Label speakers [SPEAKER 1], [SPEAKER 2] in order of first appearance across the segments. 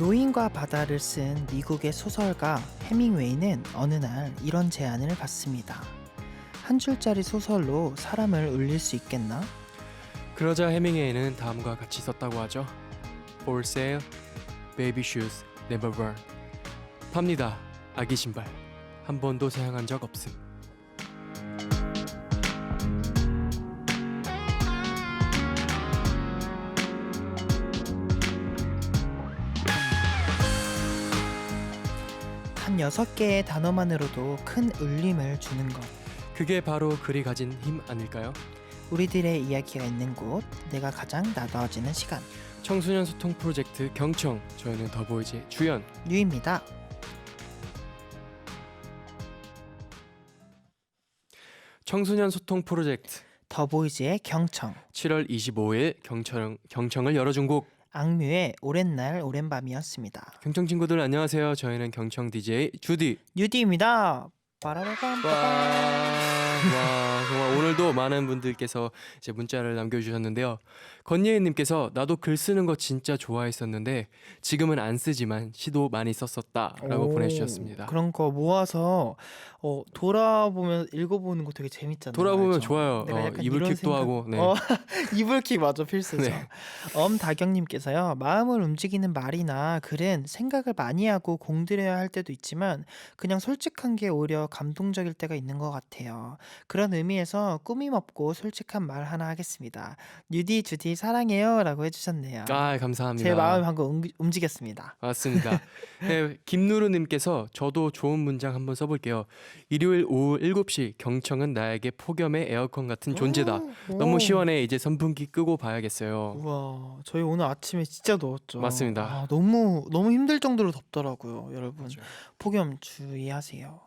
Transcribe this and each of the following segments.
[SPEAKER 1] 노인과 바다를 쓴 미국의 소설가 해밍웨이는 어느 날 이런 제안을 받습니다. 한 줄짜리 소설로 사람을 울릴 수 있겠나?
[SPEAKER 2] 그러자 해밍웨이는 다음과 같이 썼다고 하죠. For sale, baby shoes, never worn. 팝니다. 아기 신발. 한 번도 사용한 적 없음.
[SPEAKER 1] 한 6개의 단어만으로도 큰 울림을 주는 것.
[SPEAKER 2] 그게 바로 글이 가진 힘 아닐까요?
[SPEAKER 1] 우리들의 이야기가 있는 곳, 내가 가장 나다워지는 시간.
[SPEAKER 2] 청소년 소통 프로젝트 경청. 저희는 더보이즈의 주연
[SPEAKER 1] 류입니다.
[SPEAKER 2] 청소년 소통 프로젝트
[SPEAKER 1] 더보이즈의 경청.
[SPEAKER 2] 7월 25일 경청을 열어준 곡.
[SPEAKER 1] 악뮤의 오랜 날 오랜 밤이었습니다.
[SPEAKER 2] 경청 친구들 안녕하세요. 저희는 경청 DJ 주디.
[SPEAKER 1] 뉴디입니다. 빠라라밤.
[SPEAKER 2] 와, 정말 오늘도 많은 분들께서 이제 문자를 남겨주셨는데요. 권예은님께서 나도 글 쓰는 거 진짜 좋아했었는데 지금은 안 쓰지만 시도 많이 썼었다라고 보내주셨습니다.
[SPEAKER 1] 그런 거 모아서 돌아보면 읽어보는 거 되게 재밌잖아요.
[SPEAKER 2] 돌아보면
[SPEAKER 1] 알죠?
[SPEAKER 2] 좋아요.
[SPEAKER 1] 내가 약간 이런
[SPEAKER 2] 이불킥도
[SPEAKER 1] 생각-
[SPEAKER 2] 하고. 네.
[SPEAKER 1] 이불킥 맞아 필수죠.
[SPEAKER 2] 네.
[SPEAKER 1] 엄다경님께서요. 마음을 움직이는 말이나 글은 생각을 많이 하고 공들여야 할 때도 있지만 그냥 솔직한 게 오히려 감동적일 때가 있는 것 같아요. 그런 의미에서 꾸밈 없고 솔직한 말 하나 하겠습니다. 뉴디 주디 사랑해요 라고 해주셨네요.
[SPEAKER 2] 아, 감사합니다.
[SPEAKER 1] 제 마음이 방금 움직였습니다.
[SPEAKER 2] 맞습니다. 네, 김누르님께서 저도 좋은 문장 한번 써볼게요. 일요일 오후 7시 경청은 나에게 폭염의 에어컨 같은 존재다.
[SPEAKER 1] 오.
[SPEAKER 2] 너무 시원해. 이제 선풍기 끄고 봐야겠어요.
[SPEAKER 1] 우와, 저희 오늘 아침에 진짜 더웠죠.
[SPEAKER 2] 맞습니다.
[SPEAKER 1] 아, 너무 힘들 정도로 덥더라고요, 여러분.
[SPEAKER 2] 맞아요.
[SPEAKER 1] 폭염 주의하세요.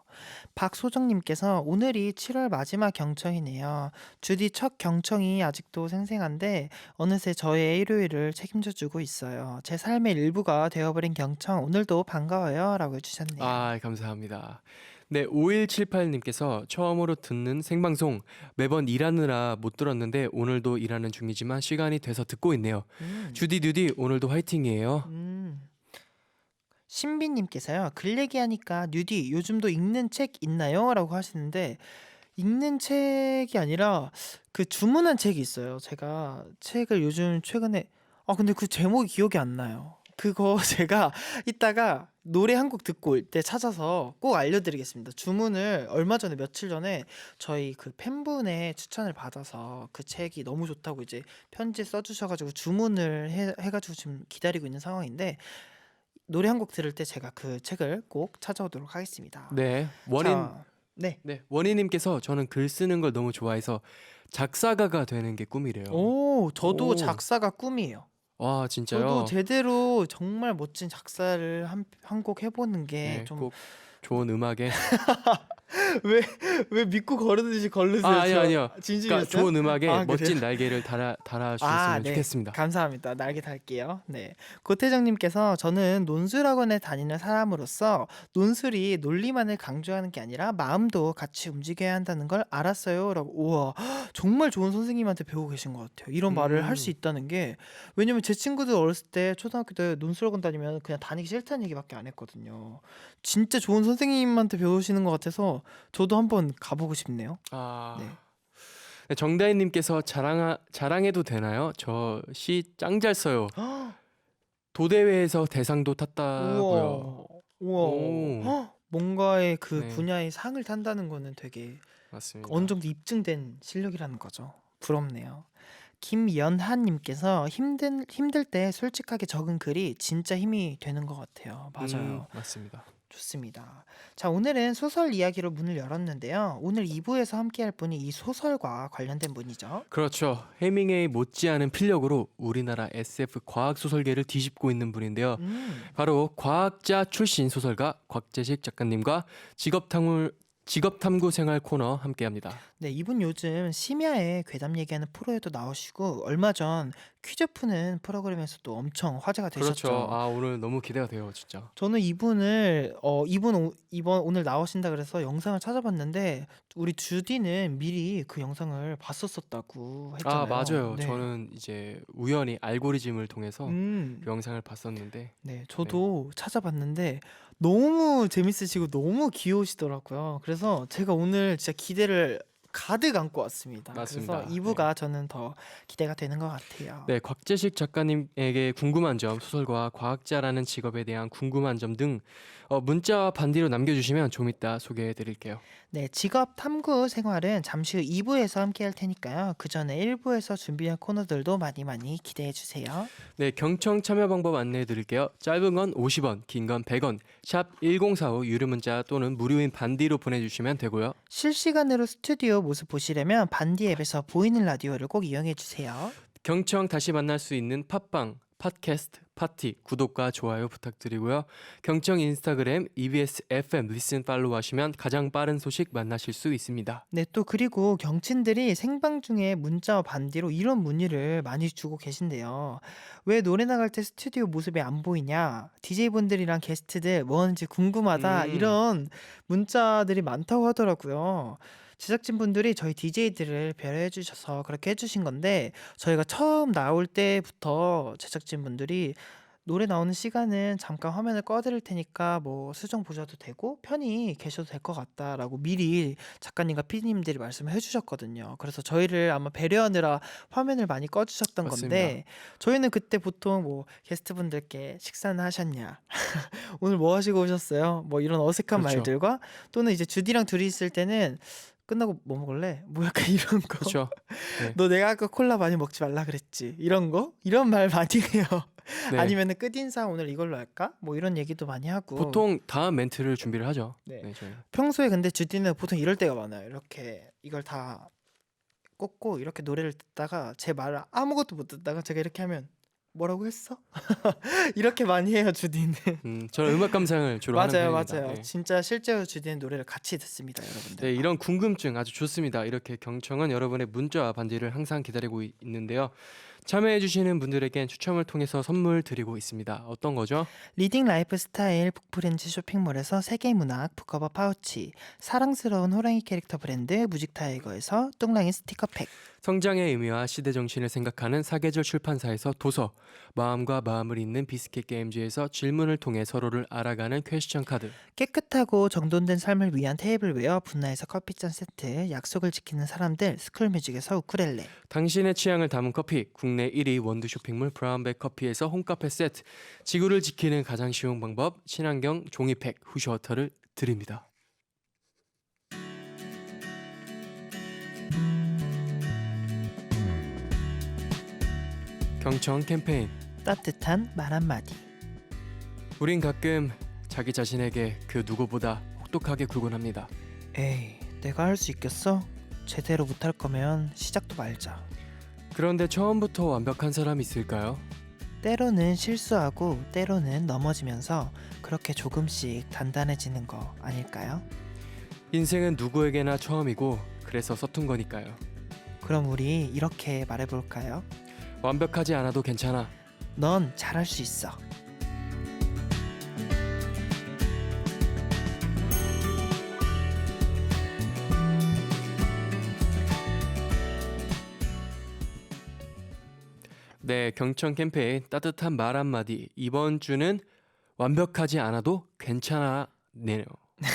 [SPEAKER 1] 박소정님께서 오늘이 7월 마지막 경청이네요. 주디 첫 경청이 아직도 생생한데 어느새 저의 일요일을 책임져주고 있어요. 제 삶의 일부가 되어버린 경청 오늘도 반가워요 라고 해주셨네요.
[SPEAKER 2] 아, 감사합니다. 네, 5178님께서 처음으로 듣는 생방송 매번 일하느라 못 들었는데 오늘도 일하는 중이지만 시간이 돼서 듣고 있네요. 주디 뉴디 오늘도 화이팅이에요.
[SPEAKER 1] 신비님께서요. 글 얘기하니까 뉴디 요즘도 읽는 책 있나요? 라고 하시는데 읽는 책이 아니라 그 주문한 책이 있어요. 제가 책을 요즘 최근에 근데 그 제목이 기억이 안 나요. 그거 제가 이따가 노래 한 곡 듣고 올 때 찾아서 꼭 알려드리겠습니다. 주문을 얼마 전에 며칠 전에 저희 그 팬분의 추천을 받아서 그 책이 너무 좋다고 이제 편지 써주셔가지고 주문을 해가지고 지금 기다리고 있는 상황인데 노래 한 곡 들을 때 제가 그 책을 꼭 찾아오도록 하겠습니다.
[SPEAKER 2] 네,
[SPEAKER 1] 네.
[SPEAKER 2] 원희님께서 저는 글 쓰는 걸 너무 좋아해서 작사가가 되는 게 꿈이래요.
[SPEAKER 1] 저도
[SPEAKER 2] 오.
[SPEAKER 1] 작사가 꿈이에요.
[SPEAKER 2] 와, 진짜요?
[SPEAKER 1] 저도 제대로 정말 멋진 작사를 한 곡 해보는 게
[SPEAKER 2] 네,
[SPEAKER 1] 좀
[SPEAKER 2] 꼭 좋은 음악에.
[SPEAKER 1] 왜 믿고 거르듯이 걸르세요?
[SPEAKER 2] 아니요.
[SPEAKER 1] 진심이었어요?
[SPEAKER 2] 그러니까 좋은 음악에
[SPEAKER 1] 그래요?
[SPEAKER 2] 멋진 날개를 달아주셨으면
[SPEAKER 1] 네.
[SPEAKER 2] 좋겠습니다.
[SPEAKER 1] 감사합니다. 날개 달게요. 네. 고태정님께서 저는 논술학원에 다니는 사람으로서 논술이 논리만을 강조하는 게 아니라 마음도 같이 움직여야 한다는 걸 알았어요. 라고. 우와, 정말 좋은 선생님한테 배우고 계신 것 같아요. 이런 말을 할 수 있다는 게. 왜냐면 제 친구들 어렸을 때 초등학교 때 논술학원 다니면 그냥 다니기 싫다는 얘기밖에 안 했거든요. 진짜 좋은 선생님한테 배우시는 것 같아서 저도 한번 가보고 싶네요.
[SPEAKER 2] 아,
[SPEAKER 1] 네.
[SPEAKER 2] 네, 정다희님께서 자랑해도 되나요? 저 시 짱 잘 써요. 도대회에서 대상도 탔다고요.
[SPEAKER 1] 우와.
[SPEAKER 2] 오.
[SPEAKER 1] 뭔가의 그
[SPEAKER 2] 네.
[SPEAKER 1] 분야의 상을 탄다는 거는 되게
[SPEAKER 2] 맞습니다.
[SPEAKER 1] 어느 정도 입증된 실력이라는 거죠. 부럽네요. 김연하님께서 힘들 때 솔직하게 적은 글이 진짜 힘이 되는 것 같아요. 맞아요.
[SPEAKER 2] 맞습니다.
[SPEAKER 1] 좋습니다. 자, 오늘은 소설 이야기로 문을 열었는데요. 오늘 2부에서 함께할 분이 이 소설과 관련된 분이죠.
[SPEAKER 2] 그렇죠. 해밍웨이 못지않은 필력으로 우리나라 SF 과학 소설계를 뒤집고 있는 분인데요. 바로 과학자 출신 소설가 곽재식 작가님과 직업 탐구 생활 코너 함께합니다.
[SPEAKER 1] 네, 이분 요즘 심야에 괴담 얘기하는 프로에도 나오시고 얼마 전 퀴즈 푸는 프로그램에서도 엄청 화제가
[SPEAKER 2] 그렇죠.
[SPEAKER 1] 되셨죠.
[SPEAKER 2] 아, 오늘 너무 기대가 돼요, 진짜.
[SPEAKER 1] 저는 이번 오늘 나오신다 그래서 영상을 찾아봤는데 우리 주디는 미리 그 영상을 봤었었다고
[SPEAKER 2] 아,
[SPEAKER 1] 했잖아요.
[SPEAKER 2] 맞아요.
[SPEAKER 1] 네.
[SPEAKER 2] 저는 이제 우연히 알고리즘을 통해서
[SPEAKER 1] 음.
[SPEAKER 2] 그 영상을 봤었는데,
[SPEAKER 1] 네,
[SPEAKER 2] 네,
[SPEAKER 1] 저도 찾아봤는데 너무 재밌으시고 너무 귀여우시더라고요. 그래서 제가 오늘 진짜 기대를 가득 안고 왔습니다. 그래서
[SPEAKER 2] 맞습니다. 네.
[SPEAKER 1] 2부가 저는 더 기대가 되는 것 같아요.
[SPEAKER 2] 네, 곽재식 작가님에게 궁금한 점, 소설가, 과학자라는 직업에 대한 궁금한 점 등 문자와 반디로 남겨주시면 좀 이따 소개해 드릴게요.
[SPEAKER 1] 네, 직업 탐구 생활은 잠시 후 2부에서 함께 할 테니까요. 그 전에 1부에서 준비한 코너들도 많이 많이 기대해 주세요.
[SPEAKER 2] 네, 경청 참여 방법 안내해 드릴게요. 짧은 건 50원, 긴 건 100원, 샵 1045 유료 문자 또는 무료인 반디로 보내주시면 되고요.
[SPEAKER 1] 실시간으로 스튜디오 모습 보시려면 반디 앱에서 보이는 라디오를 꼭 이용해 주세요.
[SPEAKER 2] 경청 다시 만날 수 있는 팟빵, 팟캐스트, 파티, 구독과 좋아요 부탁드리고요. 경청 인스타그램, EBS FM 리슨 팔로우 하시면 가장 빠른 소식 만나실 수 있습니다.
[SPEAKER 1] 네, 또 그리고 경친들이 생방 중에 문자와 반디로 이런 문의를 많이 주고 계신데요. 왜 노래 나갈 때 스튜디오 모습이 안 보이냐? DJ분들이랑 게스트들 뭐 하는지 궁금하다.
[SPEAKER 2] 음,
[SPEAKER 1] 이런 문자들이 많다고 하더라고요. 제작진분들이 저희 DJ들을 배려해 주셔서 그렇게 해주신 건데 저희가 처음 나올 때부터 제작진분들이 노래 나오는 시간은 잠깐 화면을 꺼드릴 테니까 뭐 수정 보셔도 되고 편히 계셔도 될 것 같다라고 미리 작가님과 PD님들이 말씀을 해주셨거든요. 그래서 저희를 아마 배려하느라 화면을 많이 꺼주셨던
[SPEAKER 2] 맞습니다.
[SPEAKER 1] 건데 저희는 그때 보통 뭐 게스트분들께 식사는 하셨냐, 오늘 뭐 하시고 오셨어요? 뭐 이런 어색한
[SPEAKER 2] 그렇죠.
[SPEAKER 1] 말들과 또는 이제 주디랑 둘이 있을 때는 끝나고 뭐 먹을래? 뭐 약간 이런 거.
[SPEAKER 2] 그렇죠. 네.
[SPEAKER 1] 너 내가 아까 콜라 많이 먹지 말라 그랬지. 이런 거? 이런 말 많이 해요.
[SPEAKER 2] 네.
[SPEAKER 1] 아니면은 끝인사 오늘 이걸로 할까? 뭐 이런 얘기도 많이 하고.
[SPEAKER 2] 보통 다음 멘트를 준비를 하죠.
[SPEAKER 1] 네.
[SPEAKER 2] 네, 저희.
[SPEAKER 1] 평소에 근데 주디는 보통 이럴 때가 많아요. 이렇게 이걸 다 꽂고 이렇게 노래를 듣다가 제 말을 아무것도 못 듣다가 제가 이렇게 하면 뭐라고 했어? 이렇게 많이 해요, 주디는.
[SPEAKER 2] 저는 음악 감상을 주로 하는
[SPEAKER 1] 맞아요,
[SPEAKER 2] 편입니다.
[SPEAKER 1] 맞아요.
[SPEAKER 2] 네.
[SPEAKER 1] 진짜 실제로 주디는 노래를 같이 듣습니다,
[SPEAKER 2] 네,
[SPEAKER 1] 여러분들.
[SPEAKER 2] 이런 궁금증 아주 좋습니다. 이렇게 경청은 여러분의 문자와 반디를 항상 기다리고 있는데요. 참여해주시는 분들에겐 추첨을 통해서 선물 드리고 있습니다. 어떤 거죠?
[SPEAKER 1] 리딩 라이프 스타일 북프렌즈 쇼핑몰에서 세계문학 북커버 파우치, 사랑스러운 호랑이 캐릭터 브랜드 무직타이거에서 뚱랑이 스티커팩,
[SPEAKER 2] 성장의 의미와 시대 정신을 생각하는 사계절 출판사에서 도서, 마음과 마음을 잇는 비스킷 게임즈에서 질문을 통해 서로를 알아가는 퀘스천 카드,
[SPEAKER 1] 깨끗하고 정돈된 삶을 위한 테이블웨어 분나에서 커피잔 세트, 약속을 지키는 사람들 스쿨뮤직에서 우쿨렐레,
[SPEAKER 2] 당신의 취향을 담은 커피, 국내 1위 원두 쇼핑몰 브라운백 커피에서 홈카페 세트, 지구를 지키는 가장 쉬운 방법 친환경 종이팩 후시워터를 드립니다. 경청 캠페인.
[SPEAKER 1] 따뜻한 말 한마디.
[SPEAKER 2] 우린 가끔 자기 자신에게 그 누구보다 혹독하게 굴곤 합니다.
[SPEAKER 1] 에이, 내가 할 수 있겠어? 제대로 못할 거면 시작도 말자.
[SPEAKER 2] 그런데 처음부터 완벽한 사람이 있을까요?
[SPEAKER 1] 때로는 실수하고 때로는 넘어지면서 그렇게 조금씩 단단해지는 거 아닐까요?
[SPEAKER 2] 인생은 누구에게나 처음이고 그래서 서툰 거니까요.
[SPEAKER 1] 그럼 우리 이렇게 말해볼까요?
[SPEAKER 2] 완벽하지 않아도 괜찮아.
[SPEAKER 1] 넌 잘할 수 있어.
[SPEAKER 2] 네, 경청 캠페인 따뜻한 말 한마디. 이번 주는 완벽하지 않아도 괜찮아네요.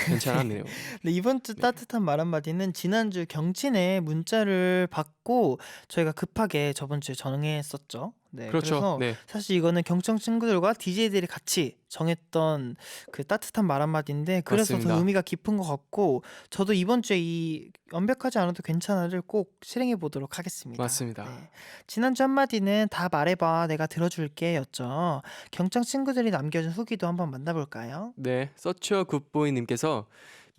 [SPEAKER 2] 괜찮았네요.
[SPEAKER 1] 네, 이번 주
[SPEAKER 2] 네.
[SPEAKER 1] 따뜻한 말 한마디는 지난주 경친의 문자를 받고 저희가 급하게 저번 주에 정했었죠. 네,
[SPEAKER 2] 그렇죠.
[SPEAKER 1] 그래서
[SPEAKER 2] 네.
[SPEAKER 1] 사실 이거는 경청 친구들과 DJ들이 같이 정했던 그 따뜻한 말 한마디인데 그래서
[SPEAKER 2] 맞습니다.
[SPEAKER 1] 더 의미가 깊은 것 같고 저도 이번 주에 이 완벽하지 않아도 괜찮아를 꼭 실행해 보도록 하겠습니다.
[SPEAKER 2] 맞습니다.
[SPEAKER 1] 네. 지난주 한마디는 다 말해봐 내가 들어줄게 였죠. 경청 친구들이 남겨준 후기도 한번 만나볼까요?
[SPEAKER 2] 네, 서치어 굿보이님께서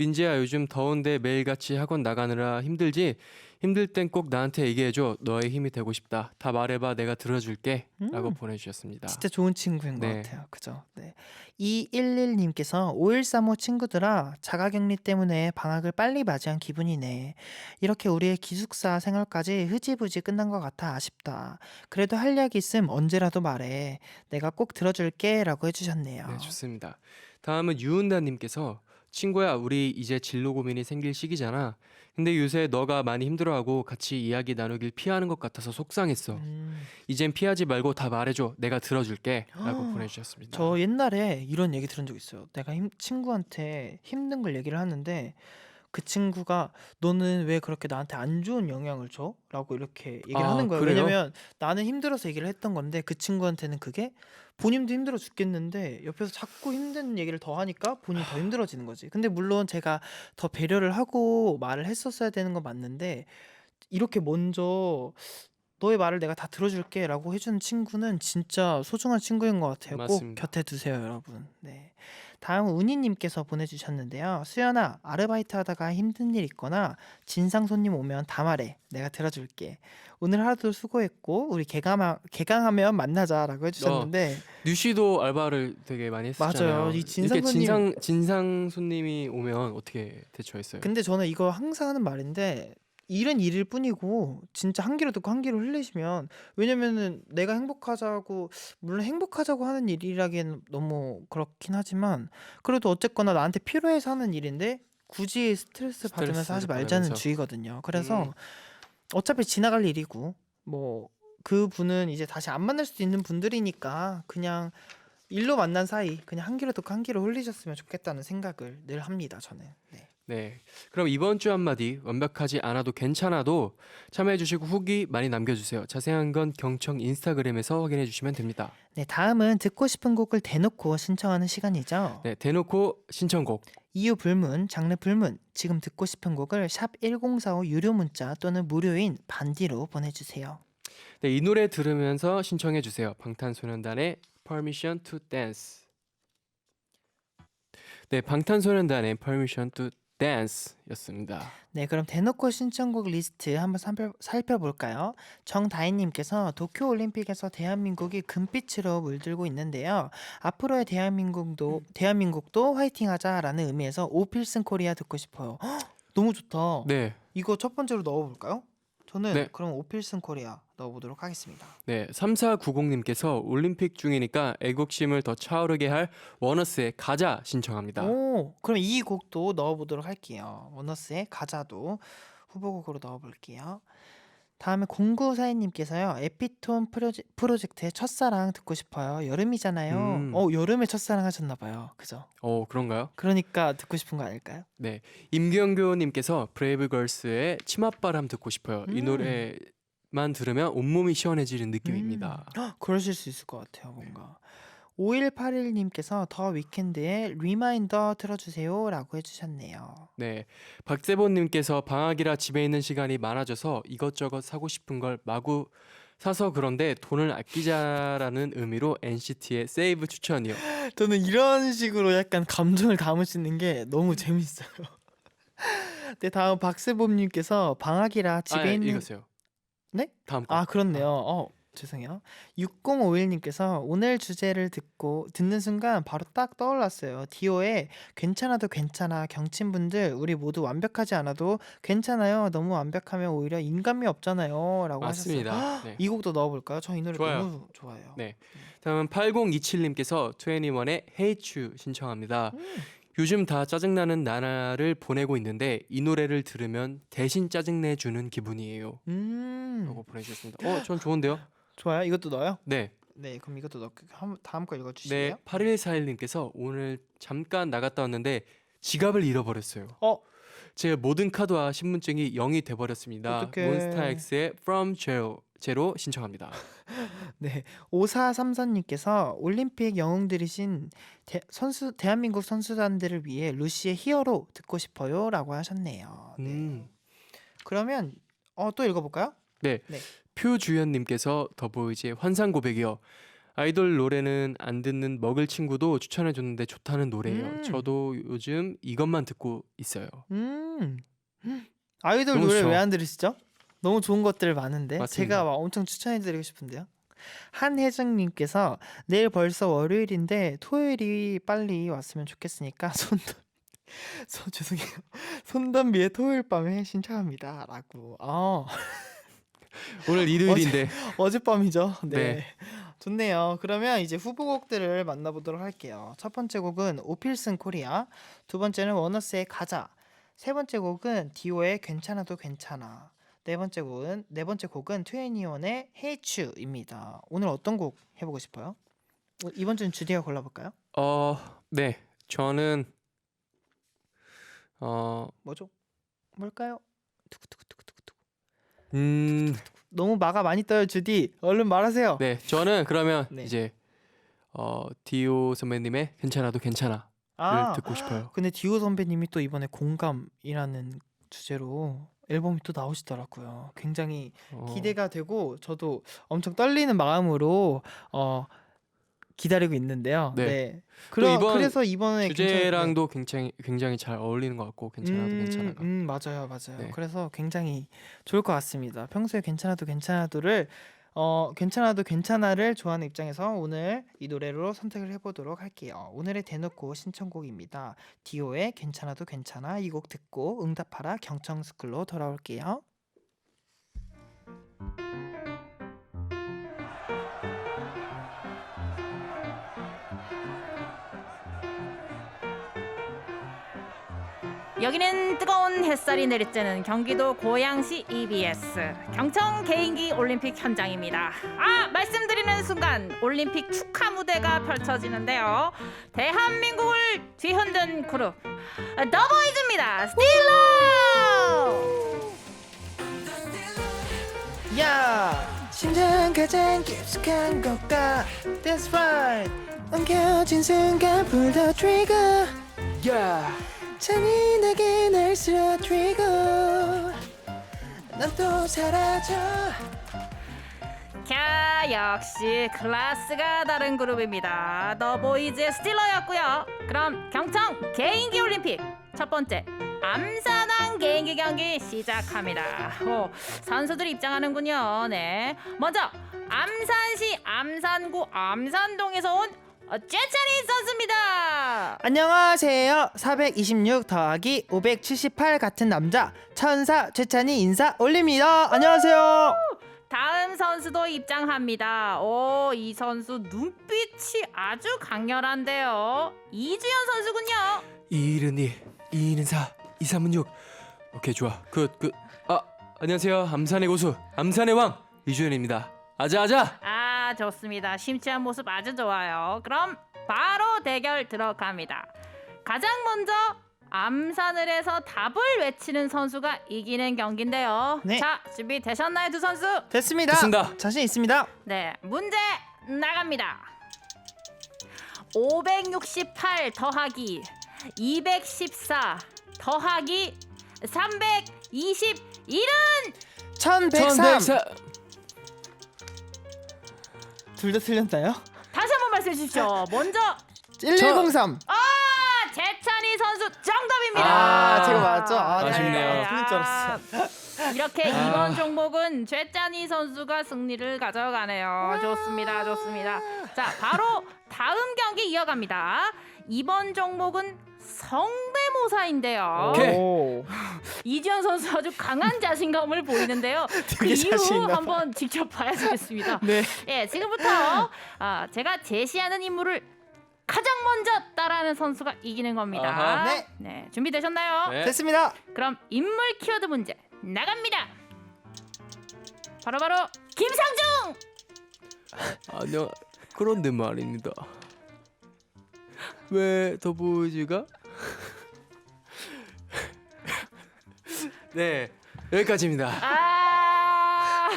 [SPEAKER 2] 민지야 요즘 더운데 매일같이 학원 나가느라 힘들지? 힘들 땐 꼭 나한테 얘기해줘. 너의 힘이 되고 싶다. 다 말해봐. 내가 들어줄게. 라고
[SPEAKER 1] 음.
[SPEAKER 2] 보내주셨습니다.
[SPEAKER 1] 진짜 좋은 친구인 것
[SPEAKER 2] 네.
[SPEAKER 1] 같아요. 그죠? 네. 211님께서 5135 친구들아 자가격리 때문에 방학을 빨리 맞이한 기분이네. 이렇게 우리의 기숙사 생활까지 흐지부지 끝난 것 같아 아쉽다. 그래도 할 이야기 있음 언제라도 말해. 내가 꼭 들어줄게 라고
[SPEAKER 2] 네,
[SPEAKER 1] 해주셨네요.
[SPEAKER 2] 좋습니다. 다음은 유은다님께서 친구야, 우리 이제 진로 고민이 생길 시기잖아. 근데 요새 너가 많이 힘들어하고 같이 이야기 나누길 피하는 것 같아서 속상했어.
[SPEAKER 1] 음.
[SPEAKER 2] 이젠 피하지 말고 다 말해줘. 내가 들어줄게. 라고
[SPEAKER 1] 저
[SPEAKER 2] 보내주셨습니다.
[SPEAKER 1] 옛날에 이런 얘기 들은 적 있어요. 내가 친구한테 힘든 걸 얘기를 하는데 그 친구가 "너는 왜 그렇게 나한테 안 좋은 영향을 줘?" 라고 이렇게 얘기를
[SPEAKER 2] 아,
[SPEAKER 1] 하는 거예요.
[SPEAKER 2] 그래요?
[SPEAKER 1] 왜냐면 나는 힘들어서 얘기를 했던 건데 그 친구한테는 그게 본인도 힘들어 죽겠는데 옆에서 자꾸 힘든 얘기를 더 하니까 본인이 더 힘들어지는 거지. 근데 물론 제가 더 배려를 하고 말을 했었어야 되는 건 맞는데 이렇게 먼저 "너의 말을 내가 다 들어줄게."라고 해 주는 친구는 진짜 소중한 친구인 것 같아요. 꼭
[SPEAKER 2] 맞습니다.
[SPEAKER 1] 곁에 두세요, 여러분. 네. 다음은 운이 님께서 보내주셨는데요. "수연아, 아르바이트하다가 힘든 일 있거나 진상 손님 오면 다 말해. 내가 들어줄게. 오늘 하루도 수고했고 우리 개강하면 만나자."라고 해
[SPEAKER 2] 어,
[SPEAKER 1] 주셨는데
[SPEAKER 2] 뉴씨도 알바를 되게 많이
[SPEAKER 1] 맞아요.
[SPEAKER 2] 했었잖아요.
[SPEAKER 1] 이
[SPEAKER 2] 이렇게
[SPEAKER 1] 진상 손님
[SPEAKER 2] 진상 손님이 오면 어떻게 대처했어요?
[SPEAKER 1] 근데 저는 이거 항상 하는 말인데 일은 일일 뿐이고 진짜 한 귀로 듣고 한 귀로 흘리시면 왜냐면은 내가 행복하자고 물론 행복하자고 하는 일이라기엔 너무 그렇긴 하지만 그래도 어쨌거나 나한테 필요해서 하는 일인데 굳이 스트레스 받으면서 하지
[SPEAKER 2] 스트레스를
[SPEAKER 1] 말자는
[SPEAKER 2] 받으면서.
[SPEAKER 1] 주의거든요.
[SPEAKER 2] 음,
[SPEAKER 1] 그래서 어차피 지나갈 일이고 뭐 그분은 이제 다시 안 만날 수도 있는 분들이니까 그냥 일로 만난 사이 그냥 한 귀로 듣고 한 귀로 흘리셨으면 좋겠다는 생각을 늘 합니다, 저는. 네.
[SPEAKER 2] 네. 그럼 이번 주 한마디 완벽하지 않아도 괜찮아도 참여해주시고 후기 많이 남겨주세요. 자세한 건 경청 인스타그램에서 확인해 주시면 됩니다.
[SPEAKER 1] 네, 다음은 듣고 싶은 곡을 대놓고 신청하는 시간이죠.
[SPEAKER 2] 네, 대놓고 신청곡.
[SPEAKER 1] 이유 불문, 장르 불문, 지금 듣고 싶은 곡을 샵 1045 유료 문자 또는 무료인 반디로 보내주세요.
[SPEAKER 2] 네, 이 노래 들으면서 신청해 주세요. 방탄소년단의 Permission to Dance. 네, 방탄소년단의 Permission to Dance였습니다.
[SPEAKER 1] 네, 그럼 대놓고 신청곡 리스트 한번 살펴볼까요? 정다희님께서 도쿄올림픽에서 대한민국이 금빛으로 물들고 있는데요. 앞으로의 대한민국도 화이팅하자라는 의미에서 오필슨 코리아 듣고 싶어요. 헉, 너무 좋다.
[SPEAKER 2] 네,
[SPEAKER 1] 이거 첫 번째로 넣어볼까요? 저는
[SPEAKER 2] 네,
[SPEAKER 1] 그럼 오필슨 코리아 넣어보도록 하겠습니다.
[SPEAKER 2] 네. 3490님께서 올림픽 중이니까 애국심을 더 차오르게 할 워너스의 가자 신청합니다.
[SPEAKER 1] 오, 그럼 이 곡도 넣어보도록 할게요. 원어스의 가자도 후보곡으로 넣어볼게요. 다음에 0942님께서요. 에피톤 프로젝트의 첫사랑 듣고 싶어요. 여름이잖아요.
[SPEAKER 2] 음,
[SPEAKER 1] 여름에 첫사랑 하셨나봐요. 그죠?
[SPEAKER 2] 그런가요?
[SPEAKER 1] 그러니까 듣고 싶은 거 아닐까요?
[SPEAKER 2] 네, 임경교님께서 브레이브걸스의 치맛바람 듣고 싶어요. 이
[SPEAKER 1] 음,
[SPEAKER 2] 노래만 들으면 온몸이 시원해지는 느낌입니다.
[SPEAKER 1] 헉, 그러실 수 있을 것 같아요.
[SPEAKER 2] 네.
[SPEAKER 1] 뭔가. 5181님께서 더 위켄드의 리마인더 틀어주세요. 라고 해주셨네요.
[SPEAKER 2] 네, 박세본님께서 방학이라 집에 있는 시간이 많아져서 이것저것 사고 싶은 걸 마구 사서 그런데 돈을 아끼자라는 의미로 NCT의 세이브 추천이요.
[SPEAKER 1] 저는 이런 식으로 약간 감정을 담으시는 게 너무 재밌어요. 네, 다음 박세범님께서 방학이라
[SPEAKER 2] 아,
[SPEAKER 1] 집에 있는
[SPEAKER 2] 읽었어요.
[SPEAKER 1] 네?
[SPEAKER 2] 다음 거.
[SPEAKER 1] 아, 그렇네요.
[SPEAKER 2] 아,
[SPEAKER 1] 죄송해요. 6051님께서 오늘 주제를 듣는 순간 바로 딱 떠올랐어요. 디오의 괜찮아도 괜찮아 경친분들 우리 모두 완벽하지 않아도 괜찮아요. 너무 완벽하면 오히려 인간미 없잖아요. 라고 하셨어요.
[SPEAKER 2] 맞습니다. 네,
[SPEAKER 1] 이 곡도 넣어볼까요? 저 이 노래
[SPEAKER 2] 좋아요.
[SPEAKER 1] 너무 좋아해요.
[SPEAKER 2] 네, 다음은 8027님께서 21의 Hate You 신청합니다.
[SPEAKER 1] 음.
[SPEAKER 2] 요즘 다 짜증나는 나날을 보내고 있는데 이 노래를 들으면 대신 짜증내주는 기분이에요. 라고 보내주셨습니다. 전 좋은데요?
[SPEAKER 1] 좋아요. 이것도 넣어요?
[SPEAKER 2] 네.
[SPEAKER 1] 네, 그럼 이것도 다음 거
[SPEAKER 2] 네,
[SPEAKER 1] 읽어주실래요?
[SPEAKER 2] 8141님께서 오늘 잠깐 나갔다 왔는데 지갑을 잃어버렸어요.
[SPEAKER 1] 어,
[SPEAKER 2] 제 모든 카드와 신분증이 0이 돼버렸습니다.
[SPEAKER 1] 어떡해.
[SPEAKER 2] 몬스타엑스의 From Zero 신청합니다.
[SPEAKER 1] 네, 5434님께서 올림픽 영웅들이신 대한민국 선수단들을 위해 루시의 히어로 듣고 싶어요라고 하셨네요. 네.
[SPEAKER 2] 음,
[SPEAKER 1] 그러면 또 읽어볼까요?
[SPEAKER 2] 네.
[SPEAKER 1] 네.
[SPEAKER 2] 표주연님께서 더보이즈의 환상 고백이요. 아이돌 노래는 안 듣는 먹을 친구도 추천해 줬는데 좋다는 노래예요.
[SPEAKER 1] 음.
[SPEAKER 2] 저도 요즘 이것만 듣고 있어요.
[SPEAKER 1] 음. 아이돌
[SPEAKER 2] 너무
[SPEAKER 1] 노래
[SPEAKER 2] 좋죠.
[SPEAKER 1] 왜 안 들으시죠? 너무 좋은 것들 많은데
[SPEAKER 2] 맞습니다.
[SPEAKER 1] 제가 막 엄청 추천해드리고 싶은데요. 한혜정님께서 내일 벌써 월요일인데 토요일이 빨리 왔으면 좋겠으니까 죄송해요. 손담비의 토요일 밤에 신청합니다라고.
[SPEAKER 2] 오늘 일요일인데
[SPEAKER 1] 어젯밤이죠. 네.
[SPEAKER 2] 네.
[SPEAKER 1] 좋네요. 그러면 이제 후보곡들을 만나보도록 할게요. 첫 번째 곡은 오필슨 코리아, 두 번째는 워너스의 가자, 세 번째 곡은 디오의 괜찮아도 괜찮아, 네 번째 곡은 트웬티원의 헤이츄입니다. 오늘 어떤 곡 해보고 싶어요? 이번 주는 주디가 골라볼까요?
[SPEAKER 2] 네. 저는
[SPEAKER 1] 뭐죠? 뭘까요? 두구두구두구두구. 너무 마가 많이 떠요, 주디. 얼른 말하세요.
[SPEAKER 2] 네. 저는 그러면
[SPEAKER 1] 네.
[SPEAKER 2] 이제 디오 선배님의 괜찮아도 괜찮아를 듣고 싶어요.
[SPEAKER 1] 근데 디오 선배님이 또 이번에 공감이라는 주제로 앨범이 또 나오시더라고요. 굉장히 기대가 되고 저도 엄청 떨리는 마음으로 기다리고 있는데요.
[SPEAKER 2] 네.
[SPEAKER 1] 네.
[SPEAKER 2] 이번
[SPEAKER 1] 그래서 이번에
[SPEAKER 2] 주제랑도 굉장히 잘 어울리는 것 같고 괜찮아도 괜찮아가.
[SPEAKER 1] 맞아요.
[SPEAKER 2] 네.
[SPEAKER 1] 그래서 굉장히 좋을 것 같습니다. 평소에 괜찮아도 괜찮아도 괜찮아를 좋아하는 입장에서 오늘 이 노래로 선택을 해보도록 할게요. 오늘의 대놓고 신청곡입니다. 디오의 괜찮아도 괜찮아, 이 곡 듣고 응답하라 경청스쿨로 돌아올게요.
[SPEAKER 3] 여기는 뜨거운 햇살이 내리쬐는 경기도 고양시 EBS 경청 개인기 올림픽 현장입니다. 말씀드리는 순간 올림픽 축하 무대가 펼쳐지는데요. 대한민국을 뒤흔든 그룹 더보이즈입니다. 스틸러!
[SPEAKER 1] 야! 심장 가장 깊숙한 것과 That's right. 엉켜진 순간 pull the trigger.
[SPEAKER 2] 야!
[SPEAKER 1] 잔인하게 날 쓰러뜨리고 난 또 사라져.
[SPEAKER 3] 역시 클래스가 다른 그룹입니다. 더보이즈의 스틸러였고요. 그럼 경청 개인기 올림픽 첫 번째 암산왕 개인기 경기 시작합니다. 선수들이 입장하는군요. 네, 먼저 암산시 암산구 암산동에서 온 쬐차니 선수입니다.
[SPEAKER 1] 안녕하세요. 426 더하기 578 같은 남자 천사 최찬이 인사 올립니다. 안녕하세요.
[SPEAKER 3] 다음 선수도 입장합니다. 이 선수 눈빛이 아주 강렬한데요. 이주연 선수군요.
[SPEAKER 2] 212, 224, 236. 오케이, 좋아. 안녕하세요. 암산의 고수, 암산의 왕 이주연입니다. 아자아자.
[SPEAKER 3] 좋습니다. 심취한 모습 아주 좋아요. 그럼 바로 대결 들어갑니다. 가장 먼저 암산을 해서 답을 외치는 선수가 이기는 경기인데요.
[SPEAKER 1] 네.
[SPEAKER 3] 자, 준비되셨나요, 두 선수?
[SPEAKER 1] 됐습니다.
[SPEAKER 2] 됐습니다.
[SPEAKER 1] 자신 있습니다.
[SPEAKER 3] 네, 문제 나갑니다. 568 더하기 214 더하기 321은
[SPEAKER 1] 1103. 둘 다 틀렸나요?
[SPEAKER 3] 다시 한번 말씀해 주십시오. 먼저
[SPEAKER 1] 1103.
[SPEAKER 3] 재찬이 선수 정답입니다.
[SPEAKER 1] 제가 맞죠?
[SPEAKER 2] 아쉽네요.
[SPEAKER 1] 틀릴 줄 알았어요.
[SPEAKER 3] 이렇게 이번 종목은 재찬이 선수가 승리를 가져가네요. 좋습니다. 자, 바로 다음 경기 이어갑니다. 이번 종목은 성대모사인데요.
[SPEAKER 2] 오케이.
[SPEAKER 3] 이지현 선수 아주 강한 자신감을 보이는데요. 그 이유
[SPEAKER 1] 자신 있나 봐.
[SPEAKER 3] 한번 직접 봐야겠습니다.
[SPEAKER 1] 네.
[SPEAKER 3] 예, 지금부터 제가 제시하는 인물을 가장 먼저 따라하는 선수가 이기는 겁니다.
[SPEAKER 2] 아하.
[SPEAKER 1] 네.
[SPEAKER 3] 준비되셨나요?
[SPEAKER 2] 네.
[SPEAKER 1] 됐습니다.
[SPEAKER 3] 그럼 인물 키워드 문제 나갑니다. 바로 김상중.
[SPEAKER 2] 안녕. 그런데 말입니다. 왜 더보이즈가? 네, 여기까지입니다.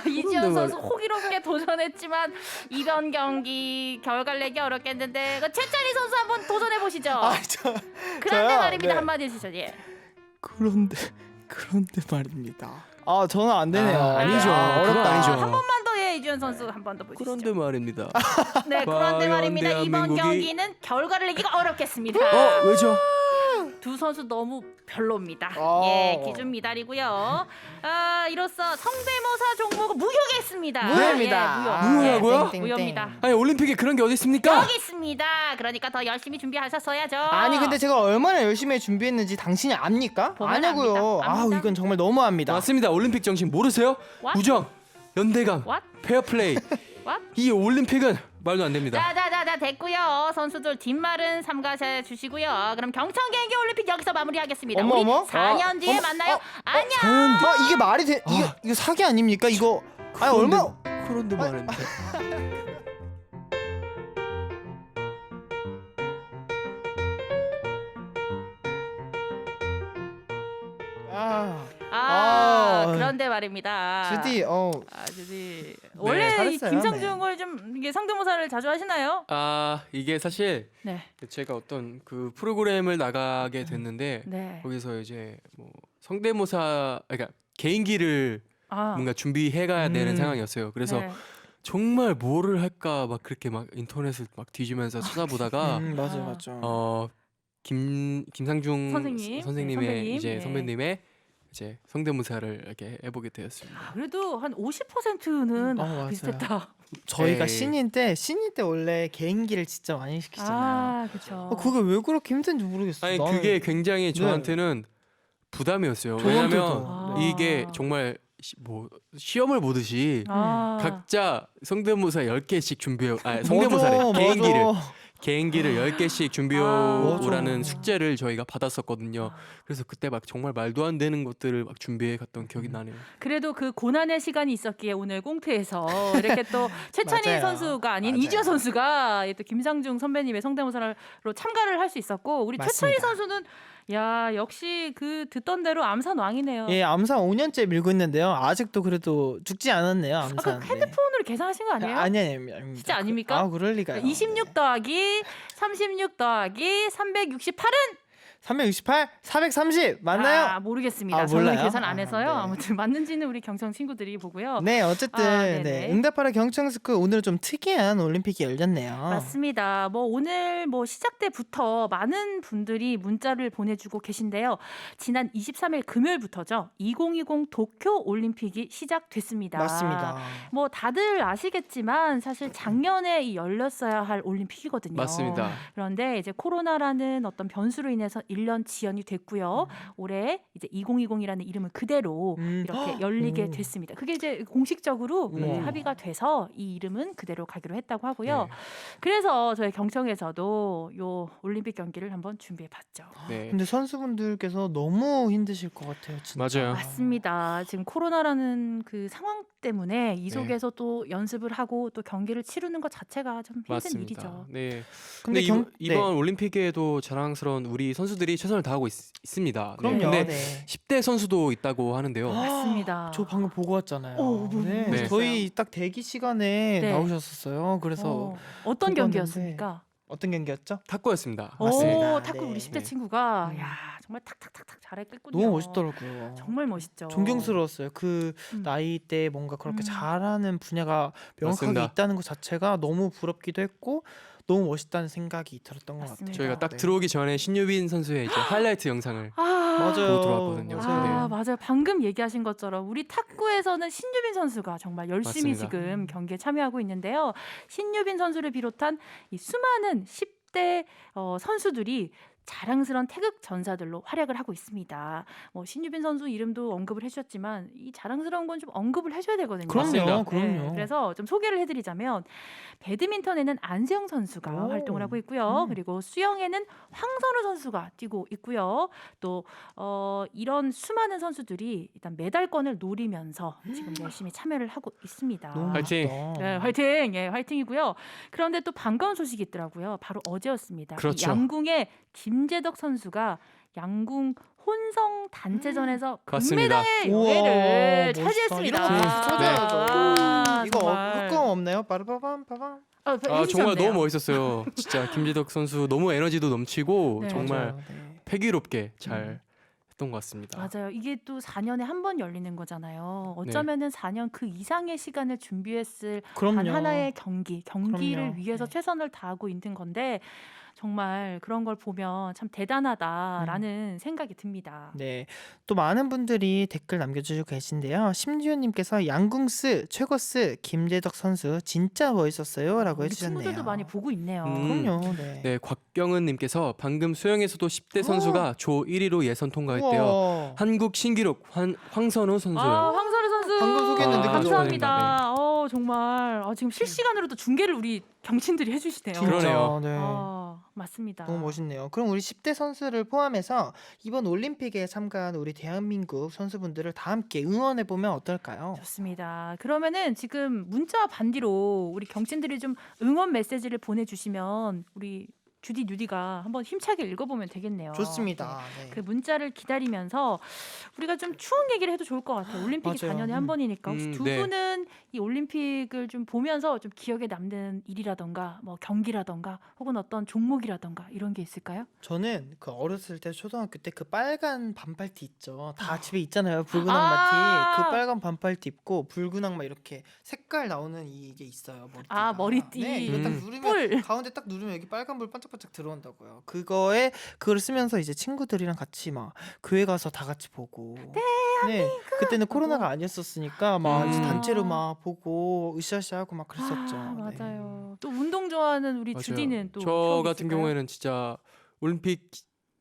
[SPEAKER 3] 이지현
[SPEAKER 2] 그런데
[SPEAKER 3] 선수 호기롭게 도전했지만 이번 경기 결과를 내기 어렵겠는데 최찬희 선수 한번 도전해 보시죠. 그런데
[SPEAKER 1] 저요?
[SPEAKER 3] 말입니다.
[SPEAKER 1] 네.
[SPEAKER 3] 한마디 해주시죠. 예.
[SPEAKER 1] 그런데 말입니다. 저는 안 되네요.
[SPEAKER 2] 아니죠. 그건
[SPEAKER 1] 어렵다.
[SPEAKER 2] 아니죠.
[SPEAKER 3] 한 번만 더 이주연 선수 한 번 더 보시죠.
[SPEAKER 2] 그런데 말입니다.
[SPEAKER 3] 네, 그런데
[SPEAKER 2] 과연
[SPEAKER 3] 말입니다. 이번
[SPEAKER 2] 대한민국이-
[SPEAKER 3] 경기는 결과를 내기가 어렵겠습니다.
[SPEAKER 2] 왜죠?
[SPEAKER 3] 두 선수 너무 별로입니다.
[SPEAKER 1] 어.
[SPEAKER 3] 예, 기준 미달이고요. 이로써 성대모사 종목은 무효겠습니다.
[SPEAKER 1] 무효입니다.
[SPEAKER 3] 예, 무효.
[SPEAKER 2] 무효라고요?
[SPEAKER 3] 예, 무효입니다.
[SPEAKER 2] 아니 올림픽에 그런 게 어디 있습니까?
[SPEAKER 3] 여기 있습니다. 그러니까 더 열심히 준비하셨어야죠.
[SPEAKER 1] 아니 근데 제가 얼마나 열심히 준비했는지 당신이 압니까?
[SPEAKER 3] 보면
[SPEAKER 1] 아냐고요.
[SPEAKER 3] 압니다.
[SPEAKER 1] 아우
[SPEAKER 3] 압니다.
[SPEAKER 1] 이건 정말 너무합니다.
[SPEAKER 2] 맞습니다. 올림픽 정신 모르세요?
[SPEAKER 3] What?
[SPEAKER 2] 우정, 연대감,
[SPEAKER 3] What?
[SPEAKER 2] 페어플레이.
[SPEAKER 3] What?
[SPEAKER 2] 이 올림픽은 말도 안 됩니다.
[SPEAKER 3] 자자자자 됐고요. 선수들 뒷말은 삼가해 주시고요. 그럼 경천 개인기 올림픽 여기서 마무리하겠습니다.
[SPEAKER 1] 어머,
[SPEAKER 3] 우리
[SPEAKER 1] 어머.
[SPEAKER 3] 4년 뒤에
[SPEAKER 1] 어머,
[SPEAKER 3] 만나요. 안녕.
[SPEAKER 1] 이게 말이 돼? 이거 사기 아닙니까? 이거 아니 얼마?
[SPEAKER 2] 그런데 말입니다.
[SPEAKER 3] 그런데 말입니다.
[SPEAKER 1] 주디
[SPEAKER 3] 주디. 원래 이
[SPEAKER 1] 잘했어요.
[SPEAKER 3] 김상중을 좀 이게 성대모사를 자주 하시나요?
[SPEAKER 2] 이게 사실
[SPEAKER 3] 네.
[SPEAKER 2] 제가 어떤 그 프로그램을 나가게 됐는데
[SPEAKER 3] 네.
[SPEAKER 2] 거기서 이제 뭐 성대모사 그러니까 개인기를
[SPEAKER 3] 아.
[SPEAKER 2] 뭔가 준비해가야 되는
[SPEAKER 1] 음.
[SPEAKER 2] 상황이었어요. 그래서
[SPEAKER 3] 네.
[SPEAKER 2] 정말 뭐를 할까 막 그렇게 막 인터넷을 막 뒤지면서 찾아보다가
[SPEAKER 1] 맞아
[SPEAKER 3] 아.
[SPEAKER 1] 맞아.
[SPEAKER 2] 김상중
[SPEAKER 3] 선생님,
[SPEAKER 2] 선생님의
[SPEAKER 3] 네, 선배님,
[SPEAKER 2] 이제
[SPEAKER 3] 네.
[SPEAKER 2] 선배님의 이제 성대모사를 이렇게 해보게 되었습니다.
[SPEAKER 3] 그래도 한 50%는
[SPEAKER 1] 맞아요.
[SPEAKER 3] 비슷했다.
[SPEAKER 1] 저희가
[SPEAKER 2] 에이.
[SPEAKER 1] 신인 때 원래 개인기를 진짜 많이 시키잖아요.
[SPEAKER 3] 그렇죠.
[SPEAKER 1] 그게 왜 그렇게 힘든지 모르겠어요.
[SPEAKER 2] 아니
[SPEAKER 1] 나는
[SPEAKER 2] 그게 굉장히 저한테는 부담이었어요.
[SPEAKER 1] 저한테도.
[SPEAKER 2] 왜냐면
[SPEAKER 3] 아.
[SPEAKER 2] 이게 정말 뭐 시험을 보듯이 각자 성대모사 10개씩 준비해 성대모사래
[SPEAKER 1] 맞아,
[SPEAKER 2] 개인기를
[SPEAKER 1] 맞아.
[SPEAKER 2] 개인기를 10개씩 준비해
[SPEAKER 3] 아.
[SPEAKER 2] 오라는
[SPEAKER 1] 맞아.
[SPEAKER 2] 숙제를 저희가 받았었거든요. 그래서 그때 막 정말 말도 안 되는 것들을 막 준비해 갔던 기억이 나네요.
[SPEAKER 3] 그래도 그 고난의 시간이 있었기에 오늘 꽁트에서 이렇게 또 최찬희
[SPEAKER 1] 맞아요.
[SPEAKER 3] 선수가 아닌
[SPEAKER 1] 맞아요.
[SPEAKER 3] 이주연 선수가 또 김상중 선배님의 성대모사로 참가를 할 수 있었고 우리 최찬희
[SPEAKER 1] 맞습니다.
[SPEAKER 3] 선수는 야 역시 그 듣던 대로 암산 왕이네요.
[SPEAKER 1] 예, 암산 5년째 밀고 있는데요. 아직도 그래도 죽지 않았네요.
[SPEAKER 3] 아까
[SPEAKER 1] 암산.
[SPEAKER 3] 핸드폰으로 계산하신 거 아니에요?
[SPEAKER 1] 아닙니다.
[SPEAKER 3] 진짜 아닙니까?
[SPEAKER 1] 그럴 리가요.
[SPEAKER 3] 26 더하기 36 더하기 368은
[SPEAKER 1] 368, 430 맞나요?
[SPEAKER 3] 모르겠습니다. 저는
[SPEAKER 1] 몰라요?
[SPEAKER 3] 계산 안 해서요.
[SPEAKER 1] 네.
[SPEAKER 3] 아무튼 맞는지는 우리 경청 친구들이 보고요.
[SPEAKER 1] 네, 어쨌든
[SPEAKER 3] 네네.
[SPEAKER 1] 네, 응답하라 경청스쿨 오늘 좀 특이한 올림픽이 열렸네요.
[SPEAKER 3] 맞습니다. 뭐 오늘 뭐 시작 때부터 많은 분들이 문자를 보내주고 계신데요. 지난 23일 금요일부터죠. 2020 도쿄 올림픽이 시작됐습니다.
[SPEAKER 1] 맞습니다.
[SPEAKER 3] 뭐 다들 아시겠지만 사실 작년에 열렸어야 할 올림픽이거든요.
[SPEAKER 2] 맞습니다.
[SPEAKER 3] 그런데 이제 코로나라는 어떤 변수로 인해서 1년 지연이 됐고요. 올해 이제 2020이라는 이름을 그대로 이렇게 열리게 됐습니다. 그게 이제 공식적으로 이렇게 합의가 돼서 이 이름은 그대로 가기로 했다고 하고요.
[SPEAKER 2] 네.
[SPEAKER 3] 그래서 저희 경청에서도 요 올림픽 경기를 한번 준비해봤죠.
[SPEAKER 2] 네.
[SPEAKER 1] 근데 선수분들께서 너무 힘드실 것 같아요. 진짜.
[SPEAKER 2] 맞아요.
[SPEAKER 3] 맞습니다. 지금 코로나라는 그 상황 때문에 이 속에서 또 연습을 하고 또 경기를 치르는 것 자체가 좀 힘든
[SPEAKER 2] 맞습니다.
[SPEAKER 3] 일이죠.
[SPEAKER 2] 네.
[SPEAKER 1] 근데
[SPEAKER 2] 근데
[SPEAKER 1] 네.
[SPEAKER 2] 이번 올림픽에도 자랑스러운 우리 선수들이 최선을 다하고 있습니다.
[SPEAKER 1] 그럼요.
[SPEAKER 2] 근데
[SPEAKER 1] 네.
[SPEAKER 2] 10대 선수도 있다고 하는데요.
[SPEAKER 3] 맞습니다.
[SPEAKER 1] 저 방금 보고 왔잖아요.
[SPEAKER 3] 네.
[SPEAKER 2] 네.
[SPEAKER 1] 저희 딱 대기 시간에
[SPEAKER 3] 네.
[SPEAKER 1] 나오셨었어요. 그래서
[SPEAKER 3] 어떤
[SPEAKER 1] 보고
[SPEAKER 3] 경기였습니까?
[SPEAKER 1] 어떤 경기였죠?
[SPEAKER 2] 탁구였습니다.
[SPEAKER 1] 맞습니다.
[SPEAKER 3] 오, 탁구
[SPEAKER 1] 네.
[SPEAKER 3] 우리 10대
[SPEAKER 2] 네.
[SPEAKER 3] 친구가
[SPEAKER 1] 음.
[SPEAKER 3] 야 정말 탁탁탁탁 잘했겠군요.
[SPEAKER 1] 너무 멋있더라고요.
[SPEAKER 3] 정말 멋있죠.
[SPEAKER 1] 존경스러웠어요. 그
[SPEAKER 3] 음.
[SPEAKER 1] 나이 때 뭔가 그렇게
[SPEAKER 3] 음.
[SPEAKER 1] 잘하는 분야가 명확하게
[SPEAKER 2] 맞습니다.
[SPEAKER 1] 있다는 것 자체가 너무 부럽기도 했고 너무 멋있다는 생각이 들었던 것
[SPEAKER 3] 맞습니다.
[SPEAKER 1] 같아요.
[SPEAKER 2] 저희가 딱
[SPEAKER 1] 네.
[SPEAKER 2] 들어오기 전에 신유빈 선수의 이제 하이라이트 영상을
[SPEAKER 1] 맞아요.
[SPEAKER 2] 보고 들어왔거든요.
[SPEAKER 3] 아,
[SPEAKER 2] 네.
[SPEAKER 3] 맞아요. 방금 얘기하신 것처럼 우리 탁구에서는 신유빈 선수가 정말 열심히
[SPEAKER 2] 맞습니다.
[SPEAKER 3] 지금 경기에 참여하고 있는데요. 신유빈 선수를 비롯한 이 수많은 10대 선수들이 자랑스러운 태극 전사들로 활약을 하고 있습니다. 뭐 신유빈 선수 이름도 언급을 해주셨지만 이 자랑스러운 건 좀 언급을 해줘야 되거든요.
[SPEAKER 1] 그럼요,
[SPEAKER 2] 맞습니다.
[SPEAKER 1] 그럼요.
[SPEAKER 3] 그래서 좀 소개를 해드리자면 배드민턴에는 안세영 선수가
[SPEAKER 1] 오.
[SPEAKER 3] 활동을 하고 있고요.
[SPEAKER 1] 음.
[SPEAKER 3] 그리고 수영에는 황선우 선수가 뛰고 있고요. 또 이런 수많은 선수들이 일단 메달권을 노리면서 지금 열심히 참여를 하고 있습니다.
[SPEAKER 1] 너무
[SPEAKER 2] 화이팅!
[SPEAKER 1] 멋있다.
[SPEAKER 3] 네, 화이팅! 예, 화이팅이고요. 그런데 또 반가운 소식이 있더라고요. 바로 어제였습니다.
[SPEAKER 2] 그렇죠.
[SPEAKER 3] 이 양궁의 김재덕 선수가 양궁 혼성 단체전에서
[SPEAKER 2] 맞습니다.
[SPEAKER 3] 금메달의
[SPEAKER 1] 우와,
[SPEAKER 3] 요회를
[SPEAKER 1] 멋있다.
[SPEAKER 3] 차지했습니다.
[SPEAKER 1] 이런 거 찾아야죠.
[SPEAKER 3] 아,
[SPEAKER 1] 이거
[SPEAKER 3] 정말.
[SPEAKER 1] 흑검 없나요? 빠르바밤 빠밤.
[SPEAKER 2] 아 정말
[SPEAKER 3] 해주셨네요.
[SPEAKER 2] 너무 멋있었어요. 진짜 김지덕 선수 너무 에너지도 넘치고
[SPEAKER 3] 네.
[SPEAKER 2] 정말
[SPEAKER 1] 맞아요. 네.
[SPEAKER 2] 패기롭게 잘 했던 것 같습니다.
[SPEAKER 3] 맞아요. 이게 또 4년에 한 번 열리는 거잖아요.
[SPEAKER 2] 네.
[SPEAKER 3] 어쩌면은 4년 그 이상의 시간을 준비했을
[SPEAKER 1] 그럼요.
[SPEAKER 3] 단 하나의 경기를
[SPEAKER 1] 그럼요.
[SPEAKER 3] 위해서
[SPEAKER 1] 네.
[SPEAKER 3] 최선을 다하고 있는 건데 정말 그런 걸 보면 참 대단하다라는 생각이 듭니다.
[SPEAKER 1] 네. 또 많은 분들이 댓글 남겨주시고 계신데요. 심지훈님께서 양궁스, 최고스, 김재덕 선수 진짜 멋있었어요. 라고
[SPEAKER 3] 우리
[SPEAKER 1] 해주셨네요.
[SPEAKER 3] 친구들도 많이 보고 있네요.
[SPEAKER 1] 그럼요. 네.
[SPEAKER 2] 네, 곽경은님께서 방금 수영에서도 10대 선수가 조 1위로 예선 통과했대요.
[SPEAKER 1] 우와.
[SPEAKER 2] 한국 신기록 황선우 선수요.
[SPEAKER 3] 아, 황선우 선수.
[SPEAKER 1] 방금 소개했는데
[SPEAKER 2] 그죠?
[SPEAKER 3] 감사합니다. 정말 지금 실시간으로도 중계를 우리 경친들이 해주시네요.
[SPEAKER 1] 진짜,
[SPEAKER 2] 그러네요.
[SPEAKER 1] 네.
[SPEAKER 3] 맞습니다.
[SPEAKER 1] 너무 멋있네요. 그럼 우리 10대 선수를 포함해서 이번 올림픽에 참가한 우리 대한민국 선수분들을 다 함께 응원해 보면 어떨까요?
[SPEAKER 3] 좋습니다. 그러면은 지금 문자와 반디로 우리 경친들이 좀 응원 메시지를 보내주시면 우리 주디 뉴디가 한번 힘차게 읽어보면 되겠네요.
[SPEAKER 1] 좋습니다.
[SPEAKER 3] 네.
[SPEAKER 1] 네.
[SPEAKER 3] 그 문자를 기다리면서 우리가 좀 추억 얘기를 해도 좋을 것 같아요. 올림픽이
[SPEAKER 1] 맞아요.
[SPEAKER 3] 4년에 한 번이니까 혹시 두
[SPEAKER 2] 네.
[SPEAKER 3] 분은 이 올림픽을 좀 보면서 좀 기억에 남는 일이라던가 뭐 경기라던가 혹은 어떤 종목이라던가 이런 게 있을까요?
[SPEAKER 1] 저는 그 어렸을 때 초등학교 때 그 빨간 반팔티 있죠. 다 집에 있잖아요. 붉은
[SPEAKER 3] 아.
[SPEAKER 1] 악마티. 그 빨간 반팔티 입고 붉은 악마 이렇게 색깔 나오는 이게 있어요. 머리띠가.
[SPEAKER 3] 머리띠.
[SPEAKER 1] 네, 이거 딱
[SPEAKER 2] 음.
[SPEAKER 1] 누르면
[SPEAKER 3] 뿔.
[SPEAKER 1] 가운데 딱 누르면 여기 빨간 불 반짝반짝 들어온다고요. 그걸 쓰면서 이제 친구들이랑 같이 막 교회 가서 다 같이 보고. 네. 그때는 코로나가 아니었었으니까 막 이제
[SPEAKER 2] 음.
[SPEAKER 1] 단체로 막 보고 으쌰으쌰하고 막 그랬었죠. 네.
[SPEAKER 3] 맞아요. 또 운동 좋아하는 우리
[SPEAKER 2] 맞아요.
[SPEAKER 3] 주디는 또
[SPEAKER 2] 저
[SPEAKER 3] 추억이
[SPEAKER 2] 같은
[SPEAKER 3] 있을까요?
[SPEAKER 2] 경우에는 진짜 올림픽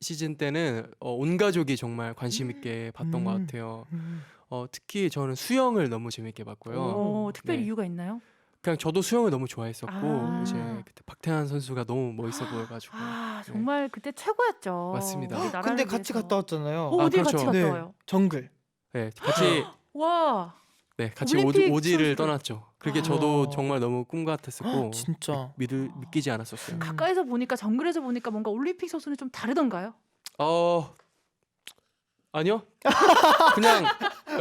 [SPEAKER 2] 시즌 때는 온 가족이 정말 관심 있게 봤던 것
[SPEAKER 1] 음.
[SPEAKER 2] 같아요.
[SPEAKER 1] 음.
[SPEAKER 2] 특히 저는 수영을 너무 재밌게 봤고요.
[SPEAKER 3] 특별히
[SPEAKER 2] 네.
[SPEAKER 3] 이유가 있나요?
[SPEAKER 2] 그냥 저도 수영을 너무 좋아했었고
[SPEAKER 3] 아.
[SPEAKER 2] 이제 그때 박태환 선수가 너무 멋있어 보여가지고
[SPEAKER 3] 정말 그때 최고였죠.
[SPEAKER 2] 맞습니다.
[SPEAKER 3] 우리 나라를
[SPEAKER 1] 근데 같이
[SPEAKER 3] 위해서.
[SPEAKER 1] 갔다 왔잖아요.
[SPEAKER 3] 어디
[SPEAKER 2] 그렇죠.
[SPEAKER 3] 같이 갔다
[SPEAKER 1] 네.
[SPEAKER 3] 와요?
[SPEAKER 1] 정글.
[SPEAKER 2] 네, 같이
[SPEAKER 3] 와,
[SPEAKER 2] 같이
[SPEAKER 3] 올림픽
[SPEAKER 2] 오지를
[SPEAKER 3] 선수들.
[SPEAKER 2] 떠났죠. 그게
[SPEAKER 3] 아.
[SPEAKER 2] 저도 정말 너무 꿈 같았었고
[SPEAKER 1] 진짜.
[SPEAKER 2] 믿기지 않았었어요.
[SPEAKER 3] 가까이서 보니까 정글에서 보니까 뭔가 올림픽 선수는 좀 다르던가요?
[SPEAKER 2] 아니요. 그냥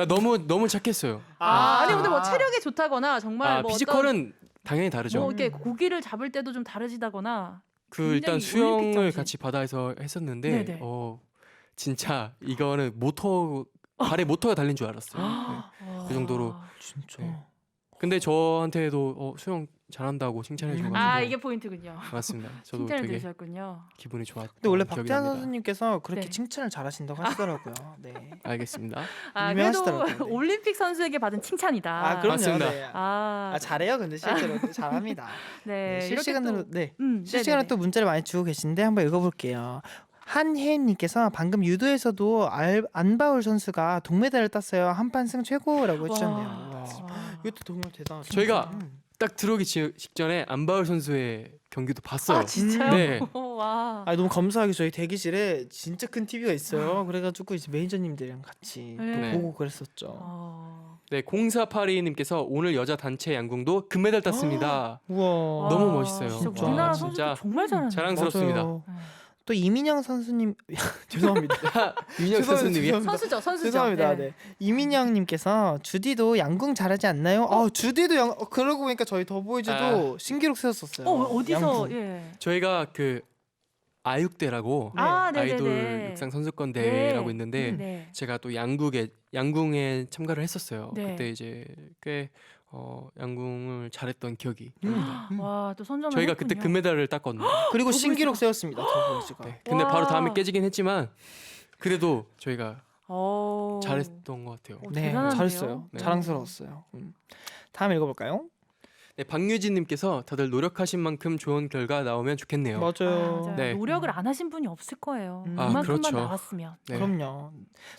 [SPEAKER 2] 너무 착했어요.
[SPEAKER 3] 아니 근데 뭐 체력이 좋다거나 정말 뭐
[SPEAKER 2] 피지컬은 당연히 다르죠.
[SPEAKER 3] 뭐 이렇게 고기를 잡을 때도 좀 다르시다거나.
[SPEAKER 2] 그 일단
[SPEAKER 3] 굉장히 올림픽
[SPEAKER 2] 수영을
[SPEAKER 3] 정신.
[SPEAKER 2] 같이 바다에서 했었는데
[SPEAKER 3] 네네.
[SPEAKER 2] 진짜 이거는 발에 모터가 달린 줄 알았어요. 네. 그 정도로.
[SPEAKER 1] 진짜.
[SPEAKER 2] 네. 근데 저한테도 수영 잘한다고 칭찬해 줘가지고
[SPEAKER 3] 이게 포인트군요.
[SPEAKER 2] 맞습니다. 저도
[SPEAKER 3] 칭찬을
[SPEAKER 2] 되게
[SPEAKER 3] 들으셨군요.
[SPEAKER 2] 기분이 좋았던
[SPEAKER 1] 근데 원래
[SPEAKER 2] 기억이
[SPEAKER 1] 박태환
[SPEAKER 2] 납니다.
[SPEAKER 1] 선수님께서 그렇게
[SPEAKER 3] 네.
[SPEAKER 1] 칭찬을 잘하신다고 하시더라고요. 네.
[SPEAKER 2] 알겠습니다.
[SPEAKER 3] 그래도
[SPEAKER 1] 유명하시더라고요. 네.
[SPEAKER 3] 올림픽 선수에게 받은 칭찬이다.
[SPEAKER 1] 그럼요.
[SPEAKER 2] 맞습니다.
[SPEAKER 1] 네. 잘해요. 근데 실제로 잘합니다.
[SPEAKER 3] 네,
[SPEAKER 1] 네,
[SPEAKER 3] 이렇게
[SPEAKER 1] 실시간으로
[SPEAKER 3] 또-
[SPEAKER 1] 실시간으로
[SPEAKER 3] 네네네.
[SPEAKER 1] 또 문자를 많이 주고 계신데 한번 읽어볼게요. 한혜님께서 방금 유도에서도 안바울 선수가 동메달을 땄어요. 한판승 최고라고 해주셨네요. 와. 이것도 정말 대단하죠.
[SPEAKER 2] 저희가 딱 들어오기 직전에 안바울 선수의 경기도 봤어요.
[SPEAKER 3] 진짜요?
[SPEAKER 2] 네.
[SPEAKER 3] 와.
[SPEAKER 1] 너무 감사하게 저희 대기실에 진짜 큰 TV가 있어요. 그래가지고 이제 매니저님들이랑 같이 또
[SPEAKER 3] 네.
[SPEAKER 1] 보고 그랬었죠.
[SPEAKER 2] 네, 0482님께서 오늘 여자 단체 양궁도 금메달 땄습니다.
[SPEAKER 1] 우와.
[SPEAKER 2] 너무 멋있어요.
[SPEAKER 3] 진짜
[SPEAKER 1] 와,
[SPEAKER 3] 우리나라
[SPEAKER 2] 진짜
[SPEAKER 3] 선수들 정말 잘하는.
[SPEAKER 2] 자랑스럽습니다.
[SPEAKER 1] 맞아요. 또 이민영 선수님 죄송합니다.
[SPEAKER 2] 윤혁 선수님이
[SPEAKER 1] 죄송합니다.
[SPEAKER 3] 선수죠.
[SPEAKER 1] 죄송합니다. 네. 이민영님께서 주디도 양궁 잘하지 않나요? 주디도 그러고 보니까 저희 더보이즈도 신기록 세웠었어요.
[SPEAKER 3] 어디서?
[SPEAKER 1] 양궁.
[SPEAKER 3] 예.
[SPEAKER 2] 저희가 그 아육대라고
[SPEAKER 1] 네.
[SPEAKER 3] 네네네.
[SPEAKER 2] 아이돌 육상 선수권 대회라고
[SPEAKER 3] 네.
[SPEAKER 2] 있는데
[SPEAKER 3] 네.
[SPEAKER 2] 제가 또 양궁에 참가를 했었어요.
[SPEAKER 3] 네.
[SPEAKER 2] 그때 이제 꽤 양궁을 잘했던 기억이
[SPEAKER 1] 음.
[SPEAKER 2] 납니다.
[SPEAKER 3] 와, 또 선점을
[SPEAKER 2] 저희가
[SPEAKER 3] 했군요.
[SPEAKER 2] 그때 금메달을 땄거든요.
[SPEAKER 1] 그리고 신기록 세웠습니다. 더보이즈가.
[SPEAKER 2] 네. 근데
[SPEAKER 3] 와.
[SPEAKER 2] 바로 다음에 깨지긴 했지만 그래도 저희가
[SPEAKER 3] 오.
[SPEAKER 2] 잘했던 것 같아요.
[SPEAKER 1] 네,
[SPEAKER 3] 대단한데요?
[SPEAKER 1] 잘했어요.
[SPEAKER 2] 네.
[SPEAKER 1] 자랑스러웠어요. 다음 읽어볼까요?
[SPEAKER 2] 네, 박유진님께서 다들 노력하신 만큼 좋은 결과 나오면 좋겠네요.
[SPEAKER 1] 맞아요.
[SPEAKER 3] 맞아요.
[SPEAKER 2] 네.
[SPEAKER 3] 노력을 안 하신 분이 없을 거예요.
[SPEAKER 1] 음.
[SPEAKER 3] 그만큼만
[SPEAKER 2] 그렇죠.
[SPEAKER 3] 나왔으면.
[SPEAKER 2] 네.
[SPEAKER 1] 그럼요.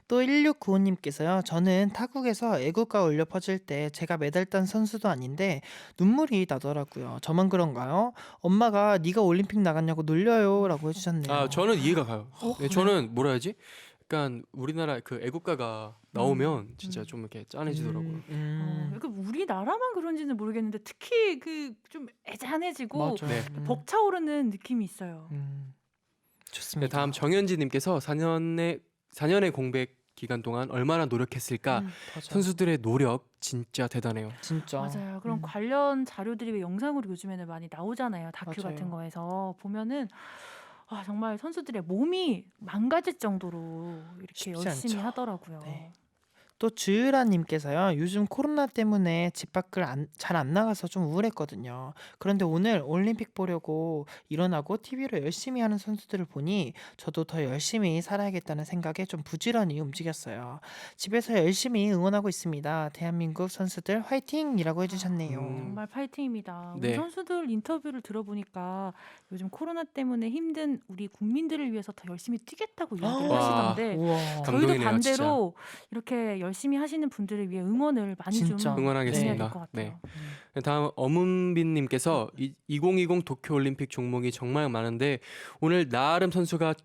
[SPEAKER 1] 또 1695님께서요. 저는 타국에서 애국가 울려 퍼질 때 제가 메달 딴 선수도 아닌데 눈물이 나더라고요. 저만 그런가요? 엄마가 네가 올림픽 나갔냐고 놀려요라고 해주셨네요.
[SPEAKER 2] 저는 이해가 가요. 네,
[SPEAKER 3] 그래요?
[SPEAKER 2] 저는 뭐라 해야지? 약간 우리나라 그 애국가가 나오면 진짜 좀 이렇게 짠해지더라고요.
[SPEAKER 3] 그러니까 우리나라만 그런지는 모르겠는데 특히 그 좀 애잔해지고
[SPEAKER 1] 맞아요.
[SPEAKER 2] 네.
[SPEAKER 3] 벅차오르는 느낌이 있어요.
[SPEAKER 2] 네,
[SPEAKER 1] 좋습니다.
[SPEAKER 2] 다음 정현지님께서 4년의 공백 기간 동안 얼마나 노력했을까?
[SPEAKER 1] 맞아.
[SPEAKER 2] 선수들의 노력 진짜 대단해요.
[SPEAKER 1] 진짜.
[SPEAKER 3] 맞아요. 그런 관련 자료들이 왜 영상으로 요즘에는 많이 나오잖아요. 다큐
[SPEAKER 1] 맞아요.
[SPEAKER 3] 같은 거에서 보면은 정말 선수들의 몸이 망가질 정도로 이렇게
[SPEAKER 1] 쉽지
[SPEAKER 3] 열심히
[SPEAKER 1] 않죠.
[SPEAKER 3] 하더라고요.
[SPEAKER 1] 네. 또 주유라님께서요. 요즘 코로나 때문에 집 밖을 잘 안 나가서 좀 우울했거든요. 그런데 오늘 올림픽 보려고 일어나고 TV로 열심히 하는 선수들을 보니 저도 더 열심히 살아야겠다는 생각에 좀 부지런히 움직였어요. 집에서 열심히 응원하고 있습니다. 대한민국 선수들 화이팅이라고 해주셨네요.
[SPEAKER 3] 정말 파이팅입니다. 우리
[SPEAKER 2] 네.
[SPEAKER 3] 선수들 인터뷰를 들어보니까 요즘 코로나 때문에 힘든 우리 국민들을 위해서 더 열심히 뛰겠다고 이야기를
[SPEAKER 2] 와.
[SPEAKER 3] 하시던데
[SPEAKER 1] 우와.
[SPEAKER 3] 저희도
[SPEAKER 2] 감동이네요,
[SPEAKER 3] 반대로 이렇게 열심히 하시는 분들을 위해 응원을 많이 좀
[SPEAKER 1] 진짜.
[SPEAKER 3] 해야 될
[SPEAKER 2] 응원하겠습니다.
[SPEAKER 3] 것
[SPEAKER 2] 네.
[SPEAKER 3] 같아요.
[SPEAKER 2] 다음 어문빈님께서 2020 도쿄올림픽 종목이 정말 많은데 오늘 나아름 선수가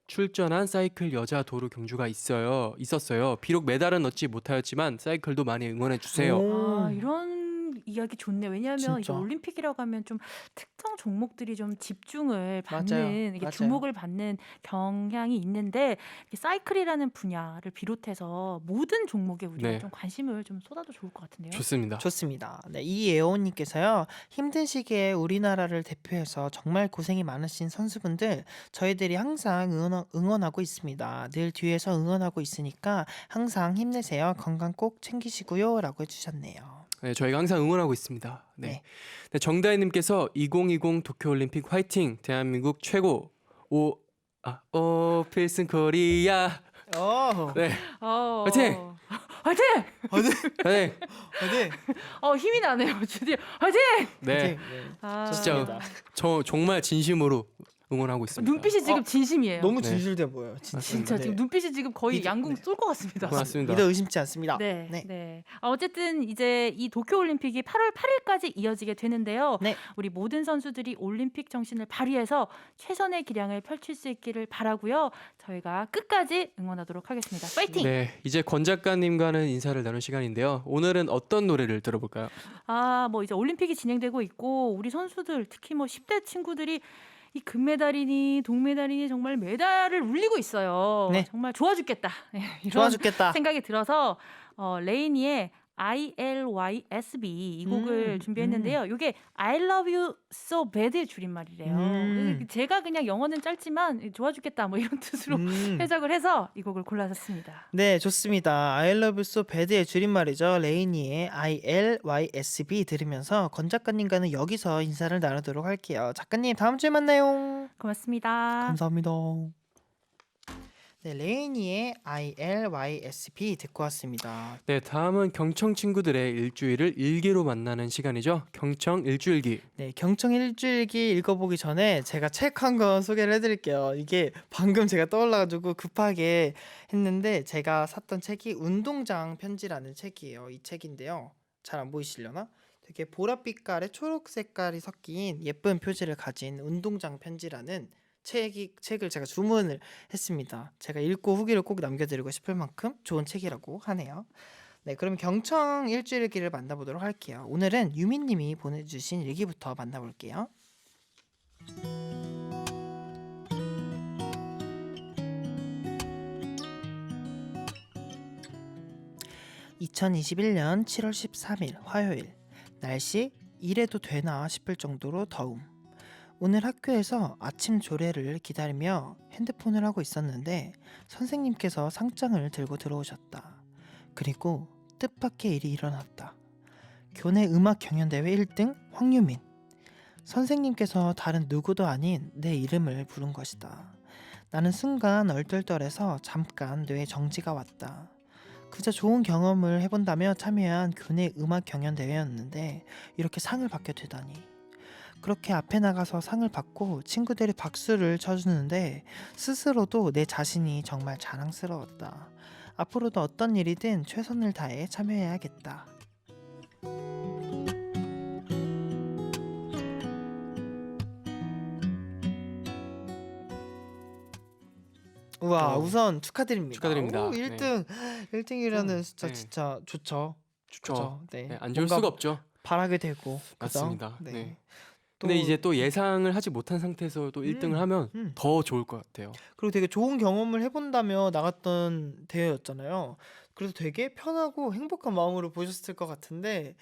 [SPEAKER 2] 출전한 사이클 여자 도로 경주가 있었어요. 비록 메달은 얻지 못하였지만 사이클도 많이 응원해 주세요.
[SPEAKER 1] 오.
[SPEAKER 3] 이런 이야기 좋네요. 왜냐하면 이게
[SPEAKER 1] 진짜.
[SPEAKER 3] 올림픽이라고 하면 좀 특정 종목들이 좀 집중을
[SPEAKER 1] 맞아요.
[SPEAKER 3] 받는 이게
[SPEAKER 1] 맞아요.
[SPEAKER 3] 주목을 받는 경향이 있는데 이렇게 사이클이라는 분야를 비롯해서 모든 종목에 우리가
[SPEAKER 2] 네.
[SPEAKER 3] 좀 관심을 좀 쏟아도 좋을 것 같은데요.
[SPEAKER 2] 좋습니다.
[SPEAKER 1] 좋습니다. 네, 이예원님께서요. 힘든 시기에 우리나라를 대표해서 정말 고생이 많으신 선수분들 저희들이 항상 응원하고 있습니다. 늘 뒤에서 응원하고 있으니까 항상 힘내세요. 건강 꼭 챙기시고요. 라고 해주셨네요.
[SPEAKER 2] 네, 저희가 항상 응원하고 있습니다. 네.
[SPEAKER 1] 네.
[SPEAKER 2] 네, 정다희님께서 2020 도쿄올림픽 화이팅! 대한민국 최고! 필승 코리아! 네, 화이팅!
[SPEAKER 3] 화이팅!
[SPEAKER 2] 네,
[SPEAKER 1] 네.
[SPEAKER 3] 힘이 나네요. 드디어 화이팅!
[SPEAKER 2] 네.
[SPEAKER 3] 아,
[SPEAKER 2] 진짜 저 정말 진심으로 응원하고 있습니다.
[SPEAKER 3] 눈빛이 지금 진심이에요.
[SPEAKER 1] 너무
[SPEAKER 2] 네.
[SPEAKER 1] 진실돼 보여요. 진짜.
[SPEAKER 3] 진짜
[SPEAKER 1] 네.
[SPEAKER 3] 지금 눈빛이 지금 거의
[SPEAKER 1] 믿어-
[SPEAKER 3] 양궁
[SPEAKER 1] 네.
[SPEAKER 3] 쏠 것 같습니다.
[SPEAKER 2] 맞습니다.
[SPEAKER 1] 믿어 의심치 않습니다.
[SPEAKER 3] 네,
[SPEAKER 1] 네.
[SPEAKER 3] 네. 어쨌든 이제 이 도쿄올림픽이 8월 8일까지 이어지게 되는데요.
[SPEAKER 1] 네.
[SPEAKER 3] 우리 모든 선수들이 올림픽 정신을 발휘해서 최선의 기량을 펼칠 수 있기를 바라고요. 저희가 끝까지 응원하도록 하겠습니다. 파이팅!
[SPEAKER 2] 네, 이제 권 작가님과는 인사를 나눌 시간인데요. 오늘은 어떤 노래를 들어볼까요?
[SPEAKER 3] 뭐 이제 올림픽이 진행되고 있고 우리 선수들 특히 뭐 10대 친구들이 이 금메달이니 동메달이니 정말 메달을 울리고 있어요.
[SPEAKER 1] 네.
[SPEAKER 3] 정말 좋아 죽겠다. 이런
[SPEAKER 1] 좋아 죽겠다.
[SPEAKER 3] 생각이 들어서 레이니의 ILYSB 이 곡을 준비했는데요. 이게 I love you so bad의 줄임말이래요. 제가 그냥 영어는 짧지만 좋아 죽겠다 뭐 이런 뜻으로 해석을 해서 이 곡을 골라봤습니다.
[SPEAKER 1] 네, 좋습니다. I love you so bad의 줄임말이죠. 레이니의 ILYSB 들으면서 권 작가님과는 여기서 인사를 나누도록 할게요. 작가님 다음 주에 만나요.
[SPEAKER 3] 고맙습니다.
[SPEAKER 1] 감사합니다. 네, 레이니의 ILYSB 듣고 왔습니다.
[SPEAKER 2] 네, 다음은 경청 친구들의 일주일을 일기로 만나는 시간이죠. 경청 일주일기.
[SPEAKER 1] 네, 경청 일주일기 읽어보기 전에 제가 책 한 권 소개를 해드릴게요. 이게 방금 제가 떠올라가지고 급하게 했는데 제가 샀던 책이 운동장 편지라는 책이에요. 이 책인데요. 잘 안 보이시려나? 되게 보랏빛깔에 초록 색깔이 섞인 예쁜 표지를 가진 운동장 편지라는 책을 제가 주문을 했습니다. 제가 읽고 후기를 꼭 남겨드리고 싶을 만큼 좋은 책이라고 하네요. 네, 그럼 경청 일주일기를 만나보도록 할게요. 오늘은 유민님이 보내주신 일기부터 만나볼게요. 2021년 7월 13일 화요일. 날씨 이래도 되나 싶을 정도로 더움. 오늘 학교에서 아침 조례를 기다리며 핸드폰을 하고 있었는데 선생님께서 상장을 들고 들어오셨다. 그리고 뜻밖의 일이 일어났다. 교내 음악 경연대회 1등 황유민. 선생님께서 다른 누구도 아닌 내 이름을 부른 것이다. 나는 순간 얼떨떨해서 잠깐 뇌에 정지가 왔다. 그저 좋은 경험을 해본다며 참여한 교내 음악 경연대회였는데 이렇게 상을 받게 되다니. 그렇게 앞에 나가서 상을 받고 친구들이 박수를 쳐주는데 스스로도 내 자신이 정말 자랑스러웠다. 앞으로도 어떤 일이든 최선을 다해 참여해야겠다. 우와, 우선 축하드립니다.
[SPEAKER 2] 축하드립니다.
[SPEAKER 1] 오, 1등, 1등이라는 숫자
[SPEAKER 2] 네.
[SPEAKER 1] 진짜 좋죠.
[SPEAKER 2] 좋죠.
[SPEAKER 1] 그죠? 네.
[SPEAKER 2] 네, 안 좋을
[SPEAKER 1] 뭔가
[SPEAKER 2] 수가 없죠.
[SPEAKER 1] 바라게 되고. 그죠?
[SPEAKER 2] 맞습니다.
[SPEAKER 1] 네.
[SPEAKER 2] 네.
[SPEAKER 1] 또,
[SPEAKER 2] 근데 이제 또 예상을 하지 못한 상태에서 또 1등을 하면
[SPEAKER 1] 음.
[SPEAKER 2] 더 좋을 것 같아요.
[SPEAKER 1] 그리고 되게 좋은 경험을 해본다며 나갔던 대회였잖아요. 그래서 되게 편하고 행복한 마음으로 보셨을 것 같은데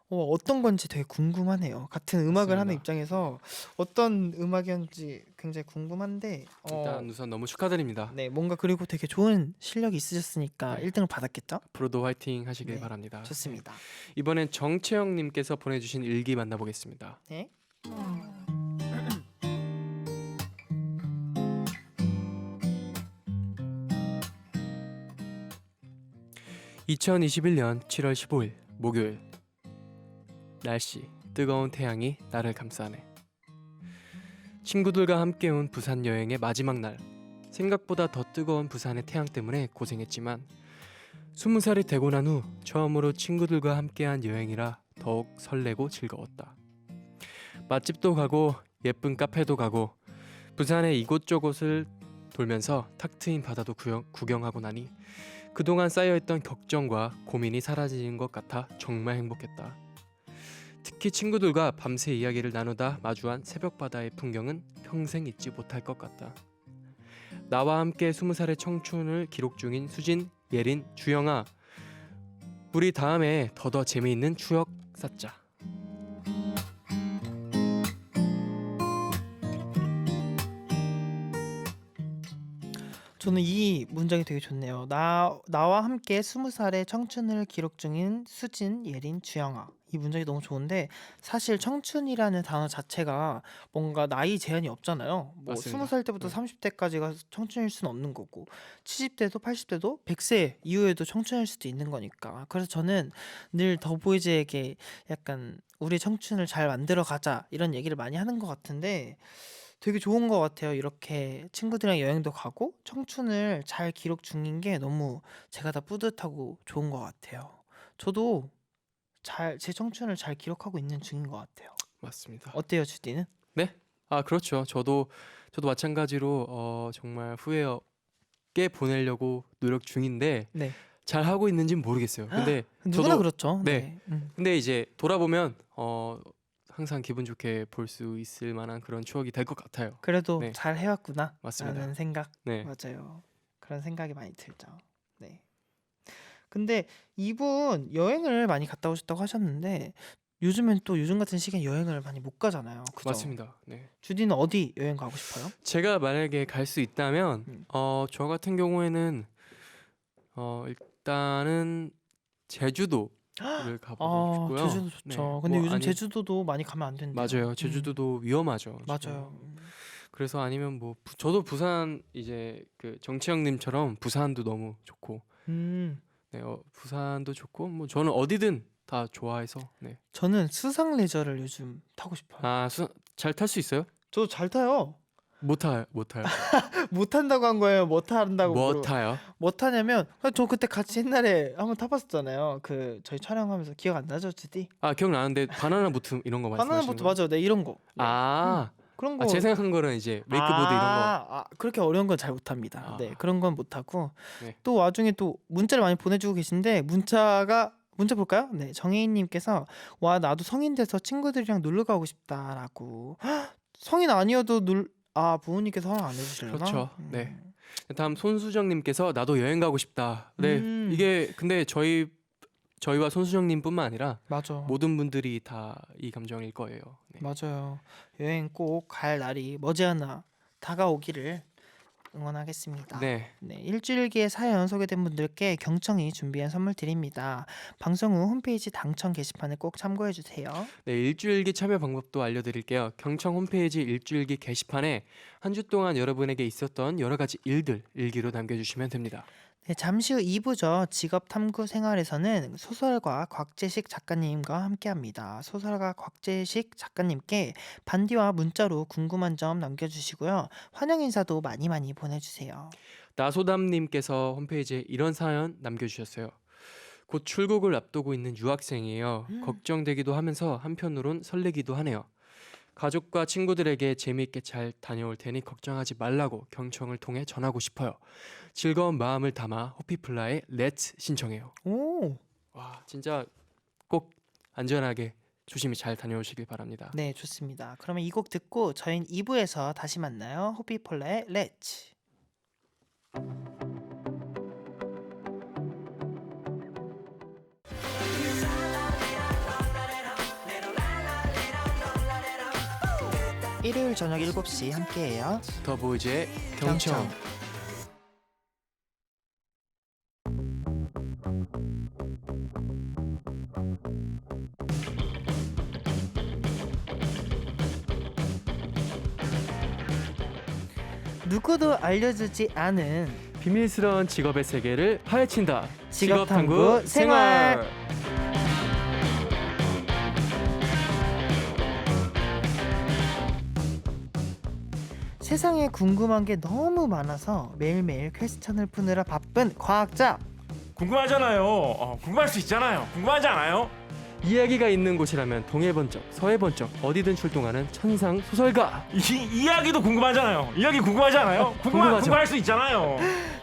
[SPEAKER 1] 어떤 건지 되게 궁금하네요. 같은 음악을 하는
[SPEAKER 2] 맞습니다.
[SPEAKER 1] 입장에서 어떤 음악이었는지 굉장히 궁금한데
[SPEAKER 2] 일단 우선 너무 축하드립니다.
[SPEAKER 1] 네, 뭔가 그리고 되게 좋은 실력이 있으셨으니까
[SPEAKER 2] 네.
[SPEAKER 1] 1등을 받았겠죠?
[SPEAKER 2] 앞으로도 화이팅 하시길
[SPEAKER 1] 네,
[SPEAKER 2] 바랍니다.
[SPEAKER 1] 좋습니다.
[SPEAKER 2] 이번엔 정채영님께서 보내주신 일기 만나보겠습니다.
[SPEAKER 1] 네.
[SPEAKER 2] 2021년 7월 15일 목요일. 날씨 뜨거운 태양이 나를 감싸네. 친구들과 함께 온 부산 여행의 마지막 날. 생각보다 더 뜨거운 부산의 태양 때문에 고생했지만 20살이 되고 난 후 처음으로 친구들과 함께한 여행이라 더욱 설레고 즐거웠다. 맛집도 가고 예쁜 카페도 가고 부산의 이곳저곳을 돌면서 탁 트인 바다도 구경하고 나니 그동안 쌓여있던 걱정과 고민이 사라지는 것 같아 정말 행복했다. 특히 친구들과 밤새 이야기를 나누다 마주한 새벽바다의 풍경은 평생 잊지 못할 것 같다. 나와 함께 20살의 청춘을 기록 중인 수진, 예린, 주영아, 우리 다음에 더 재미있는 추억 쌓자.
[SPEAKER 1] 저는 이 문장이 되게 좋네요. 나와 함께 20살의 청춘을 기록 중인 수진, 예린, 주영아. 이 문장이 너무 좋은데 사실 청춘이라는 단어 자체가 뭔가 나이 제한이 없잖아요. 뭐
[SPEAKER 2] 맞습니다.
[SPEAKER 1] 20살 때부터
[SPEAKER 2] 네.
[SPEAKER 1] 30대까지가 청춘일 수는 없는 거고 70대도 80대도 100세 이후에도 청춘일 수도 있는 거니까. 그래서 저는 늘 더보이즈에게 약간 우리 청춘을 잘 만들어 가자 이런 얘기를 많이 하는 것 같은데 되게 좋은 것 같아요. 이렇게 친구들이랑 여행도 가고 청춘을 잘 기록 중인 게 너무 제가 다 뿌듯하고 좋은 것 같아요. 저도 제 청춘을 잘 기록하고 있는 중인 것 같아요.
[SPEAKER 2] 맞습니다.
[SPEAKER 1] 어때요, 주디는?
[SPEAKER 2] 네? 아 그렇죠. 저도 마찬가지로 정말 후회 없게 보내려고 노력 중인데
[SPEAKER 1] 네.
[SPEAKER 2] 잘 하고 있는지는 모르겠어요. 근데
[SPEAKER 1] 누구나
[SPEAKER 2] 저도-
[SPEAKER 1] 그렇죠.
[SPEAKER 2] 네.
[SPEAKER 1] 네.
[SPEAKER 2] 근데 이제 돌아보면 항상 기분 좋게 볼 수 있을 만한 그런 추억이 될 것 같아요.
[SPEAKER 1] 그래도
[SPEAKER 2] 네.
[SPEAKER 1] 잘 해왔구나.
[SPEAKER 2] 맞습니다.
[SPEAKER 1] 라는 생각.
[SPEAKER 2] 네.
[SPEAKER 1] 맞아요. 그런 생각이 많이 들죠. 네. 근데 이분 여행을 많이 갔다 오셨다고 하셨는데 요즘엔 또 요즘 같은 시기엔 여행을 많이 못 가잖아요. 그죠?
[SPEAKER 2] 맞습니다. 네.
[SPEAKER 1] 주디는 어디 여행 가고 싶어요?
[SPEAKER 2] 제가 만약에 갈 수 있다면 저 같은 경우에는 일단은 제주도를 가보고 싶고요.
[SPEAKER 1] 제주도 좋죠.
[SPEAKER 2] 네.
[SPEAKER 1] 근데
[SPEAKER 2] 뭐
[SPEAKER 1] 요즘
[SPEAKER 2] 아니-
[SPEAKER 1] 제주도도 많이 가면 안 된대요.
[SPEAKER 2] 맞아요. 제주도도 위험하죠. 지금.
[SPEAKER 1] 맞아요.
[SPEAKER 2] 그래서 아니면 뭐 저도 부산 이제 그 정치형님처럼 부산도 너무 좋고,
[SPEAKER 1] 음.
[SPEAKER 2] 네, 부산도 좋고 뭐 저는 어디든 다 좋아해서 네.
[SPEAKER 1] 저는 수상 레저를 요즘 타고 싶어요.
[SPEAKER 2] 잘 탈 수 있어요?
[SPEAKER 1] 저 잘 타요.
[SPEAKER 2] 못 타요.
[SPEAKER 1] 못 탄다고 한 거예요. 못 탄다고.
[SPEAKER 2] 뭐 타요?
[SPEAKER 1] 뭐 타냐면 저 그때 같이 옛날에 한번 타봤었잖아요. 그 저희 촬영하면서 기억 안 나죠, 주디?
[SPEAKER 2] 기억나는데 바나나 보트 이런 거
[SPEAKER 1] 바나나
[SPEAKER 2] 말씀하시는
[SPEAKER 1] 보트
[SPEAKER 2] 거?
[SPEAKER 1] 맞아요. 네, 이런 거. 네. 그런 거.
[SPEAKER 2] 제 생각한 거는 이제 웨이크보드 이런 거.
[SPEAKER 1] 그렇게 어려운 건 잘 못합니다.
[SPEAKER 2] 아.
[SPEAKER 1] 네, 그런 건 못하고
[SPEAKER 2] 네.
[SPEAKER 1] 또 와중에 또 문자를 많이 보내주고 계신데 문자 볼까요? 네, 정혜인님께서 와 나도 성인 돼서 친구들이랑 놀러 가고 싶다라고. 헉, 성인 아니어도 부모님께서 허락 안 해주시려나?
[SPEAKER 2] 그렇죠. 네. 다음 손수정님께서 나도 여행 가고 싶다. 네, 이게 근데 저희와 손수정님뿐만 아니라
[SPEAKER 1] 맞아.
[SPEAKER 2] 모든 분들이 다 이 감정일 거예요. 네.
[SPEAKER 1] 맞아요. 여행 꼭 갈 날이 머지않아 다가오기를 응원하겠습니다.
[SPEAKER 2] 네.
[SPEAKER 1] 네, 일주일기에 사연 소개된 분들께 경청이 준비한 선물 드립니다. 방송 후 홈페이지 당첨 게시판을 꼭 참고해 주세요.
[SPEAKER 2] 네, 일주일기 참여 방법도 알려드릴게요. 경청 홈페이지 일주일기 게시판에 한 주 동안 여러분에게 있었던 여러 가지 일들 일기로 남겨주시면 됩니다.
[SPEAKER 1] 네, 잠시 후 2부죠. 직업 탐구 생활에서는 소설가 곽재식 작가님과 함께합니다. 소설가 곽재식 작가님께 반디와 문자로 궁금한 점 남겨주시고요. 환영 인사도 많이 많이 보내주세요.
[SPEAKER 2] 나소담님께서 홈페이지에 이런 사연 남겨주셨어요. 곧 출국을 앞두고 있는 유학생이에요. 걱정되기도 하면서 한편으론 설레기도 하네요. 가족과 친구들에게 재미있게 잘 다녀올 테니 걱정하지 말라고 경청을 통해 전하고 싶어요. 즐거운 마음을 담아 호피플라의 Let's 신청해요.
[SPEAKER 1] 오,
[SPEAKER 2] 와, 진짜 꼭 안전하게 조심히 잘 다녀오시길 바랍니다.
[SPEAKER 1] 네, 좋습니다. 그러면 이 곡 듣고 저희는 2부에서 다시 만나요. 호피폴라의 Let's. 일요일 저녁 7시 함께해요.
[SPEAKER 2] 더보이즈의 경청.
[SPEAKER 1] 누구도 알려주지 않은
[SPEAKER 2] 비밀스러운 직업의 세계를 파헤친다.
[SPEAKER 1] 직업탐구 생활. 세상에 궁금한 게 너무 많아서 매일매일 퀘스천을 푸느라 바쁜 과학자.
[SPEAKER 4] 궁금하잖아요. 궁금할 수 있잖아요. 궁금하지 않아요?
[SPEAKER 2] 이야기가 있는 곳이라면 동해 번쩍, 서해 번쩍 어디든 출동하는 천상 소설가.
[SPEAKER 4] 이야기도 궁금하잖아요. 이야기 궁금하지 않아요?
[SPEAKER 2] 궁금하죠.
[SPEAKER 4] 궁금할 수 있잖아요.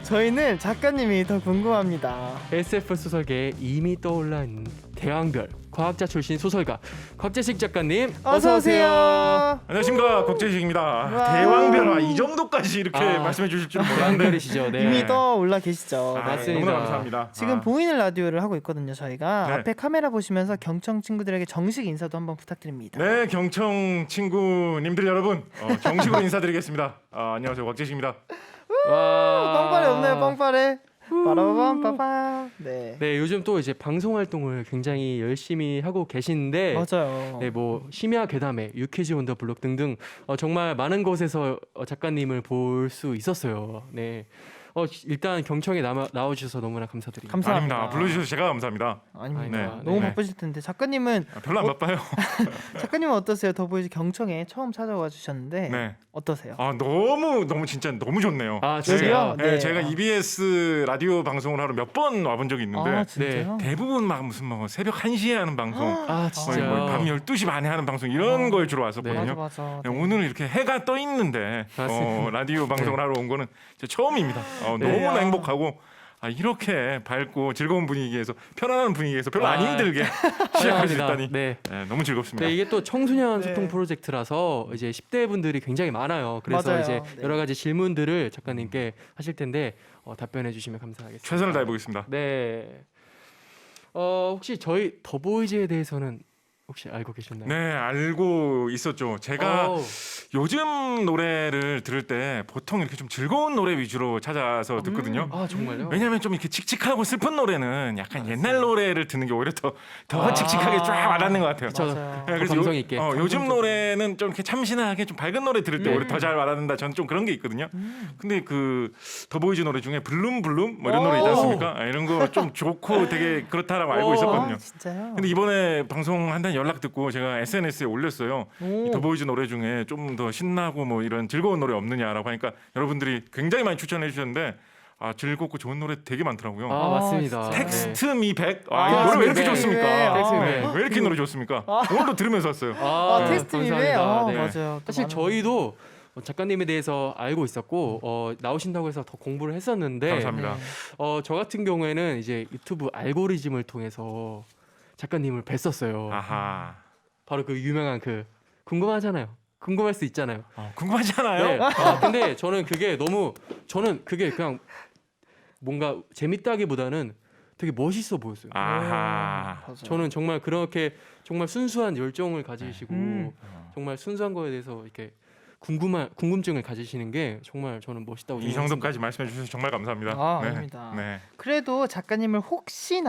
[SPEAKER 1] 저희는 작가님이 더 궁금합니다.
[SPEAKER 2] SF 소설계에 이미 떠올라 있는 대왕별 과학자 출신 소설가 곽재식 작가님
[SPEAKER 1] 어서 오세요.
[SPEAKER 4] 안녕하십니까, 곽재식입니다.
[SPEAKER 1] 와.
[SPEAKER 4] 대왕별아, 이 정도까지 이렇게 말씀해 주실 줄은 몰랐는데
[SPEAKER 2] 대왕별이시죠. 네.
[SPEAKER 1] 이미 떠올라 계시죠. 네.
[SPEAKER 2] 맞습니다.
[SPEAKER 4] 너무나 감사합니다.
[SPEAKER 1] 지금 보이는 라디오를 하고 있거든요. 저희가
[SPEAKER 4] 네.
[SPEAKER 1] 앞에 카메라 보시면서 경청 친구들에게 정식 인사도 한번 부탁드립니다.
[SPEAKER 4] 네, 경청 친구님들 여러분, 정식으로 인사드리겠습니다. 안녕하세요, 곽재식입니다.
[SPEAKER 2] 와.
[SPEAKER 1] 빵빠레 없나요? 빵빠레. 빠라밤. 네.
[SPEAKER 2] 네, 요즘 또 이제 방송 활동을 굉장히 열심히 하고 계신데
[SPEAKER 1] 맞아요.
[SPEAKER 2] 네, 뭐 심야 괴담회, 유퀴즈 온 더 블록 등등 정말 많은 곳에서 작가님을 볼 수 있었어요. 네. 일단 경청에 나와주셔서 너무나 감사드립니다.
[SPEAKER 1] 감사합니다.
[SPEAKER 4] 아닙니다. 불러주셔서 제가 감사합니다.
[SPEAKER 1] 아닙니다.
[SPEAKER 2] 네,
[SPEAKER 1] 너무
[SPEAKER 4] 네.
[SPEAKER 1] 바쁘실 텐데 작가님은
[SPEAKER 4] 별로 안 바빠요.
[SPEAKER 1] 작가님은 어떠세요? 더보이즈 경청에 처음 찾아와 주셨는데
[SPEAKER 4] 네.
[SPEAKER 1] 어떠세요?
[SPEAKER 4] 너무 진짜 너무 좋네요.
[SPEAKER 2] 아,
[SPEAKER 4] 제가,
[SPEAKER 1] 진짜요? 네.
[SPEAKER 4] 제가 EBS 라디오 방송을 하러 몇 번 와본 적이 있는데
[SPEAKER 1] 아 진짜요?
[SPEAKER 4] 대부분 막 무슨 뭐 새벽 1시에 하는 방송,
[SPEAKER 2] 아,
[SPEAKER 4] 거의
[SPEAKER 2] 진짜.
[SPEAKER 4] 뭐 밤 12시 반에 하는 방송 이런 거에 주로 왔었거든요.
[SPEAKER 1] 맞아.
[SPEAKER 4] 네, 오늘 이렇게 해가 떠 있는데
[SPEAKER 2] 맞습니다.
[SPEAKER 4] 라디오 방송을 하러 온 거는 진짜 처음입니다.
[SPEAKER 1] 네.
[SPEAKER 4] 너무나 행복하고 이렇게 밝고 즐거운 분위기에서 편안한 분위기에서 별로 안 힘들게 시작할 수 있다니
[SPEAKER 2] 네.
[SPEAKER 4] 너무 즐겁습니다.
[SPEAKER 2] 네, 이게 또 청소년
[SPEAKER 1] 네.
[SPEAKER 2] 소통 프로젝트라서 이제 10대 분들이 굉장히 많아요. 그래서
[SPEAKER 1] 맞아요.
[SPEAKER 2] 이제
[SPEAKER 1] 네.
[SPEAKER 2] 여러 가지 질문들을 작가님께 하실 텐데 답변해 주시면 감사하겠습니다.
[SPEAKER 4] 최선을 다해 보겠습니다.
[SPEAKER 2] 네. 혹시 저희 더보이즈에 대해서는 혹시 알고 계셨나요?
[SPEAKER 4] 네, 알고 있었죠. 제가
[SPEAKER 2] 어우,
[SPEAKER 4] 요즘 노래를 들을 때 보통 이렇게 좀 즐거운 노래 위주로 찾아서 듣거든요.
[SPEAKER 2] 아 정말요?
[SPEAKER 4] 왜냐하면 좀 이렇게 칙칙하고 슬픈 노래는 약간 옛날 노래를 듣는 게 오히려 더
[SPEAKER 2] 아.
[SPEAKER 4] 칙칙하게 쫙 와닿는 것 같아요.
[SPEAKER 2] 저
[SPEAKER 1] 맞아요.
[SPEAKER 4] 네, 그래서
[SPEAKER 2] 감성 있게.
[SPEAKER 4] 요즘 노래는 좀 이렇게 참신하게 좀 밝은 노래 들을 때 오히려 더 잘 와닿는다. 저는 좀 그런 게 있거든요. 근데 그 더보이즈 노래 중에 블룸 뭐 이런 노래 있지 않습니까? 이런 거 좀 좋고 되게 그렇다라고 알고 있었거든요.
[SPEAKER 1] 아, 진짜요?
[SPEAKER 4] 근데 이번에 방송 한다는 연락 듣고 제가 SNS에 올렸어요. 이
[SPEAKER 1] 오.
[SPEAKER 4] 더보이즈 노래 중에 좀 더 신나고 뭐 이런 즐거운 노래 없느냐라고 하니까 여러분들이 굉장히 많이 추천해 주셨는데 즐겁고 좋은 노래 되게 많더라고요.
[SPEAKER 2] 아 맞습니다.
[SPEAKER 1] 진짜.
[SPEAKER 2] 네.
[SPEAKER 4] 텍스트 미 100. 이
[SPEAKER 1] 아,
[SPEAKER 4] 노래 왜 이렇게
[SPEAKER 1] 텍스트 미
[SPEAKER 4] 좋습니까?
[SPEAKER 2] 텍스트 미
[SPEAKER 4] 네,
[SPEAKER 2] 100.
[SPEAKER 4] 왜 이렇게 노래 좋습니까? 오늘도 들으면서 왔어요.
[SPEAKER 2] 네,
[SPEAKER 1] 테스트님의
[SPEAKER 2] 감사합니다. 네.
[SPEAKER 1] 맞아요. 또
[SPEAKER 2] 사실
[SPEAKER 1] 많은
[SPEAKER 2] 저희도 작가님에 대해서 알고 있었고 나오신다고 해서 더 공부를 했었는데
[SPEAKER 4] 감사합니다.
[SPEAKER 1] 네.
[SPEAKER 2] 저 같은 경우에는 이제 유튜브 알고리즘을 통해서 작가님을 뵀었어요.
[SPEAKER 4] 아하.
[SPEAKER 2] 바로 그 유명한 그 궁금하잖아요. 궁금할 수 있잖아요.
[SPEAKER 4] 궁금하잖아요.
[SPEAKER 2] 네. 근데 저는 그게 그냥 뭔가 재밌다기보다는 되게 멋있어 보였어요.
[SPEAKER 4] 아하.
[SPEAKER 1] 맞아요.
[SPEAKER 2] 저는 정말 그렇게 정말 순수한 열정을 가지시고
[SPEAKER 1] 음.
[SPEAKER 2] 정말 순수한 거에 대해서 이렇게 궁금증을 가지시는 게 정말 저는 멋있다고
[SPEAKER 4] 이
[SPEAKER 2] 생각합니다.
[SPEAKER 4] 정도까지 말씀해 주셔서 정말 감사합니다.
[SPEAKER 1] 아닙니다.
[SPEAKER 4] 네.
[SPEAKER 1] 그래도 작가님을 혹시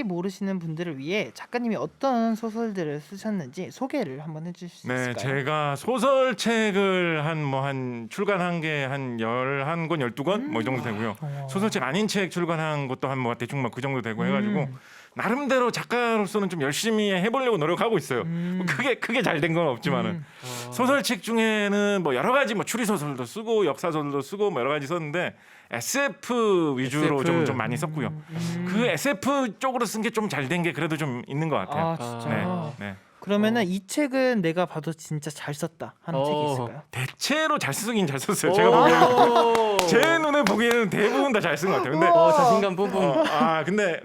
[SPEAKER 1] 모르시는 분들을 위해 작가님이 어떤 소설들을 쓰셨는지 소개를 한번 해주실 수
[SPEAKER 4] 네,
[SPEAKER 1] 있을까요?
[SPEAKER 4] 제가 소설책을 한 출간한 게 한 11권, 12권 뭐 이 정도 되고요. 소설책 아닌 책 출간한 것도 한 뭐 대충 뭐 그 정도 되고 해가지고 나름대로 작가로서는 좀 열심히 해보려고 노력하고 있어요. 뭐 크게 잘 된 건 없지만은 소설책 중에는 뭐 여러 가지 뭐 추리 소설도 쓰고 역사 소설도 쓰고 뭐 여러 가지 썼는데 SF 위주로
[SPEAKER 2] SF.
[SPEAKER 4] 좀 많이 썼고요. 그 SF 쪽으로 쓴 게 좀 잘 된 게 그래도 좀 있는 것 같아요.
[SPEAKER 1] 아 진짜.
[SPEAKER 4] 네.
[SPEAKER 1] 그러면은 이 책은 내가 봐도 진짜 잘 썼다 하는 책이 있을까요?
[SPEAKER 4] 대체로 잘 쓰긴 잘 썼어요. 제가 보기에는 제 눈에 보기에는 대부분 다 잘 쓴 것 같아요. 근데
[SPEAKER 2] 자신감 뿜뿜.
[SPEAKER 4] 근데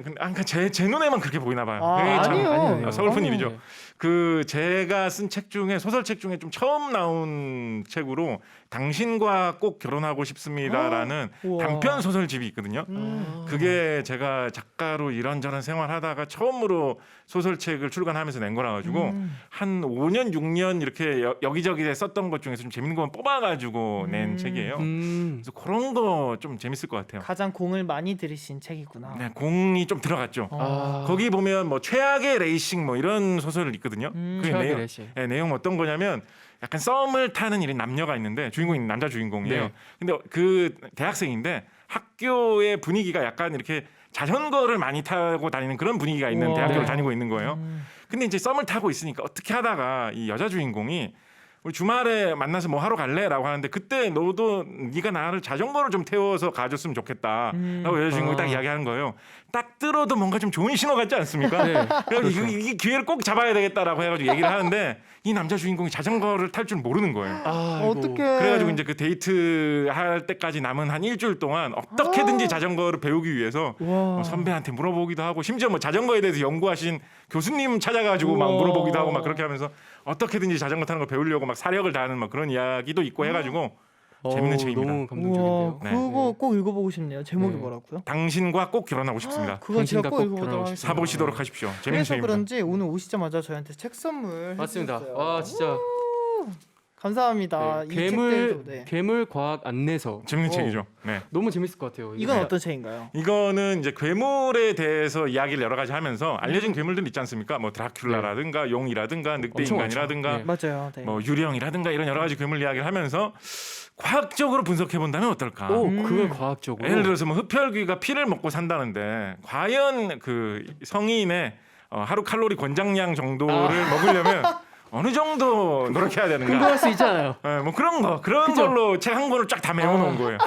[SPEAKER 4] 제 눈에만 그렇게 보이나 봐요.
[SPEAKER 1] 아,
[SPEAKER 4] 그게 참
[SPEAKER 1] 아니요.
[SPEAKER 4] 서글픈
[SPEAKER 1] 아니요.
[SPEAKER 4] 일이죠. 그 제가 쓴 책 중에 소설책 중에 좀 처음 나온 책으로 당신과 꼭 결혼하고 싶습니다라는
[SPEAKER 1] 우와.
[SPEAKER 4] 단편 소설집이 있거든요.
[SPEAKER 1] 음.
[SPEAKER 4] 그게 제가 작가로 이런저런 생활하다가 처음으로 소설책을 출간하면서 낸 거라 가지고 한 5년 6년 이렇게 여기저기 썼던 것 중에서 좀 재밌는 것만 뽑아가지고 낸 책이에요. 그래서 그런 거 좀 재밌을 것 같아요.
[SPEAKER 1] 가장 공을 많이 들이신 책이구나.
[SPEAKER 4] 네, 공이 좀 들어갔죠.
[SPEAKER 1] 어.
[SPEAKER 4] 거기 보면 뭐 최악의 레이싱 뭐 이런 소설 있거든요. 그게
[SPEAKER 2] 최악의
[SPEAKER 4] 내용,
[SPEAKER 2] 레이싱.
[SPEAKER 4] 네, 내용 어떤 거냐면 약간 썸을 타는 이런 남녀가 있는데 주인공이 남자 주인공이에요.
[SPEAKER 2] 네.
[SPEAKER 4] 근데 그 대학생인데 학교의 분위기가 약간 이렇게 자전거를 많이 타고 다니는 그런 분위기가 있는
[SPEAKER 1] 우와.
[SPEAKER 4] 대학교를
[SPEAKER 2] 네.
[SPEAKER 4] 다니고 있는 거예요. 근데 이제 썸을 타고 있으니까 어떻게 하다가 이 여자 주인공이 우리 주말에 만나서 뭐 하러 갈래라고 하는데 그때 너도 네가 나를 자전거를 좀 태워서 가줬으면 좋겠다라고 여자 주인공이 딱 이야기하는 거예요. 딱 들어도 뭔가 좀 좋은 신호 같지 않습니까?
[SPEAKER 2] 네.
[SPEAKER 4] 그래서 이 기회를 꼭 잡아야 되겠다라고 해가지고 얘기를 하는데 이 남자 주인공이 자전거를 탈 줄 모르는 거예요.
[SPEAKER 1] 어떻게?
[SPEAKER 4] 그래가지고 이제 그 데이트 할 때까지 남은 한 일주일 동안 어떻게든지 자전거를 배우기 위해서
[SPEAKER 1] 와.
[SPEAKER 4] 뭐 선배한테 물어보기도 하고 심지어 뭐 자전거에 대해서 연구하신 교수님 찾아가지고 막
[SPEAKER 1] 우와.
[SPEAKER 4] 물어보기도 하고 막 그렇게 하면서 어떻게든지 자전거 타는 걸 배우려고 막 사력을 다하는 막 그런 이야기도 있고 해가지고 재밌는 책입니다.
[SPEAKER 2] 너무 감동적인데요.
[SPEAKER 1] 우와,
[SPEAKER 4] 네.
[SPEAKER 1] 그거 꼭 읽어보고 싶네요. 제목이
[SPEAKER 2] 네.
[SPEAKER 1] 뭐라고요?
[SPEAKER 4] 당신과 꼭 결혼하고 싶습니다.
[SPEAKER 1] 그거 제가
[SPEAKER 2] 당신과
[SPEAKER 1] 꼭
[SPEAKER 2] 꼭
[SPEAKER 1] 읽어보도록
[SPEAKER 2] 결혼하고
[SPEAKER 1] 하겠습니다.
[SPEAKER 4] 사보시도록 하십시오. 재밌는
[SPEAKER 1] 그래서
[SPEAKER 4] 책입니다.
[SPEAKER 1] 그런지 오늘 오시자마자 저희한테 책 선물
[SPEAKER 2] 맞습니다.
[SPEAKER 1] 해주셨어요.
[SPEAKER 2] 와 진짜
[SPEAKER 1] 감사합니다.
[SPEAKER 2] 네,
[SPEAKER 1] 이 책들도 네.
[SPEAKER 2] 괴물 과학 안내서.
[SPEAKER 4] 재밌는 책이죠. 네.
[SPEAKER 2] 너무 재밌을 것 같아요.
[SPEAKER 1] 이건
[SPEAKER 2] 이거.
[SPEAKER 1] 어떤 책인가요?
[SPEAKER 4] 이거는 이제 괴물에 대해서 이야기를 여러 가지 하면서 알려진 괴물들 있지 않습니까? 뭐 드라큘라라든가 용이라든가 늑대
[SPEAKER 2] 엄청
[SPEAKER 4] 인간이라든가
[SPEAKER 2] 많죠. 네.
[SPEAKER 1] 맞아요. 네.
[SPEAKER 4] 뭐 유령이라든가 이런 여러 가지 괴물 이야기를 하면서 과학적으로 분석해 본다면 어떨까?
[SPEAKER 2] 오 그걸 과학적으로.
[SPEAKER 4] 예를 들어서 뭐 흡혈귀가 피를 먹고 산다는데 과연 그 성인의 하루 칼로리 권장량 정도를 먹으려면 어느 정도 노력해야 되는가?
[SPEAKER 2] 궁금할 수 있잖아요.
[SPEAKER 4] 뭐 그런 그런
[SPEAKER 2] 그죠?
[SPEAKER 4] 걸로 책 한 권을 쫙 다 메워놓은 거예요.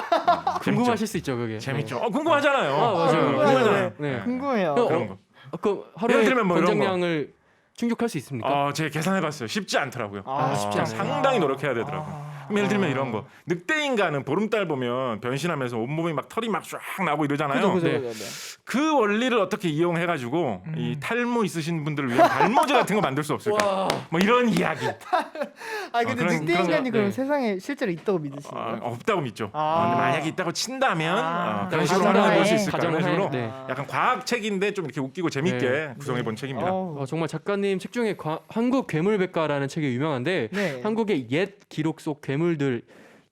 [SPEAKER 2] 궁금하실 수 있죠 그게.
[SPEAKER 4] 재밌죠. 궁금하잖아요.
[SPEAKER 2] 맞아요.
[SPEAKER 4] 궁금하잖아요.
[SPEAKER 2] 네.
[SPEAKER 1] 궁금해요.
[SPEAKER 4] 그런 거.
[SPEAKER 2] 그 하루에
[SPEAKER 4] 예를 들면 뭐 이런 거.
[SPEAKER 2] 권장량을 충족할 수 있습니까?
[SPEAKER 4] 제가 계산해봤어요. 쉽지 않더라고요.
[SPEAKER 2] 쉽지 않아요.
[SPEAKER 4] 상당히 노력해야 되더라고요. 그럼 예를 들면 이런 거. 늑대 인간은 보름달 보면 변신하면서 온몸이 막 털이 막 쫙 나고 이러잖아요.
[SPEAKER 1] 그죠,
[SPEAKER 2] 네.
[SPEAKER 1] 그죠, 그죠.
[SPEAKER 4] 그 원리를 어떻게 이용해가지고 이 탈모 있으신 분들을 위한 발모제 같은 거 만들 수 없을까?
[SPEAKER 2] 와.
[SPEAKER 4] 뭐 이런 이야기.
[SPEAKER 1] 아 근데
[SPEAKER 4] 그런-
[SPEAKER 1] 늑대
[SPEAKER 4] 그런
[SPEAKER 1] 인간이
[SPEAKER 2] 거-
[SPEAKER 1] 그럼
[SPEAKER 2] 네.
[SPEAKER 1] 세상에 실제로 있다고 믿으시나요?
[SPEAKER 4] 없다고 믿죠.
[SPEAKER 1] 아.
[SPEAKER 4] 근데 만약에 있다고 친다면
[SPEAKER 1] 아.
[SPEAKER 4] 그런 식으로
[SPEAKER 1] 가정하에.
[SPEAKER 4] 활용해 볼 수 있을까? 그런
[SPEAKER 2] 가정하에.
[SPEAKER 4] 식으로
[SPEAKER 2] 네.
[SPEAKER 4] 약간 과학책인데 좀 이렇게 웃기고 재밌게
[SPEAKER 2] 네.
[SPEAKER 4] 구성해 본 책입니다.
[SPEAKER 2] 정말 작가님 책 중에 한국 괴물백과라는 책이 유명한데
[SPEAKER 1] 네.
[SPEAKER 2] 한국의 옛 기록 속 괴물들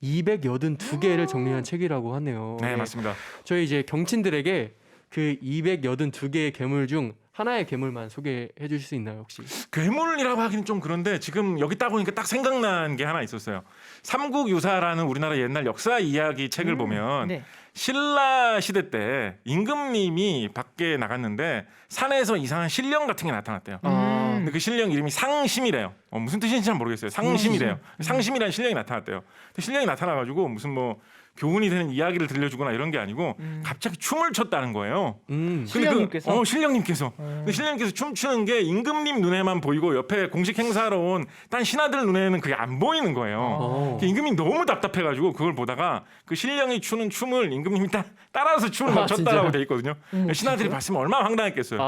[SPEAKER 2] 282개를 정리한 책이라고 하네요.
[SPEAKER 4] 네, 맞습니다.
[SPEAKER 2] 저희 이제 경친들에게 그 282개의 괴물 중 하나의 괴물만 소개해 주실 수 있나요 혹시?
[SPEAKER 4] 괴물이라고 하기는 좀 그런데 지금 여기 딱 보니까 딱 생각난 게 하나 있었어요. 삼국유사라는 우리나라 옛날 역사 이야기 책을 보면
[SPEAKER 1] 네.
[SPEAKER 4] 신라 시대 때 임금님이 밖에 나갔는데 산에서 이상한 신령 같은 게 나타났대요. 근데 그 신령 이름이 상심이래요. 무슨 뜻인지 잘 모르겠어요. 상심이래요. 상심이라는 신령이 나타났대요. 근데 신령이 나타나가지고 무슨 뭐 교훈이 되는 이야기를 들려주거나 이런 게 아니고 갑자기 춤을 췄다는 거예요.
[SPEAKER 2] 음.
[SPEAKER 4] 근데
[SPEAKER 1] 신령님께서?
[SPEAKER 4] 신령님께서. 근데 신령님께서 춤추는 게 임금님 눈에만 보이고 옆에 공식 행사로 온 딴 신하들 눈에는 그게 안 보이는 거예요. 임금님이 너무 답답해가지고 그걸 보다가 그 신령이 추는 춤을 임금님이 따라서 춤을 막 췄다라고 돼 있거든요. 신하들이 봤으면 얼마나 황당했겠어요.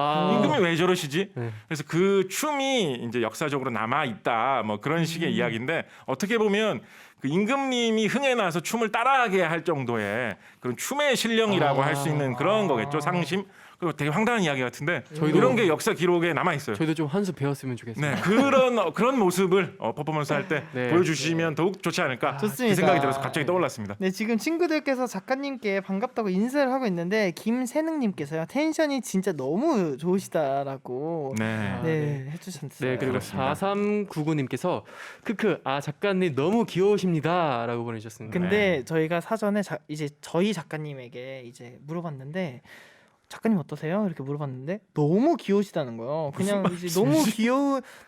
[SPEAKER 4] 임금이 왜 저러시지?
[SPEAKER 2] 네.
[SPEAKER 4] 그래서 그 춤이 이제 역사적으로 남아 있다. 뭐 그런 식의 이야기인데 어떻게 보면 그 임금님이 흥에 나서 춤을 따라하게 할 정도의 그런 춤의 신령이라고 할 수 있는 그런 거겠죠. 상심. 그리고 되게 황당한 이야기 같은데
[SPEAKER 2] 저희도-
[SPEAKER 4] 이런 게 역사 기록에 남아 있어요.
[SPEAKER 2] 저희도 좀 한 수 배웠으면 좋겠습니다.
[SPEAKER 4] 네, 그런 모습을 퍼포먼스 할 때
[SPEAKER 2] 네.
[SPEAKER 4] 보여주시면 더욱 좋지 않을까
[SPEAKER 1] 좋습니다.
[SPEAKER 4] 그 생각이 들어서 갑자기 떠올랐습니다.
[SPEAKER 1] 네, 지금 친구들께서 작가님께 반갑다고 인사를 하고 있는데 김세능님께서요 텐션이 진짜 너무 좋으시다라고
[SPEAKER 4] 네.
[SPEAKER 1] 네, 해주셨어요.
[SPEAKER 2] 네, 그리고
[SPEAKER 4] 그렇습니다.
[SPEAKER 2] 4399님께서 크크 작가님 너무 귀여우십니다라고 보내주셨습니다.
[SPEAKER 1] 근데 저희가 사전에 이제 저희 작가님에게 이제 물어봤는데 작가님 어떠세요? 이렇게 물어봤는데 너무 귀여우시다는 거예요. 그냥 이제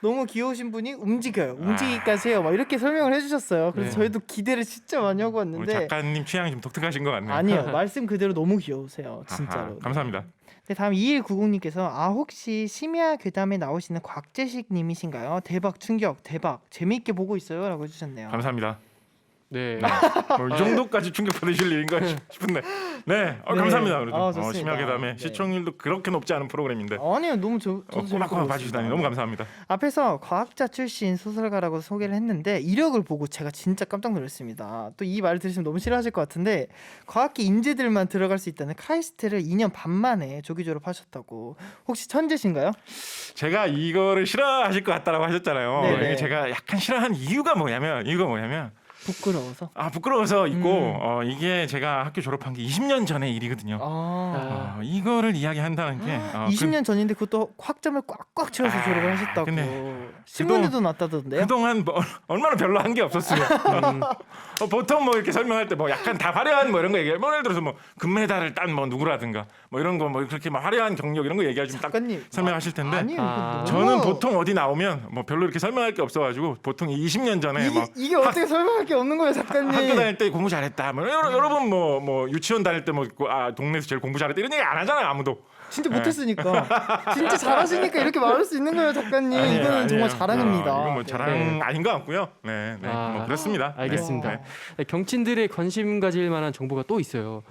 [SPEAKER 1] 너무 귀여우신 분이 움직여요. 움직이까지 해요. 막 이렇게 설명을 해주셨어요. 그래서
[SPEAKER 2] 네.
[SPEAKER 1] 저희도 기대를 진짜 많이 하고
[SPEAKER 4] 우리
[SPEAKER 1] 왔는데
[SPEAKER 4] 작가님 취향이 좀 독특하신 것 같네요.
[SPEAKER 1] 아니요 말씀 그대로 너무 귀여우세요.
[SPEAKER 4] 아하,
[SPEAKER 1] 진짜로.
[SPEAKER 4] 감사합니다.
[SPEAKER 1] 네, 다음 2190님께서 혹시 심야 괴담에 나오시는 곽재식 님이신가요? 대박 충격 대박 재미있게 보고 있어요라고 해주셨네요.
[SPEAKER 4] 감사합니다.
[SPEAKER 2] 네.
[SPEAKER 4] 뭐이 정도까지 충격 받으실 일인가 싶은데. 네,
[SPEAKER 1] 네.
[SPEAKER 4] 감사합니다. 그래도
[SPEAKER 1] 좋습니다.
[SPEAKER 4] 심야괴담의
[SPEAKER 1] 네.
[SPEAKER 4] 시청률도 그렇게 높지 않은 프로그램인데
[SPEAKER 1] 아니요, 너무 저도 재밌게
[SPEAKER 4] 꼬박꼬박
[SPEAKER 1] 보고
[SPEAKER 4] 봐주시다니
[SPEAKER 1] 있습니다.
[SPEAKER 4] 너무 감사합니다.
[SPEAKER 1] 앞에서 과학자 출신 소설가라고 소개를 했는데 이력을 보고 제가 진짜 깜짝 놀랐습니다. 또 이 말을 들으시면 너무 싫어하실 것 같은데 과학계 인재들만 들어갈 수 있다는 카이스트를 2년 반 만에 조기 졸업하셨다고. 혹시 천재신가요?
[SPEAKER 4] 제가 이거를 싫어하실 것 같다라고 하셨잖아요.
[SPEAKER 1] 네네.
[SPEAKER 4] 이게 제가 약간 싫어하는 이유가 뭐냐면
[SPEAKER 1] 부끄러워서.
[SPEAKER 4] 부끄러워서 있고 이게 제가 학교 졸업한 게 20년 전의 일이거든요. 이거를 이야기한다는 게
[SPEAKER 1] 20년 전인데 그것도 학점을 꽉꽉 채워서 졸업을 하셨다고.
[SPEAKER 4] 근데
[SPEAKER 1] 신문에도 났다던데요?
[SPEAKER 4] 그동안 뭐 얼마나 별로 한 게 없었어요. 보통 뭐 이렇게 설명할 때 뭐 약간 다 화려한 뭐 이런 거 얘기해. 뭐 예를 들어서 뭐 금메달을 딴 뭐 누구라든가 뭐 이런 거 뭐 그렇게 막 화려한 경력 이런 거 얘기하시면 딱
[SPEAKER 1] 작가님
[SPEAKER 4] 설명하실 텐데
[SPEAKER 1] 아니요.
[SPEAKER 2] 아.
[SPEAKER 4] 저는 보통 어디 나오면 뭐 별로 이렇게 설명할 게 없어가지고 보통 20년 전에 막
[SPEAKER 1] 이게 어떻게 설명할 게 없는 거예요, 작가님?
[SPEAKER 4] 학교 다닐 때 공부 잘했다. 뭐 여러분 뭐 유치원 다닐 때 뭐 동네에서 제일 공부 잘했다 이런 얘기 안 하잖아요, 아무도.
[SPEAKER 1] 진짜 못했으니까. 진짜 잘하시니까 이렇게 말할 수 있는 거예요, 작가님.
[SPEAKER 4] 아니에요,
[SPEAKER 1] 이거는 정말
[SPEAKER 4] 아니에요.
[SPEAKER 1] 자랑입니다.
[SPEAKER 4] 이건 뭐 자랑
[SPEAKER 2] 네.
[SPEAKER 4] 아닌 것 같고요. 네, 뭐 그렇습니다.
[SPEAKER 2] 알겠습니다.
[SPEAKER 4] 네.
[SPEAKER 2] 네, 경친들의 관심 가질 만한 정보가 또 있어요.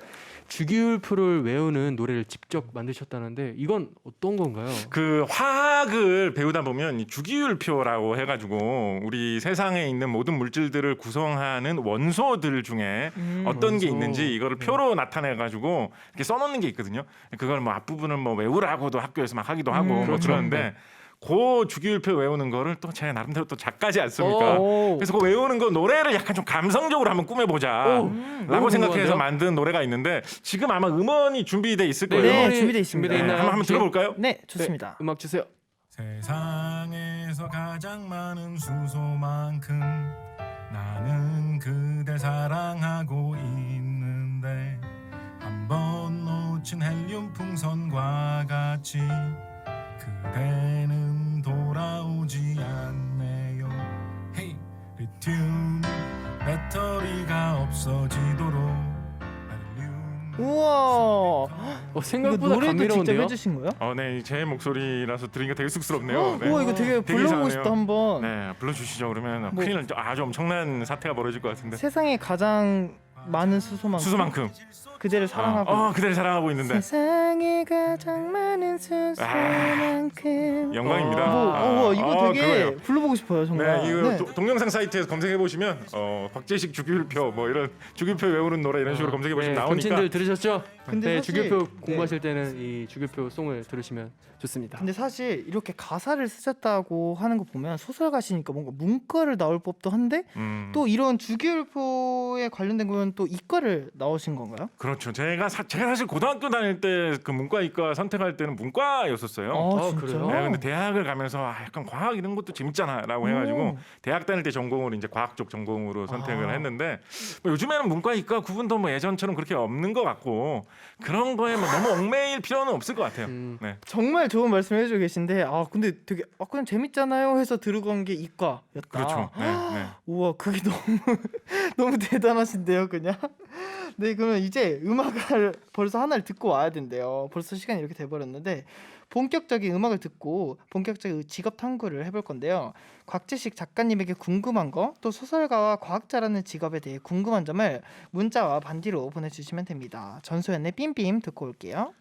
[SPEAKER 2] 주기율표를 외우는 노래를 직접 만드셨다는데 이건 어떤 건가요?
[SPEAKER 4] 그 화학을 배우다 보면 이 주기율표라고 해가지고 우리 세상에 있는 모든 물질들을 구성하는 원소들 중에 어떤 게
[SPEAKER 2] 원소.
[SPEAKER 4] 있는지 이거를 표로 나타내가지고 이렇게 써놓는 게 있거든요. 그걸 뭐 앞부분을 뭐 외우라고도 학교에서 막 하기도 하고 뭐
[SPEAKER 2] 그렇죠.
[SPEAKER 4] 그러는데 그 주기율표 외우는 거를 또 제 나름대로 또 작가지 않습니까?
[SPEAKER 1] 오.
[SPEAKER 4] 그래서 그 외우는 거 노래를 약간 좀 감성적으로 한번 꾸며보자라고
[SPEAKER 2] 너무
[SPEAKER 4] 생각해서
[SPEAKER 2] 궁금한데요?
[SPEAKER 4] 만든 노래가 있는데 지금 아마 음원이 준비돼 있을 거예요.
[SPEAKER 1] 네,
[SPEAKER 2] 음원이
[SPEAKER 1] 준비돼 있습니다.
[SPEAKER 2] 준비돼 있나요?
[SPEAKER 4] 한번
[SPEAKER 2] 혹시?
[SPEAKER 4] 들어볼까요?
[SPEAKER 1] 네, 좋습니다.
[SPEAKER 2] 음악 주세요.
[SPEAKER 5] 세상에서 가장 많은 수소만큼 나는 그댈 사랑하고 있는데 한 번 놓친 헬륨 풍선과 같이 그대는 돌아오지 않네요. 헤이 리튬 배터리가 없어지도록 헬륨
[SPEAKER 1] 우와. 이거
[SPEAKER 2] 생각보다
[SPEAKER 1] 노래도 직접
[SPEAKER 2] 감미로운데요.
[SPEAKER 1] 해주신 거예요?
[SPEAKER 4] 네, 제 목소리라서 들으니까 되게 쑥스럽네요. 네.
[SPEAKER 1] 우와, 이거 되게
[SPEAKER 4] 되게
[SPEAKER 1] 불러보고
[SPEAKER 4] 이상하네요.
[SPEAKER 1] 싶다 한번.
[SPEAKER 4] 네, 불러주시죠. 그러면
[SPEAKER 1] 뭐-
[SPEAKER 4] 큰일 날 아주 엄청난 사태가 벌어질 것 같은데.
[SPEAKER 1] 세상에 가장 많은 수소만큼 그대를 사랑하고
[SPEAKER 4] 그대를 사랑하고 있는데
[SPEAKER 1] 세상에 가장 많은 수소만큼
[SPEAKER 4] 영광입니다.
[SPEAKER 1] 이거 되게
[SPEAKER 4] 그거예요.
[SPEAKER 1] 불러보고 싶어요, 정말.
[SPEAKER 4] 네, 이거
[SPEAKER 1] 네.
[SPEAKER 4] 동영상 사이트에서 검색해 보시면 곽재식 주기율표 뭐 이런 주기율표 외우는 노래 이런 식으로 검색해 보시면 나오니까.
[SPEAKER 2] 경친들 들으셨죠?
[SPEAKER 1] 근데
[SPEAKER 2] 네,
[SPEAKER 1] 사실-
[SPEAKER 2] 주기율표
[SPEAKER 1] 네.
[SPEAKER 2] 공부하실 때는 이 주기율표 송을 들으시면 좋습니다.
[SPEAKER 1] 근데 사실 이렇게 가사를 쓰셨다고 하는 거 보면 소설가시니까 뭔가 문과를 나올 법도 한데 또 이런 주기율표에 관련된 거면 또 이과를 나오신 건가요?
[SPEAKER 4] 그렇죠. 제가 사실 고등학교 다닐 때 그 문과 이과 선택할 때는 문과였었어요.
[SPEAKER 2] 그래요?
[SPEAKER 4] 네, 근데 대학을 가면서 약간 과학 이런 것도 재밌잖아라고 해가지고 대학 다닐 때 전공을 이제 과학 쪽 전공으로 선택을 했는데 뭐 요즘에는 문과 이과 구분도 뭐 예전처럼 그렇게 없는 것 같고 그런 거에 뭐 너무 얽매일 필요는 없을 것 같아요. 네.
[SPEAKER 1] 정말 좋은 말씀을 해주고 계신데 근데 되게 그냥 재밌잖아요 해서 들고 간 게 이과였다.
[SPEAKER 4] 그렇죠. 네.
[SPEAKER 1] 우와, 그게 너무 너무 대단하신데요, 그냥. 네, 그러면 이제 음악을 벌써 하나를 듣고 와야 된대요. 벌써 시간이 이렇게 돼버렸는데 본격적인 음악을 듣고 본격적인 직업 탐구를 해볼 건데요. 곽재식 작가님에게 궁금한 거, 또 소설가와 과학자라는 직업에 대해 궁금한 점을 문자와 반디로 보내주시면 됩니다. 전소연의 빔빔 듣고 올게요.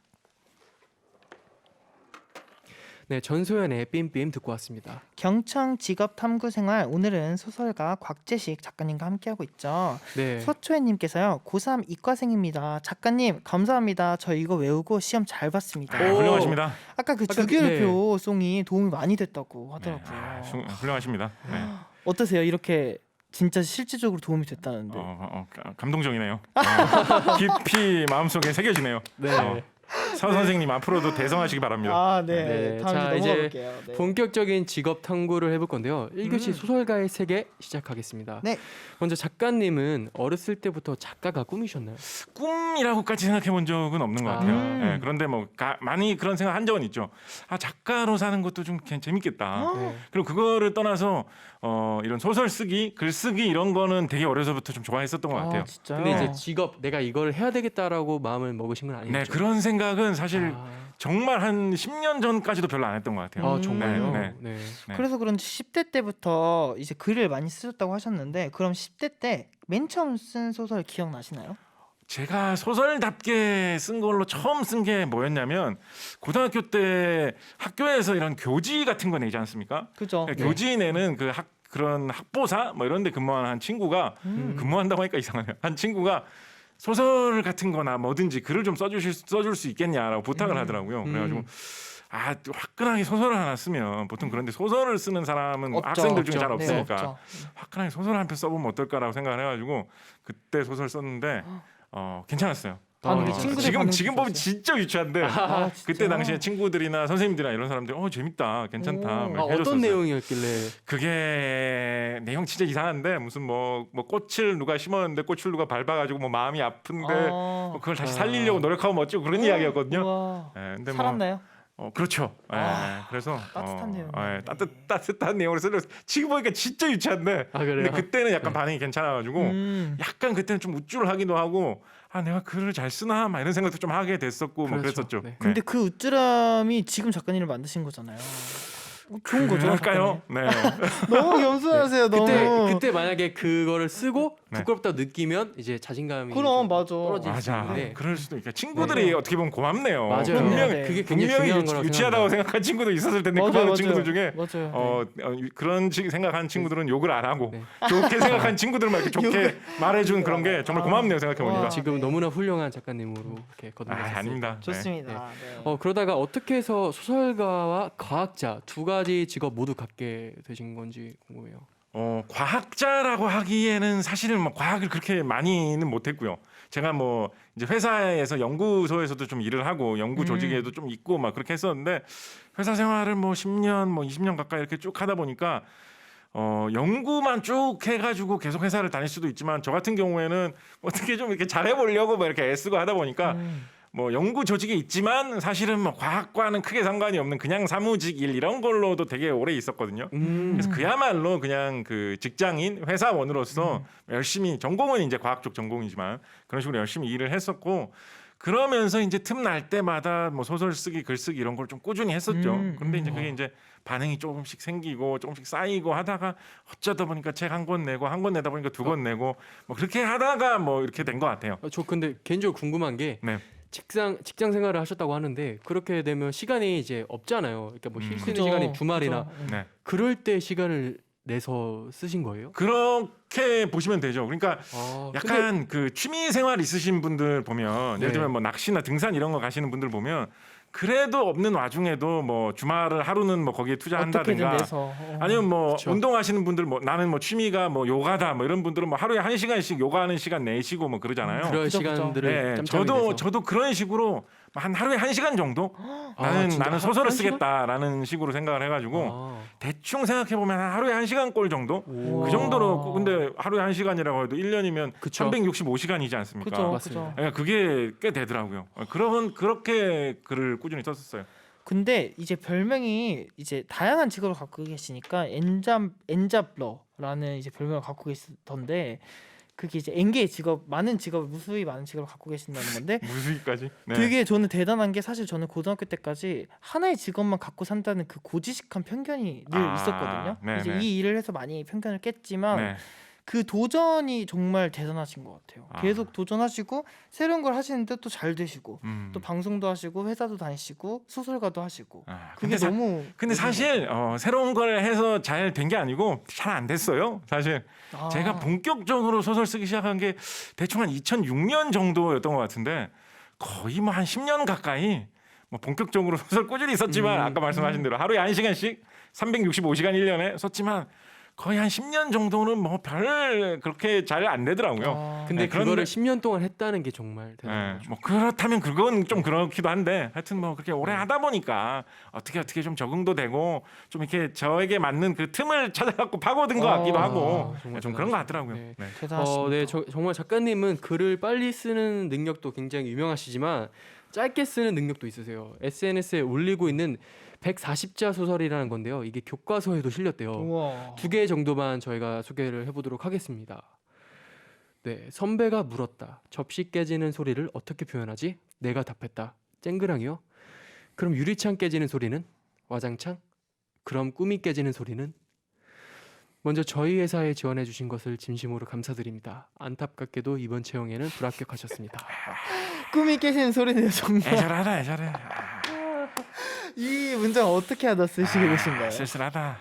[SPEAKER 2] 네, 전소연의 빔빔 듣고 왔습니다.
[SPEAKER 1] 경청 직업 탐구 생활, 오늘은 소설가 곽재식 작가님과 함께하고 있죠.
[SPEAKER 2] 네.
[SPEAKER 1] 서초혜님께서요, 고3 이과생입니다. 작가님 감사합니다. 저 이거 외우고 시험 잘 봤습니다.
[SPEAKER 4] 훌륭하십니다.
[SPEAKER 1] 아까 그
[SPEAKER 2] 아까
[SPEAKER 1] 주기율표 송이 도움이 많이 됐다고
[SPEAKER 4] 네.
[SPEAKER 1] 하더라고요.
[SPEAKER 4] 훌륭하십니다. 네.
[SPEAKER 1] 어떠세요? 이렇게 진짜 실질적으로 도움이 됐다는데.
[SPEAKER 4] 감동적이네요. 깊이 마음속에 새겨지네요.
[SPEAKER 2] 네.
[SPEAKER 4] 서 선생님 앞으로도 대성하시기 바랍니다.
[SPEAKER 1] 네.
[SPEAKER 2] 네.
[SPEAKER 1] 다음
[SPEAKER 2] 자,
[SPEAKER 1] 이제
[SPEAKER 2] 이제
[SPEAKER 1] 넘어가 볼게요. 네.
[SPEAKER 2] 본격적인 직업 탐구를 해볼 건데요. 1교시 소설가의 세계 시작하겠습니다.
[SPEAKER 1] 네.
[SPEAKER 2] 먼저 작가님은 어렸을 때부터 작가가 꿈이셨나요?
[SPEAKER 4] 꿈이라고까지 생각해 본 적은 없는 것 같아요. 네, 그런데 뭐 많이 그런 생각 한 적은 있죠. 작가로 사는 것도 좀 재밌겠다.
[SPEAKER 2] 네.
[SPEAKER 4] 그리고 그거를 떠나서 이런 소설 쓰기, 글 쓰기 이런 거는 되게 어려서부터 좀 좋아했었던 것 같아요.
[SPEAKER 1] 진짜요?
[SPEAKER 2] 근데 이제 직업 내가 이걸 해야 되겠다라고 마음을 먹으신 건 아니죠?
[SPEAKER 4] 네, 그런 생각은 사실 정말 한 10년 전까지도 별로 안 했던 것 같아요.
[SPEAKER 2] 정말요?
[SPEAKER 4] 네.
[SPEAKER 1] 그래서 그런지 10대 때부터 이제 글을 많이 쓰셨다고 하셨는데, 그럼 10대 때 맨 처음 쓴 소설 기억나시나요?
[SPEAKER 4] 제가 소설답게 쓴 걸로 처음 쓴 게 뭐였냐면 고등학교 때 학교에서 이런 교지 같은 거 내지 않습니까?
[SPEAKER 1] 그죠?
[SPEAKER 4] 네. 교지 내는 그런 학보사 뭐 이런 데 근무하는 한 친구가 근무한다고 하니까 이상하네요. 한 친구가 소설 같은 거나 뭐든지 글을 좀 써줄 수 있겠냐라고 부탁을 하더라고요. 그래가지고 또 화끈하게 소설을 하나 쓰면 보통 그런데 소설을 쓰는 사람은
[SPEAKER 1] 없죠,
[SPEAKER 4] 학생들 중에
[SPEAKER 1] 없죠.
[SPEAKER 4] 잘
[SPEAKER 1] 네,
[SPEAKER 4] 없으니까
[SPEAKER 1] 없죠.
[SPEAKER 4] 화끈하게 소설 한 편 써보면 어떨까라고 생각을 해가지고 그때 소설 썼는데 괜찮았어요.
[SPEAKER 1] 근데 친구들
[SPEAKER 4] 지금
[SPEAKER 1] 반응
[SPEAKER 4] 지금 보면
[SPEAKER 1] 어떠셨어요?
[SPEAKER 4] 진짜 유치한데
[SPEAKER 1] 아,
[SPEAKER 4] 그때
[SPEAKER 1] 진짜요?
[SPEAKER 4] 당시에 친구들이나 선생님들이나 이런 사람들이 재밌다, 괜찮다
[SPEAKER 1] 오.
[SPEAKER 4] 막
[SPEAKER 2] 어떤
[SPEAKER 4] 해줬었어요.
[SPEAKER 2] 내용이었길래?
[SPEAKER 4] 그게 내용 진짜 이상한데 무슨 뭐 꽃을 누가 심었는데 꽃을 누가 밟아가지고 뭐 마음이 아픈데 뭐 그걸 다시 살리려고 노력하고 뭐 어쩌고 그런 이야기였거든요.
[SPEAKER 1] 우와.
[SPEAKER 4] 근데
[SPEAKER 1] 살았나요?
[SPEAKER 4] 그렇죠. 그래서
[SPEAKER 1] 따뜻한 내용이네.
[SPEAKER 4] 따뜻한 내용으로 쓰려. 지금 보니까 진짜 유치한데.
[SPEAKER 2] 아, 그래요?
[SPEAKER 4] 근데 그때는 약간 반응이 괜찮아가지고 약간 그때는 좀 우쭐하기도 하고 내가 글을 잘 쓰나 막 이런 생각도 좀 하게 됐었고 뭐
[SPEAKER 2] 그렇죠.
[SPEAKER 4] 그랬었죠.
[SPEAKER 2] 네.
[SPEAKER 1] 근데 그 우쭐함이 지금 작가님을 만드신 거잖아요. 좋은 거죠.
[SPEAKER 4] 그럴까요? 네.
[SPEAKER 1] 너무 겸손하세요. 너무.
[SPEAKER 2] 그때 만약에 그거를 쓰고
[SPEAKER 4] 네.
[SPEAKER 2] 부끄럽다 느끼면 이제 자신감이
[SPEAKER 1] 그럼
[SPEAKER 2] 좀
[SPEAKER 1] 맞아.
[SPEAKER 2] 떨어질 수
[SPEAKER 4] 맞아.
[SPEAKER 2] 있는데
[SPEAKER 4] 그럴 수도 있고 친구들이 어떻게 보면 고맙네요.
[SPEAKER 2] 맞아요.
[SPEAKER 4] 분명히
[SPEAKER 1] 네.
[SPEAKER 2] 그게 굉장히
[SPEAKER 4] 분명히
[SPEAKER 2] 중요한 거라고
[SPEAKER 4] 유치하다고 생각한 친구도 있었을 텐데 그 많은 친구들 중에
[SPEAKER 1] 맞아요.
[SPEAKER 4] 그런 생각한 친구들은 욕을 안 하고
[SPEAKER 2] 네.
[SPEAKER 4] 좋게 생각한 친구들만 이렇게 좋게 말해준 그런 게 정말 고맙네요 생각해
[SPEAKER 1] 와.
[SPEAKER 4] 보니까.
[SPEAKER 2] 지금
[SPEAKER 1] 네.
[SPEAKER 2] 너무나 훌륭한 작가님으로 이렇게 거듭났습니다.
[SPEAKER 4] 아닙니다. 네.
[SPEAKER 1] 좋습니다. 네.
[SPEAKER 2] 그러다가 어떻게 해서 소설가와 과학자 두 가지 직업 모두 갖게 되신 건지 궁금해요.
[SPEAKER 4] 과학자라고 하기에는 사실은 뭐 과학을 그렇게 많이는 못했고요. 제가 뭐 이제 회사에서 연구소에서도 좀 일을 하고 연구 조직에도 좀 있고 막 그렇게 했었는데 회사 생활을 뭐 10년 뭐 20년 가까이 이렇게 쭉 하다 보니까 연구만 쭉 해가지고 계속 회사를 다닐 수도 있지만 저 같은 경우에는 어떻게 좀 이렇게 잘해보려고 뭐 이렇게 애쓰고 하다 보니까 뭐 연구 조직에 있지만 사실은 뭐 과학과는 크게 상관이 없는 그냥 사무직 일 이런 걸로도 되게 오래 있었거든요. 그래서 그야말로 그냥 그 직장인 회사원으로서 열심히 전공은 이제 과학 쪽 전공이지만 그런 식으로 열심히 일을 했었고 그러면서 이제 틈날 때마다 뭐 소설 쓰기, 글 쓰기 이런 걸 좀 꾸준히 했었죠. 그런데 이제 그게 이제 반응이 조금씩 생기고 조금씩 쌓이고 하다가 어쩌다 보니까 책 한 권 내고 한 권 내다 보니까 두 권 내고 뭐 그렇게 하다가 뭐 이렇게 된 것 같아요.
[SPEAKER 2] 저 근데 개인적으로 궁금한 게
[SPEAKER 4] 네.
[SPEAKER 2] 직장 생활을 하셨다고 하는데 그렇게 되면 시간이 이제 없잖아요. 그러니까 뭐 쉴 수 있는
[SPEAKER 1] 그죠.
[SPEAKER 2] 시간이 주말이나
[SPEAKER 1] 그죠.
[SPEAKER 4] 네.
[SPEAKER 2] 그럴 때 시간을 내서 쓰신 거예요?
[SPEAKER 4] 그렇게 보시면 되죠. 그러니까
[SPEAKER 2] 근데
[SPEAKER 4] 약간 그 취미 생활 있으신 분들 보면
[SPEAKER 2] 네.
[SPEAKER 4] 예를 들면 뭐 낚시나 등산 이런 거 가시는 분들 보면 그래도 없는 와중에도 뭐 주말을 하루는 뭐 거기에
[SPEAKER 1] 어떻게든
[SPEAKER 4] 투자한다든가
[SPEAKER 1] 내서.
[SPEAKER 4] 아니면 뭐
[SPEAKER 2] 그쵸.
[SPEAKER 4] 운동하시는 분들 뭐 나는 뭐 취미가 뭐 요가다 뭐 이런 분들은 뭐 하루에 1시간씩 요가하는 시간 내시고 뭐 그러잖아요.
[SPEAKER 2] 그럴
[SPEAKER 1] 그죠, 그죠.
[SPEAKER 2] 시간들을
[SPEAKER 4] 네,
[SPEAKER 2] 짬짬이 내서.
[SPEAKER 4] 저도 그런 식으로 한 하루에 1시간 정도
[SPEAKER 2] 진짜
[SPEAKER 4] 나는 소설을
[SPEAKER 2] 한 시간?
[SPEAKER 4] 쓰겠다라는 식으로 생각을 해가지고
[SPEAKER 2] 아.
[SPEAKER 4] 대충 생각해 보면 하루에 1시간 꼴 정도
[SPEAKER 2] 오.
[SPEAKER 4] 그 정도로 근데 하루에 1시간이라고 해도 1년이면
[SPEAKER 2] 그쵸.
[SPEAKER 4] 365시간이지 않습니까?
[SPEAKER 1] 그죠,
[SPEAKER 2] 맞습니다.
[SPEAKER 1] 그죠.
[SPEAKER 4] 그러니까 그게 꽤 되더라고요. 그렇게 글을 꾸준히 썼었어요.
[SPEAKER 1] 근데 이제 별명이 이제 다양한 직업을 갖고 계시니까 엔잡러라는 이제 별명을 갖고 계시던데 그게 이제 N개의 직업, 무수히 많은 직업을 갖고 계신다는 건데
[SPEAKER 4] 무수히까지. 네.
[SPEAKER 1] 되게 저는 대단한 게 사실 저는 고등학교 때까지 하나의 직업만 갖고 산다는 그 고지식한 편견이 늘 있었거든요.
[SPEAKER 4] 네,
[SPEAKER 1] 이제
[SPEAKER 4] 네.
[SPEAKER 1] 이 일을 해서 많이 편견을 깼지만
[SPEAKER 4] 네.
[SPEAKER 1] 그 도전이 정말 대단하신 것 같아요.
[SPEAKER 4] 아.
[SPEAKER 1] 계속 도전하시고 새로운 걸 하시는데 또 잘 되시고 또
[SPEAKER 4] 음.
[SPEAKER 1] 방송도 하시고 회사도 다니시고 소설가도 하시고
[SPEAKER 4] 근데
[SPEAKER 1] 그게 너무
[SPEAKER 4] 근데 사실 새로운 걸 해서 잘 된 게 아니고 잘 안 됐어요. 사실 제가 본격적으로 소설 쓰기 시작한 게 대충 한 2006년 정도였던 것 같은데 거의 뭐 한 10년 가까이 뭐 본격적으로 소설 꾸준히 썼지만 아까 말씀하신 대로 하루에 1시간씩 365시간 1년에 썼지만 거의 한 10년 정도는 뭐 별 그렇게 잘 안 되더라고요.
[SPEAKER 2] 근데
[SPEAKER 4] 네, 그런데-
[SPEAKER 2] 그거를 10년 동안 했다는 게 정말 대단한
[SPEAKER 4] 네,
[SPEAKER 2] 거죠.
[SPEAKER 4] 뭐 그렇다면 그건 좀 그렇기도 한데 하여튼 뭐 그렇게 오래 하다 보니까 어떻게 좀 적응도 되고 좀 이렇게 저에게 맞는 그 틈을 찾아갖고 파고든 것 같기도 하고
[SPEAKER 2] 정말
[SPEAKER 4] 좀 그런 것
[SPEAKER 2] 대단하시다.
[SPEAKER 4] 같더라고요.
[SPEAKER 2] 네.
[SPEAKER 4] 네.
[SPEAKER 1] 대단하십니다.
[SPEAKER 2] 정말 작가님은 글을 빨리 쓰는 능력도 굉장히 유명하시지만 짧게 쓰는 능력도 있으세요. SNS에 올리고 있는 140자 소설이라는 건데요. 이게 교과서에도 실렸대요.
[SPEAKER 1] 우와.
[SPEAKER 2] 2개 정도만 저희가 소개를 해보도록 하겠습니다. 네, 선배가 물었다. 접시 깨지는 소리를 어떻게 표현하지? 내가 답했다. 쨍그랑이요? 그럼 유리창 깨지는 소리는? 와장창? 그럼 꿈이 깨지는 소리는? 먼저 저희 회사에 지원해 주신 것을 진심으로 감사드립니다. 안타깝게도 이번 채용에는 불합격하셨습니다.
[SPEAKER 1] 꿈이 깨시는 소리네요 정말.
[SPEAKER 4] 애절하다 애절해.
[SPEAKER 1] 이 문장 어떻게 하다 쓰시게 되신 거예요?
[SPEAKER 4] 쓸쓸하다.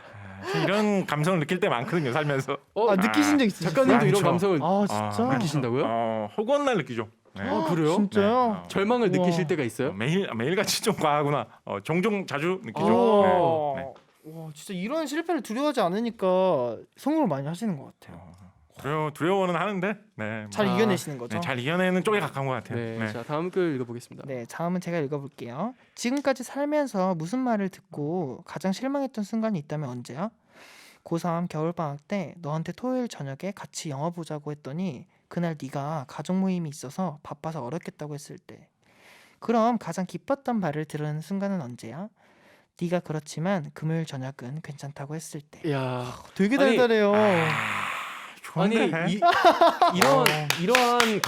[SPEAKER 4] 저 이런 감성을 느낄 때 많거든요 살면서.
[SPEAKER 1] 아 느끼신 적 있으세요?
[SPEAKER 2] 작가님도 이런
[SPEAKER 4] 많죠.
[SPEAKER 2] 감성을
[SPEAKER 1] 아 진짜?
[SPEAKER 2] 느끼신다고요?
[SPEAKER 4] 허구한 날 느끼죠. 네.
[SPEAKER 2] 그래요?
[SPEAKER 1] 진짜요?
[SPEAKER 2] 절망을
[SPEAKER 1] 우와.
[SPEAKER 2] 느끼실 때가 있어요?
[SPEAKER 4] 매일 같이 좀 과하구나. 종종 자주 느끼죠.
[SPEAKER 1] 오.
[SPEAKER 4] 네. 네.
[SPEAKER 1] 와 진짜 이런 실패를 두려워하지 않으니까 성공을 많이 하시는 것 같아요.
[SPEAKER 4] 두려워는 하는데 네.
[SPEAKER 1] 잘
[SPEAKER 2] 아,
[SPEAKER 1] 이겨내시는 거죠?
[SPEAKER 4] 네, 잘 이겨내는 쪽에 가까운 것 같아요.
[SPEAKER 2] 네.
[SPEAKER 4] 네.
[SPEAKER 2] 자, 다음 글 읽어보겠습니다.
[SPEAKER 1] 네, 다음은 제가 읽어볼게요. 지금까지 살면서 무슨 말을 듣고 가장 실망했던 순간이 있다면 언제야? 고3 겨울방학 때 너한테 토요일 저녁에 같이 영화 보자고 했더니 그날 네가 가족 모임이 있어서 바빠서 어렵겠다고 했을 때. 그럼 가장 기뻤던 말을 들은 순간은 언제야? 네가 그렇지만 금요일 저녁은 괜찮다고 했을 때.
[SPEAKER 2] 야,
[SPEAKER 1] 되게
[SPEAKER 2] 아니,
[SPEAKER 1] 달달해요.
[SPEAKER 2] 아니
[SPEAKER 4] 좋은데.
[SPEAKER 2] 이러한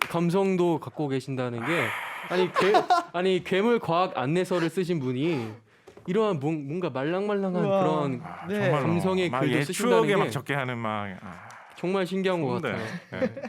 [SPEAKER 2] 감성도 갖고 계신다는 게 아니 괴물 과학 안내서를 쓰신 분이 이러한 뭔가 말랑말랑한
[SPEAKER 1] 우와.
[SPEAKER 2] 그런
[SPEAKER 1] 네.
[SPEAKER 4] 정말로
[SPEAKER 2] 감성의
[SPEAKER 4] 막
[SPEAKER 2] 글도
[SPEAKER 4] 옛
[SPEAKER 2] 쓰신다는
[SPEAKER 4] 추억에
[SPEAKER 2] 게
[SPEAKER 4] 막 적게 하는 막
[SPEAKER 2] 정말 신기한 것
[SPEAKER 4] 좋은데.
[SPEAKER 2] 같아요.
[SPEAKER 4] 네.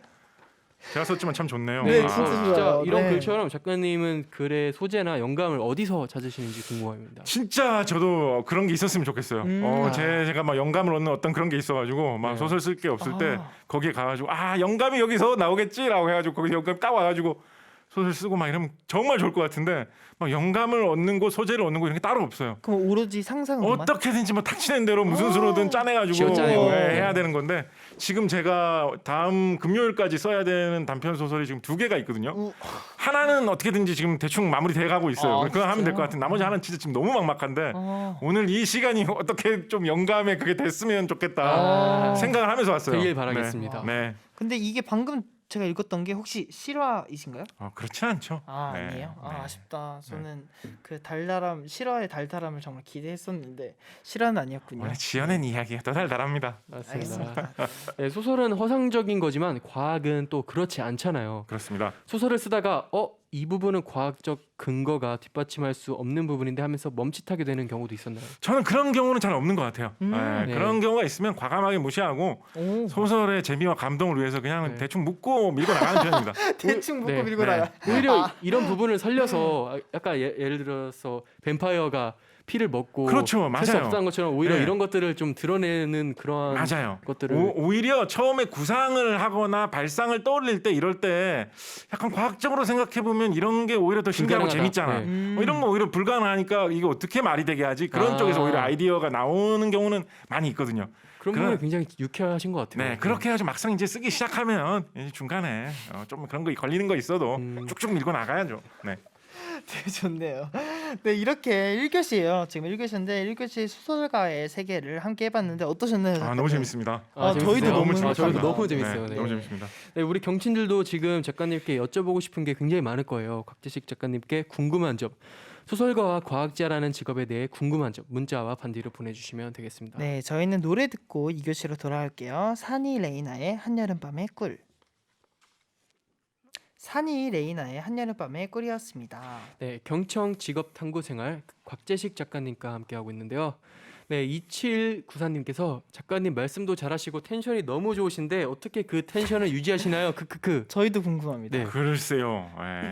[SPEAKER 4] 제가 썼지만 참 좋네요.
[SPEAKER 1] 네,
[SPEAKER 2] 네,
[SPEAKER 1] 진짜
[SPEAKER 2] 진짜
[SPEAKER 1] 좋아요.
[SPEAKER 2] 이런
[SPEAKER 1] 네.
[SPEAKER 2] 글처럼 작가님은 글의 소재나 영감을 어디서 찾으시는지 궁금합니다.
[SPEAKER 4] 진짜 저도 그런 게 있었으면 좋겠어요.
[SPEAKER 1] 아.
[SPEAKER 4] 제가 막 영감을 얻는 어떤 그런 게 있어가지고 막
[SPEAKER 2] 네.
[SPEAKER 4] 소설 쓸 게 없을 때
[SPEAKER 1] 아.
[SPEAKER 4] 거기에 가가지고 영감이 여기서 나오겠지라고 해가지고 거기 영감 딱 와가지고 소설 쓰고 막 이러면 정말 좋을 것 같은데 막 영감을 얻는 곳, 소재를 얻는 곳 이런 게 따로 없어요.
[SPEAKER 1] 그럼 오로지 상상으로만?
[SPEAKER 4] 어떻게든지 뭐 닥치는 대로 무슨 수로든 짜내가지고
[SPEAKER 2] 쥐어짜내고.
[SPEAKER 4] 해야 되는 건데 지금 제가 다음 금요일까지 써야 되는 단편 소설이 지금 2개가 있거든요.
[SPEAKER 1] 우.
[SPEAKER 4] 하나는 어떻게든지 지금 대충 마무리돼 가고 있어요.
[SPEAKER 1] 아,
[SPEAKER 4] 그거 하면 될 것
[SPEAKER 1] 진짜요?
[SPEAKER 4] 같은. 나머지 하나는 진짜 지금 너무 막막한데
[SPEAKER 1] 아.
[SPEAKER 4] 오늘 이 시간이 어떻게 좀 영감에 그게 됐으면 좋겠다
[SPEAKER 2] 아.
[SPEAKER 4] 생각을 하면서 왔어요.
[SPEAKER 2] 되길 바라겠습니다.
[SPEAKER 4] 네.
[SPEAKER 1] 근데 이게 방금 제가 읽었던 게 혹시 실화이신가요?
[SPEAKER 4] 그렇진 않죠.
[SPEAKER 1] 아
[SPEAKER 4] 네.
[SPEAKER 1] 아니에요? 아
[SPEAKER 4] 네.
[SPEAKER 1] 아쉽다. 저는 그 달달함 실화의 달달함을 정말 기대했었는데 실화는 아니었군요.
[SPEAKER 4] 원래 지어낸 이야기가 더 달달합니다.
[SPEAKER 2] 맞습니다.
[SPEAKER 1] 알겠습니다.
[SPEAKER 2] 네, 소설은 허상적인 거지만 과학은 또 그렇지 않잖아요.
[SPEAKER 4] 그렇습니다.
[SPEAKER 2] 소설을 쓰다가 이 부분은 과학적 근거가 뒷받침할 수 없는 부분인데 하면서 멈칫하게 되는 경우도 있었나요?
[SPEAKER 4] 저는 그런 경우는 잘 없는 것 같아요.
[SPEAKER 2] 네.
[SPEAKER 4] 그런 경우가 있으면 과감하게 무시하고
[SPEAKER 1] 오.
[SPEAKER 4] 소설의 재미와 감동을 위해서 그냥
[SPEAKER 2] 네.
[SPEAKER 4] 대충 묻고 밀고 나가는 편입니다.
[SPEAKER 1] 대충 묶고
[SPEAKER 2] 네,
[SPEAKER 1] 밀고
[SPEAKER 4] 네.
[SPEAKER 1] 나가.
[SPEAKER 2] 오히려 이런 부분을 살려서 약간 예를 들어서 뱀파이어가 피를 먹고
[SPEAKER 4] 그렇죠,
[SPEAKER 2] 할 수
[SPEAKER 4] 맞아요.
[SPEAKER 2] 없다는 것처럼 오히려
[SPEAKER 4] 네.
[SPEAKER 2] 이런 것들을 좀 드러내는 그러한
[SPEAKER 4] 맞아요.
[SPEAKER 2] 것들을
[SPEAKER 4] 오히려 처음에 구상을 하거나 발상을 떠올릴 때 이럴 때 약간 과학적으로 생각해 보면 이런 게 오히려 더 신기하고
[SPEAKER 2] 불가능하다.
[SPEAKER 4] 재밌잖아.
[SPEAKER 2] 네.
[SPEAKER 4] 이런 거 오히려 불가능하니까 이게 어떻게 말이 되게 하지? 그런
[SPEAKER 2] 아.
[SPEAKER 4] 쪽에서 오히려 아이디어가 나오는 경우는 많이 있거든요.
[SPEAKER 2] 그런
[SPEAKER 4] 그런-
[SPEAKER 2] 부분이 굉장히 유쾌하신 것 같아요.
[SPEAKER 4] 네, 그렇게 해가지고 막상 이제 쓰기 시작하면 이제 중간에 좀 그런 거 걸리는 거 있어도 쭉쭉 밀고 나가야죠. 네.
[SPEAKER 1] 되게 좋네요. 네 이렇게 1교시예요. 지금 1교시인데 1교시 소설가의 세계를 함께 해봤는데 어떠셨나요?
[SPEAKER 4] 너무
[SPEAKER 1] 작가님?
[SPEAKER 4] 재밌습니다.
[SPEAKER 2] 재밌어요.
[SPEAKER 1] 저희도 너무
[SPEAKER 2] 저희도
[SPEAKER 1] 재밌습니다.
[SPEAKER 2] 너무 재밌어요.
[SPEAKER 4] 네, 너무 재밌습니다.
[SPEAKER 2] 네, 우리 경친들도 지금 작가님께 여쭤보고 싶은 게 굉장히 많을 거예요. 곽재식 작가님께 궁금한 점, 소설가와 과학자라는 직업에 대해 궁금한 점 문자와 반디로 보내주시면 되겠습니다.
[SPEAKER 1] 네 저희는 노래 듣고 2교시로 돌아올게요. 사니 레이나의 한여름밤의 꿀. 사니 레이나의 한여름밤의 꿀이었습니다.
[SPEAKER 2] 네, 경청 직업 탐구 생활 곽재식 작가님과 함께 하고 있는데요. 네, 2794님께서 작가님 말씀도 잘하시고 텐션이 너무 좋으신데 어떻게 그 텐션을 유지하시나요? 크크크.
[SPEAKER 1] 저희도 궁금합니다.
[SPEAKER 2] 네.
[SPEAKER 4] 글쎄요,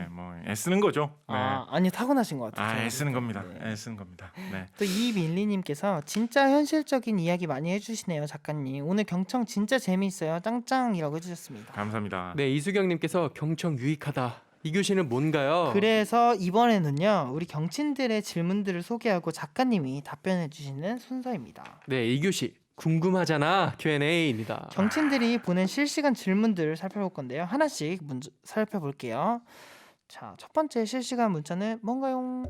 [SPEAKER 4] 뭐 애쓰는 거죠. 네.
[SPEAKER 1] 아니 타고나신 것 같아요. 저희는.
[SPEAKER 4] 애쓰는 겁니다.
[SPEAKER 1] 네.
[SPEAKER 4] 애쓰는 겁니다. 네.
[SPEAKER 1] 또 이밀리님께서 진짜 현실적인 이야기 많이 해주시네요 작가님. 오늘 경청 진짜 재미있어요. 짱짱이라고 해주셨습니다.
[SPEAKER 4] 감사합니다.
[SPEAKER 2] 네, 이수경님께서 경청 유익하다. 이 교시는 뭔가요?
[SPEAKER 1] 그래서 이번에는요 우리 경친들의 질문들을 소개하고 작가님이 답변해 주시는 순서입니다.
[SPEAKER 2] 네, 이 교시 궁금하잖아 Q&A입니다.
[SPEAKER 1] 경친들이 보낸 실시간 질문들을 살펴볼 건데요. 하나씩 먼저 살펴볼게요. 자, 첫 번째 실시간 문자는 뭔가요?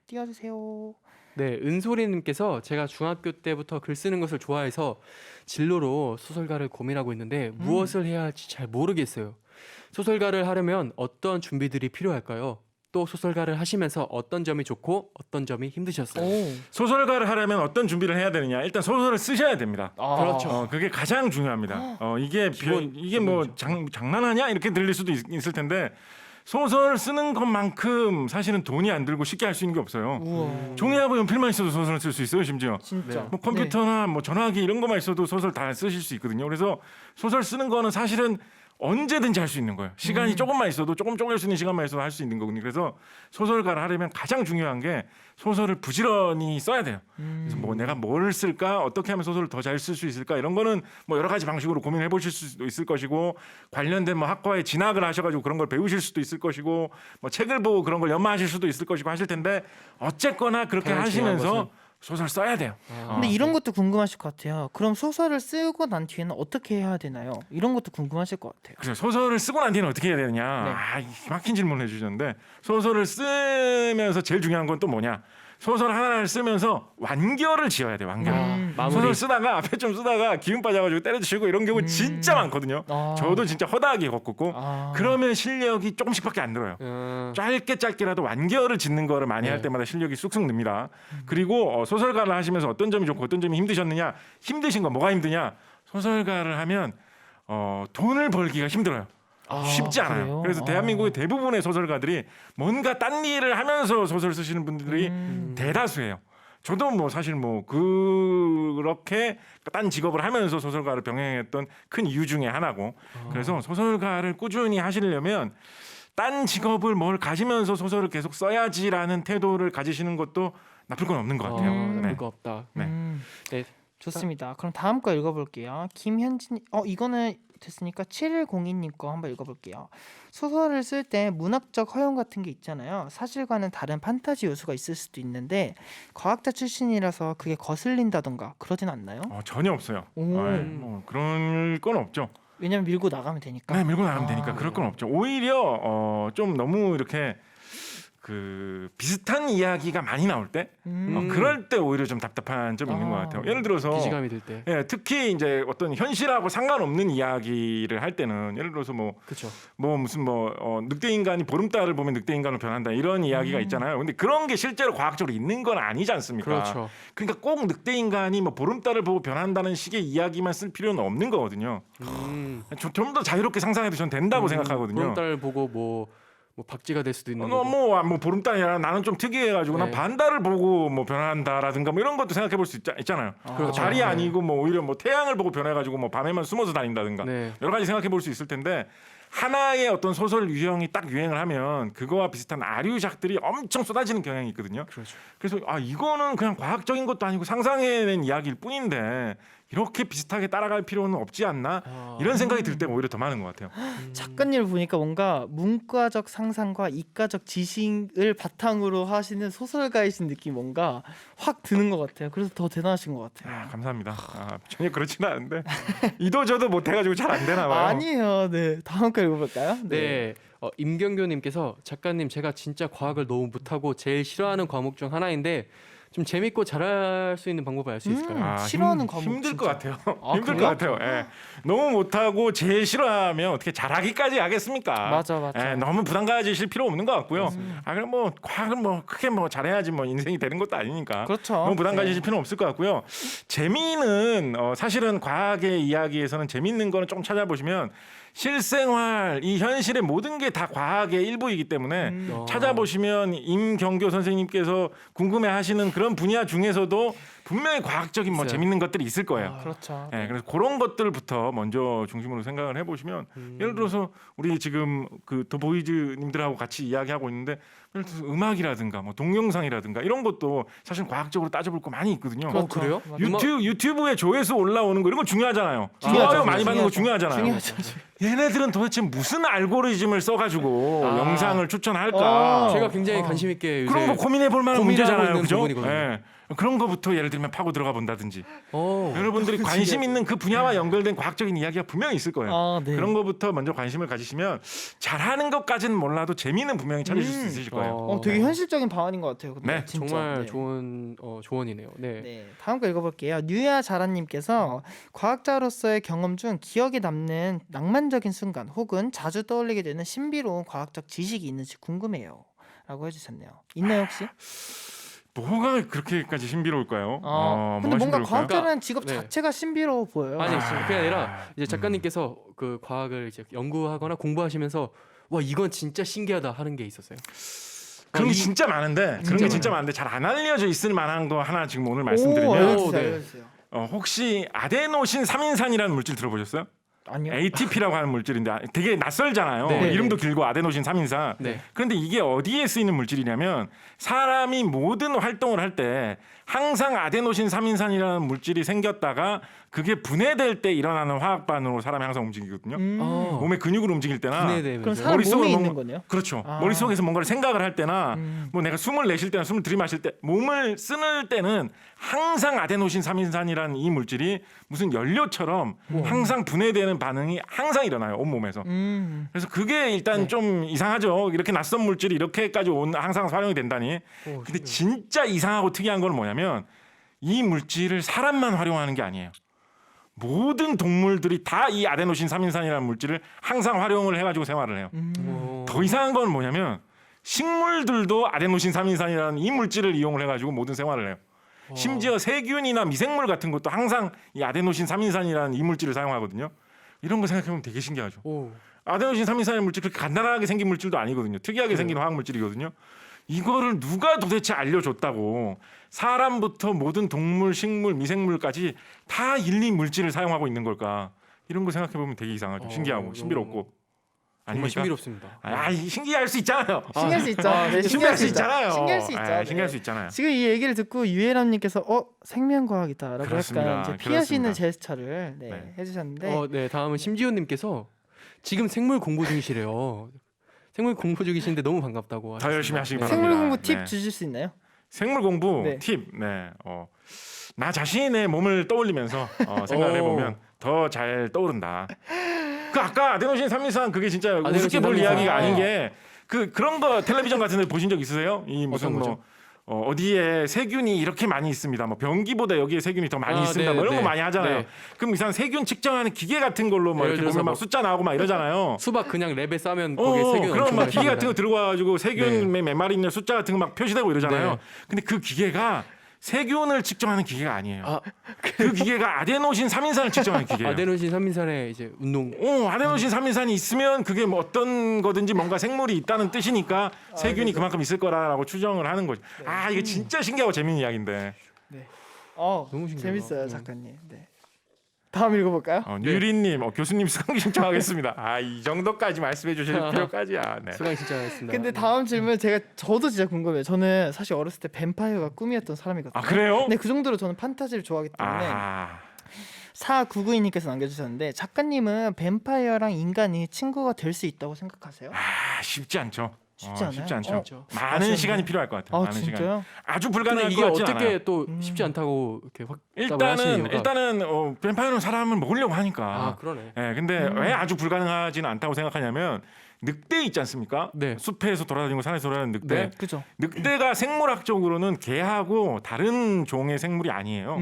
[SPEAKER 1] 띄워주세요.
[SPEAKER 2] 네, 은소리님께서 제가 중학교 때부터 글 쓰는 것을 좋아해서 진로로 소설가를 고민하고 있는데 무엇을 해야 할지 잘 모르겠어요. 소설가를 하려면 어떤 준비들이 필요할까요? 또 소설가를 하시면서 어떤 점이 좋고 어떤 점이 힘드셨어요?
[SPEAKER 4] 소설가를 하려면 어떤 준비를 해야 되느냐? 일단 소설을 쓰셔야 됩니다.
[SPEAKER 2] 그렇죠.
[SPEAKER 4] 그게 가장 중요합니다. 이게
[SPEAKER 2] 기본,
[SPEAKER 4] 이게 뭐 장난하냐 이렇게 들릴 수도 있을 텐데 소설 쓰는 것만큼 사실은 돈이 안 들고 쉽게 할 수 있는 게 없어요.
[SPEAKER 1] 우와.
[SPEAKER 4] 종이하고 연필만 있어도 소설을 쓸 수 있어요, 심지어.
[SPEAKER 1] 진짜.
[SPEAKER 4] 뭐 컴퓨터나 뭐 전화기 이런 것만 있어도 소설 다 쓰실 수 있거든요. 그래서 소설 쓰는 거는 사실은 언제든지 할 수 있는 거예요. 시간이 조금만 있어도 조금 쪼갤 수 있는 시간만 있어도 할 수 있는 거거든요. 그래서 소설가를 하려면 가장 중요한 게 소설을 부지런히 써야 돼요. 그래서 뭐 내가 뭘 쓸까, 어떻게 하면 소설을 더 잘 쓸 수 있을까 이런 거는 뭐 여러 가지 방식으로 고민해 보실 수도 있을 것이고 관련된 뭐 학과에 진학을 하셔가지고 그런 걸 배우실 수도 있을 것이고 뭐 책을 보고 그런 걸 연마하실 수도 있을 것이고 하실 텐데 어쨌거나 그렇게
[SPEAKER 2] 가장 중요한
[SPEAKER 4] 하시면서
[SPEAKER 2] 것은
[SPEAKER 4] 소설 써야 돼요.
[SPEAKER 1] 근데 이런 것도 궁금하실 것 같아요. 그럼 소설을 쓰고 난 뒤에는 어떻게 해야 되나요? 이런 것도 궁금하실 것 같아요.
[SPEAKER 4] 그래서 소설을 쓰고 난 뒤에는 어떻게 해야 되느냐.
[SPEAKER 1] 네.
[SPEAKER 4] 막힌 질문을 해주셨는데 소설을 쓰면서 제일 중요한 건 또 뭐냐. 소설 하나를 쓰면서 완결을 지어야 돼요. 완결.
[SPEAKER 2] 마무리.
[SPEAKER 4] 소설 쓰다가 앞에 좀 쓰다가 기운 빠져가지고 때려치고 이런 경우 진짜 많거든요.
[SPEAKER 1] 아.
[SPEAKER 4] 저도 진짜 허다하게 겪었고
[SPEAKER 1] 아.
[SPEAKER 4] 그러면 실력이 조금씩밖에 안 늘어요. 짧게라도 완결을 짓는 거를 많이
[SPEAKER 2] 네.
[SPEAKER 4] 할 때마다 실력이 쑥쑥 늡니다. 그리고 소설가를 하시면서 어떤 점이 좋고 어떤 점이 힘드셨느냐. 힘드신 건 뭐가 힘드냐. 소설가를 하면 돈을 벌기가 힘들어요. 쉽지 않아요.
[SPEAKER 1] 그래요?
[SPEAKER 4] 그래서 대한민국의 대부분의 소설가들이 뭔가 딴 일을 하면서 소설 쓰시는 분들이 대다수예요. 저도 뭐 사실 뭐 그렇게 딴 직업을 하면서 소설가를 병행했던 큰 이유 중에 하나고 그래서 소설가를 꾸준히 하시려면 딴 직업을 뭘 가지면서 소설을 계속 써야지라는 태도를 가지시는 것도 나쁠 건 없는 것 같아요.
[SPEAKER 2] 나쁠
[SPEAKER 4] 네.
[SPEAKER 2] 거 없다.
[SPEAKER 4] 네.
[SPEAKER 2] 네.
[SPEAKER 1] 좋습니다. 그럼 다음 거 읽어볼게요. 김현진, 이거는 됐으니까 7102님 거 한번 읽어볼게요. 소설을 쓸 때 문학적 허용 같은 게 있잖아요. 사실과는 다른 판타지 요소가 있을 수도 있는데 과학자 출신이라서 그게 거슬린다던가 그러진 않나요?
[SPEAKER 4] 전혀 없어요.
[SPEAKER 1] 오.
[SPEAKER 4] 뭐 그럴 건 없죠.
[SPEAKER 1] 왜냐면 밀고 나가면 되니까.
[SPEAKER 4] 네, 밀고 나가면
[SPEAKER 1] 아,
[SPEAKER 4] 되니까 그럴 건 없죠. 오히려 좀 너무 이렇게 그 비슷한 이야기가 많이 나올 때 그럴 때 오히려 좀 답답한 점이 있는 것 같아요. 예를 들어서
[SPEAKER 2] 기시감이 들 때.
[SPEAKER 4] 예, 특히 이제 어떤 현실하고 상관없는 이야기를 할 때는 예를 들어서
[SPEAKER 2] 그렇죠.
[SPEAKER 4] 뭐 무슨 늑대 인간이 보름달을 보면 늑대 인간으로 변한다 이런 이야기가 있잖아요. 근데 그런 게 실제로 과학적으로 있는 건 아니지 않습니까?
[SPEAKER 2] 그렇죠.
[SPEAKER 4] 그러니까 꼭 늑대 인간이 뭐 보름달을 보고 변한다는 식의 이야기만 쓸 필요는 없는 거거든요. 좀 더 자유롭게 상상해도 전 된다고 생각하거든요.
[SPEAKER 2] 보름달 보고 뭐 박쥐가 될 수도 있는 거고.
[SPEAKER 4] 뭐 보름달이라 나는 좀 특이해가지고 난
[SPEAKER 2] 네.
[SPEAKER 4] 반달을 보고 뭐 변한다라든가 뭐 이런 것도 생각해볼 수 있잖아요.
[SPEAKER 2] 그렇죠.
[SPEAKER 4] 달이
[SPEAKER 2] 네.
[SPEAKER 4] 아니고 뭐 오히려 뭐 태양을 보고 변해가지고 뭐 밤에만 숨어서 다닌다든가
[SPEAKER 2] 네.
[SPEAKER 4] 여러 가지 생각해볼 수 있을 텐데 하나의 어떤 소설 유형이 딱 유행을 하면 그거와 비슷한 아류작들이 엄청 쏟아지는 경향이 있거든요.
[SPEAKER 2] 그렇죠.
[SPEAKER 4] 그래서 이거는 그냥 과학적인 것도 아니고 상상해낸 이야기일 뿐인데 이렇게 비슷하게 따라갈 필요는 없지 않나 이런 생각이 들 때가 오히려 더 많은 것 같아요.
[SPEAKER 1] 작가님을 보니까 뭔가 문과적 상상과 이과적 지식을 바탕으로 하시는 소설가이신 느낌 뭔가 확 드는 것 같아요. 그래서 더 대단하신 것 같아요.
[SPEAKER 4] 감사합니다. 전혀 그렇지는 않은데 이도저도 못해가지고 잘 안 되나 봐요.
[SPEAKER 1] 아니에요. 네, 다음 거 읽어볼까요?
[SPEAKER 2] 네. 임경교님께서 작가님 제가 진짜 과학을 너무 못하고 제일 싫어하는 과목 중 하나인데 좀 재밌고 잘할 수 있는 방법을 알 수 있을까요?
[SPEAKER 1] 싫어하는 과목
[SPEAKER 4] 힘들
[SPEAKER 1] 진짜.
[SPEAKER 4] 것 같아요.
[SPEAKER 1] 아,
[SPEAKER 4] 힘들
[SPEAKER 1] 그래요?
[SPEAKER 4] 것 같아요. 예. 너무 못하고 제일 싫어하면 어떻게 잘하기까지 하겠습니까?
[SPEAKER 1] 맞아.
[SPEAKER 4] 예, 너무 부담 가지실 필요 없는 것 같고요. 그럼 뭐 과학은 뭐 크게 뭐 잘해야지 뭐 인생이 되는 것도 아니니까.
[SPEAKER 1] 그렇죠.
[SPEAKER 4] 너무 부담
[SPEAKER 1] 네.
[SPEAKER 4] 가지실 필요는 없을 것 같고요. 재미는 사실은 과학의 이야기에서는 재밌는 거는 좀 찾아보시면 실생활 이 현실의 모든 게 다 과학의 일부이기 때문에 찾아보시면 임경교 선생님께서 궁금해하시는 그런 분야 중에서도 분명히 과학적인 뭐
[SPEAKER 2] 있어요.
[SPEAKER 4] 재밌는 것들이 있을 거예요.
[SPEAKER 1] 그렇죠.
[SPEAKER 4] 예, 그래서 그런 것들부터 먼저 중심으로 생각을 해보시면 예를 들어서 우리 지금 그 더 보이즈님들하고 같이 이야기하고 있는데 예를 들어서 음악이라든가 뭐 동영상이라든가 이런 것도 사실 과학적으로 따져볼 거 많이 있거든요.
[SPEAKER 2] 그래요?
[SPEAKER 4] 유튜브에 조회수 올라오는 거 이런 거 중요하잖아요.
[SPEAKER 1] 중요하죠.
[SPEAKER 4] 좋아요 많이 받는 거 중요하잖아요.
[SPEAKER 1] 중요하죠.
[SPEAKER 4] 얘네들은 도대체 무슨 알고리즘을 써가지고 영상을 추천할까?
[SPEAKER 1] 어.
[SPEAKER 2] 제가 굉장히 관심 있게
[SPEAKER 4] 그런 거
[SPEAKER 2] 요새
[SPEAKER 4] 고민해 볼 만한
[SPEAKER 2] 고민하고
[SPEAKER 4] 문제잖아요.
[SPEAKER 2] 있는
[SPEAKER 4] 그죠?
[SPEAKER 2] 부분이거든요.
[SPEAKER 4] 예. 그런 거부터 예를 들면 파고 들어가 본다든지
[SPEAKER 2] 어.
[SPEAKER 4] 여러분들이 관심 있는 그 분야와 연결된 과학적인 이야기가 분명히 있을 거예요.
[SPEAKER 1] 네.
[SPEAKER 4] 그런 거부터 먼저 관심을 가지시면 잘하는 것까지는 몰라도 재미는 분명히 찾으실 수 있으실 거예요.
[SPEAKER 1] 되게 현실적인 방안인 것 같아요. 근데
[SPEAKER 4] 네,
[SPEAKER 1] 진짜.
[SPEAKER 2] 정말
[SPEAKER 1] 네.
[SPEAKER 2] 좋은 조언이네요. 네.
[SPEAKER 1] 네, 다음 거 읽어볼게요. 뉴야 자라님께서 과학자로서의 경험 중 기억에 남는 낭만적인 순간 혹은 자주 떠올리게 되는 신비로운 과학적 지식이 있는지 궁금해요. 라고 해주셨네요. 있나요 혹시?
[SPEAKER 4] 뭐가 그렇게까지 신비로울까요?
[SPEAKER 1] 근데 뭔가
[SPEAKER 4] 신비로울까요?
[SPEAKER 1] 과학자라는 직업
[SPEAKER 2] 네.
[SPEAKER 1] 자체가 신비로워 보여요.
[SPEAKER 2] 아니 그게 아니라 이제 작가님께서 그 과학을 이제 연구하거나 공부하시면서 와 이건 진짜 신기하다 하는 게 있었어요.
[SPEAKER 4] 그런 게
[SPEAKER 2] 이-
[SPEAKER 4] 진짜 많은데 그런 게 진짜 많은데 잘 안 알려져 있을 만한 거 하나 지금 오늘 말씀드리면
[SPEAKER 1] 알려주세요.
[SPEAKER 2] 네.
[SPEAKER 1] 알려주세요.
[SPEAKER 4] 혹시 아데노신 3인산이라는 물질 들어보셨어요?
[SPEAKER 1] 아니요.
[SPEAKER 4] ATP라고 하는 물질인데 되게 낯설잖아요.
[SPEAKER 2] 네.
[SPEAKER 4] 이름도 길고 아데노신 3인산.
[SPEAKER 2] 네.
[SPEAKER 4] 그런데 이게 어디에 쓰이는 물질이냐면 사람이 모든 활동을 할 때 항상 아데노신 3인산이라는 물질이 생겼다가 그게 분해될 때 일어나는 화학 반응으로 사람이 항상 움직이거든요.
[SPEAKER 2] 어.
[SPEAKER 4] 몸의 근육을 움직일 때나
[SPEAKER 2] 분해되면서.
[SPEAKER 1] 그럼 사람
[SPEAKER 4] 머릿속으로
[SPEAKER 1] 몸에
[SPEAKER 4] 뭔가-
[SPEAKER 1] 있는 거네요?
[SPEAKER 4] 그렇죠.
[SPEAKER 1] 아.
[SPEAKER 4] 머릿속에서 뭔가를 생각을 할 때나 뭐 내가 숨을 내쉴 때나 숨을 들이마실 때 몸을 쓰는 때는 항상 아데노신 3인산이라는 이 물질이 무슨 연료처럼 항상 분해되는 반응이 항상 일어나요. 온몸에서. 그래서 그게 일단 좀 이상하죠. 이렇게 낯선 물질이 이렇게까지 항상 활용이 된다니. 근데 진짜 이상하고 특이한 건 뭐냐면 이 물질을 사람만 활용하는 게 아니에요. 모든 동물들이 다 이 아데노신 3인산이라는 물질을 항상 활용을 해가지고 생활을 해요.
[SPEAKER 2] 오.
[SPEAKER 4] 더 이상한 건 뭐냐면 식물들도 아데노신 3인산이라는 이 물질을 이용을 해가지고 모든 생활을 해요. 심지어 세균이나 미생물 같은 것도 항상 이 아데노신 3인산이라는 이 물질을 사용하거든요. 이런 거 생각해보면 되게 신기하죠.
[SPEAKER 2] 오.
[SPEAKER 4] 아데노신 3인산의 물질 그렇게 간단하게 생긴 물질도 아니거든요. 특이하게 생긴 화학 물질이거든요. 이거를 누가 도대체 알려줬다고 사람부터 모든 동물, 식물, 미생물까지 다 일일이 물질을 사용하고 있는 걸까? 이런 거 생각해보면 되게 이상하죠. 신기하고
[SPEAKER 2] 너무-
[SPEAKER 4] 신비롭고.
[SPEAKER 2] 정말
[SPEAKER 4] 아닙니까?
[SPEAKER 2] 신비롭습니다.
[SPEAKER 4] 신기할 수 있잖아요.
[SPEAKER 1] 신기할 수 있죠. 네,
[SPEAKER 4] 신기할 수 있잖아요.
[SPEAKER 1] 신기할 수 있죠. 네.
[SPEAKER 4] 신기할 수 있잖아요.
[SPEAKER 1] 지금 이 얘기를 듣고 유혜람님께서 생명과학이다라고
[SPEAKER 4] 그렇습니다.
[SPEAKER 1] 약간 이제 피하시는
[SPEAKER 4] 그렇습니다.
[SPEAKER 1] 제스처를
[SPEAKER 4] 네.
[SPEAKER 1] 해주셨는데
[SPEAKER 2] 네, 다음은 심지호님께서 지금 생물 공부 중이시래요. 생물 공부 중이신데 너무 반갑다고.
[SPEAKER 4] 더 열심히 하시기 바랍니다.
[SPEAKER 1] 생물 공부 팁
[SPEAKER 4] 네.
[SPEAKER 1] 주실 수 있나요?
[SPEAKER 4] 생물 공부
[SPEAKER 1] 네.
[SPEAKER 4] 팁. 네. 나 자신의 몸을 떠올리면서 생각을 해보면 더 잘 떠오른다. 그 아까 아데노신 3인산 그게 진짜 우습게
[SPEAKER 2] 아데노신
[SPEAKER 4] 볼
[SPEAKER 2] 3인산.
[SPEAKER 4] 이야기가 아닌 게 그런 거 텔레비전 같은 데 보신 적 있으세요? 이 무슨
[SPEAKER 2] 어떤
[SPEAKER 4] 뭐
[SPEAKER 2] 거죠?
[SPEAKER 4] 어디에 세균이 이렇게 많이 있습니다. 뭐 변기보다 여기에 세균이 더 많이 있습니다. 뭐 이런 거 많이 하잖아요.
[SPEAKER 2] 네.
[SPEAKER 4] 그럼 이상 세균 측정하는 기계 같은 걸로 뭐
[SPEAKER 2] 예를
[SPEAKER 4] 이렇게
[SPEAKER 2] 들어서
[SPEAKER 4] 보면 막
[SPEAKER 2] 뭐-
[SPEAKER 4] 숫자 나오고 막 이러잖아요.
[SPEAKER 2] 수박 그냥 랩에 싸면 거기에 세균
[SPEAKER 4] 그럼
[SPEAKER 2] 엄청
[SPEAKER 4] 막
[SPEAKER 2] 많이
[SPEAKER 4] 기계 같은 거
[SPEAKER 2] 생깁니다.
[SPEAKER 4] 들고 와가지고 세균
[SPEAKER 2] 네.
[SPEAKER 4] 몇 마리 있는 숫자 같은 거 막 표시되고 이러잖아요.
[SPEAKER 2] 네.
[SPEAKER 4] 근데 그 기계가 세균을 측정하는 기계가 아니에요.
[SPEAKER 2] 아,
[SPEAKER 4] 그 기계가 아데노신 3인산을 측정하는 기계예요.
[SPEAKER 2] 아데노신 3인산의 이제 운동.
[SPEAKER 4] 아데노신 3인산이 있으면 그게 뭐 어떤 거든지 뭔가 생물이 있다는 뜻이니까 세균이 그만큼 있을 거라고 추정을 하는 거죠. 이게 진짜 신기하고 재밌는 이야기인데.
[SPEAKER 2] 너무 신기하다.
[SPEAKER 1] 재밌어요 작가님. 네. 다음 읽어볼까요?
[SPEAKER 4] 유리님, 교수님 수강 신청하겠습니다. 이 정도까지 말씀해 주실 필요까지야. 네.
[SPEAKER 2] 수강 신청하겠습니다.
[SPEAKER 1] 근데 다음 질문 저도 진짜 궁금해요. 저는 사실 어렸을 때 뱀파이어가 꿈이었던 사람이거든요.
[SPEAKER 4] 그래요?
[SPEAKER 1] 네, 그 정도로 저는 판타지를 좋아하기 때문에 4992님께서 남겨주셨는데 작가님은 뱀파이어랑 인간이 친구가 될 수 있다고 생각하세요?
[SPEAKER 4] 쉽지 않죠.
[SPEAKER 1] 쉽지 않아요?
[SPEAKER 4] 쉽지 않죠.
[SPEAKER 2] 그렇죠.
[SPEAKER 4] 많은
[SPEAKER 1] 아쉬운데?
[SPEAKER 4] 시간이 필요할 것 같아요. 많은 시간.
[SPEAKER 1] 진짜요?
[SPEAKER 4] 아주
[SPEAKER 2] 근데
[SPEAKER 4] 불가능할
[SPEAKER 2] 이게
[SPEAKER 4] 것 같진
[SPEAKER 2] 어떻게
[SPEAKER 4] 않아요.
[SPEAKER 2] 또 쉽지 않다고 이렇게 확답을 하시는 이유가.
[SPEAKER 4] 일단은 뱀파이어는 사람을 먹으려고 하니까.
[SPEAKER 2] 그러네.
[SPEAKER 4] 근데 왜 아주 불가능하지는 않다고 생각하냐면 늑대 있지 않습니까?
[SPEAKER 2] 네.
[SPEAKER 4] 숲에서 돌아다니고 산에서 돌아다니는 늑대.
[SPEAKER 2] 네.
[SPEAKER 1] 그죠.
[SPEAKER 4] 늑대가 생물학적으로는 개하고 다른 종의 생물이 아니에요.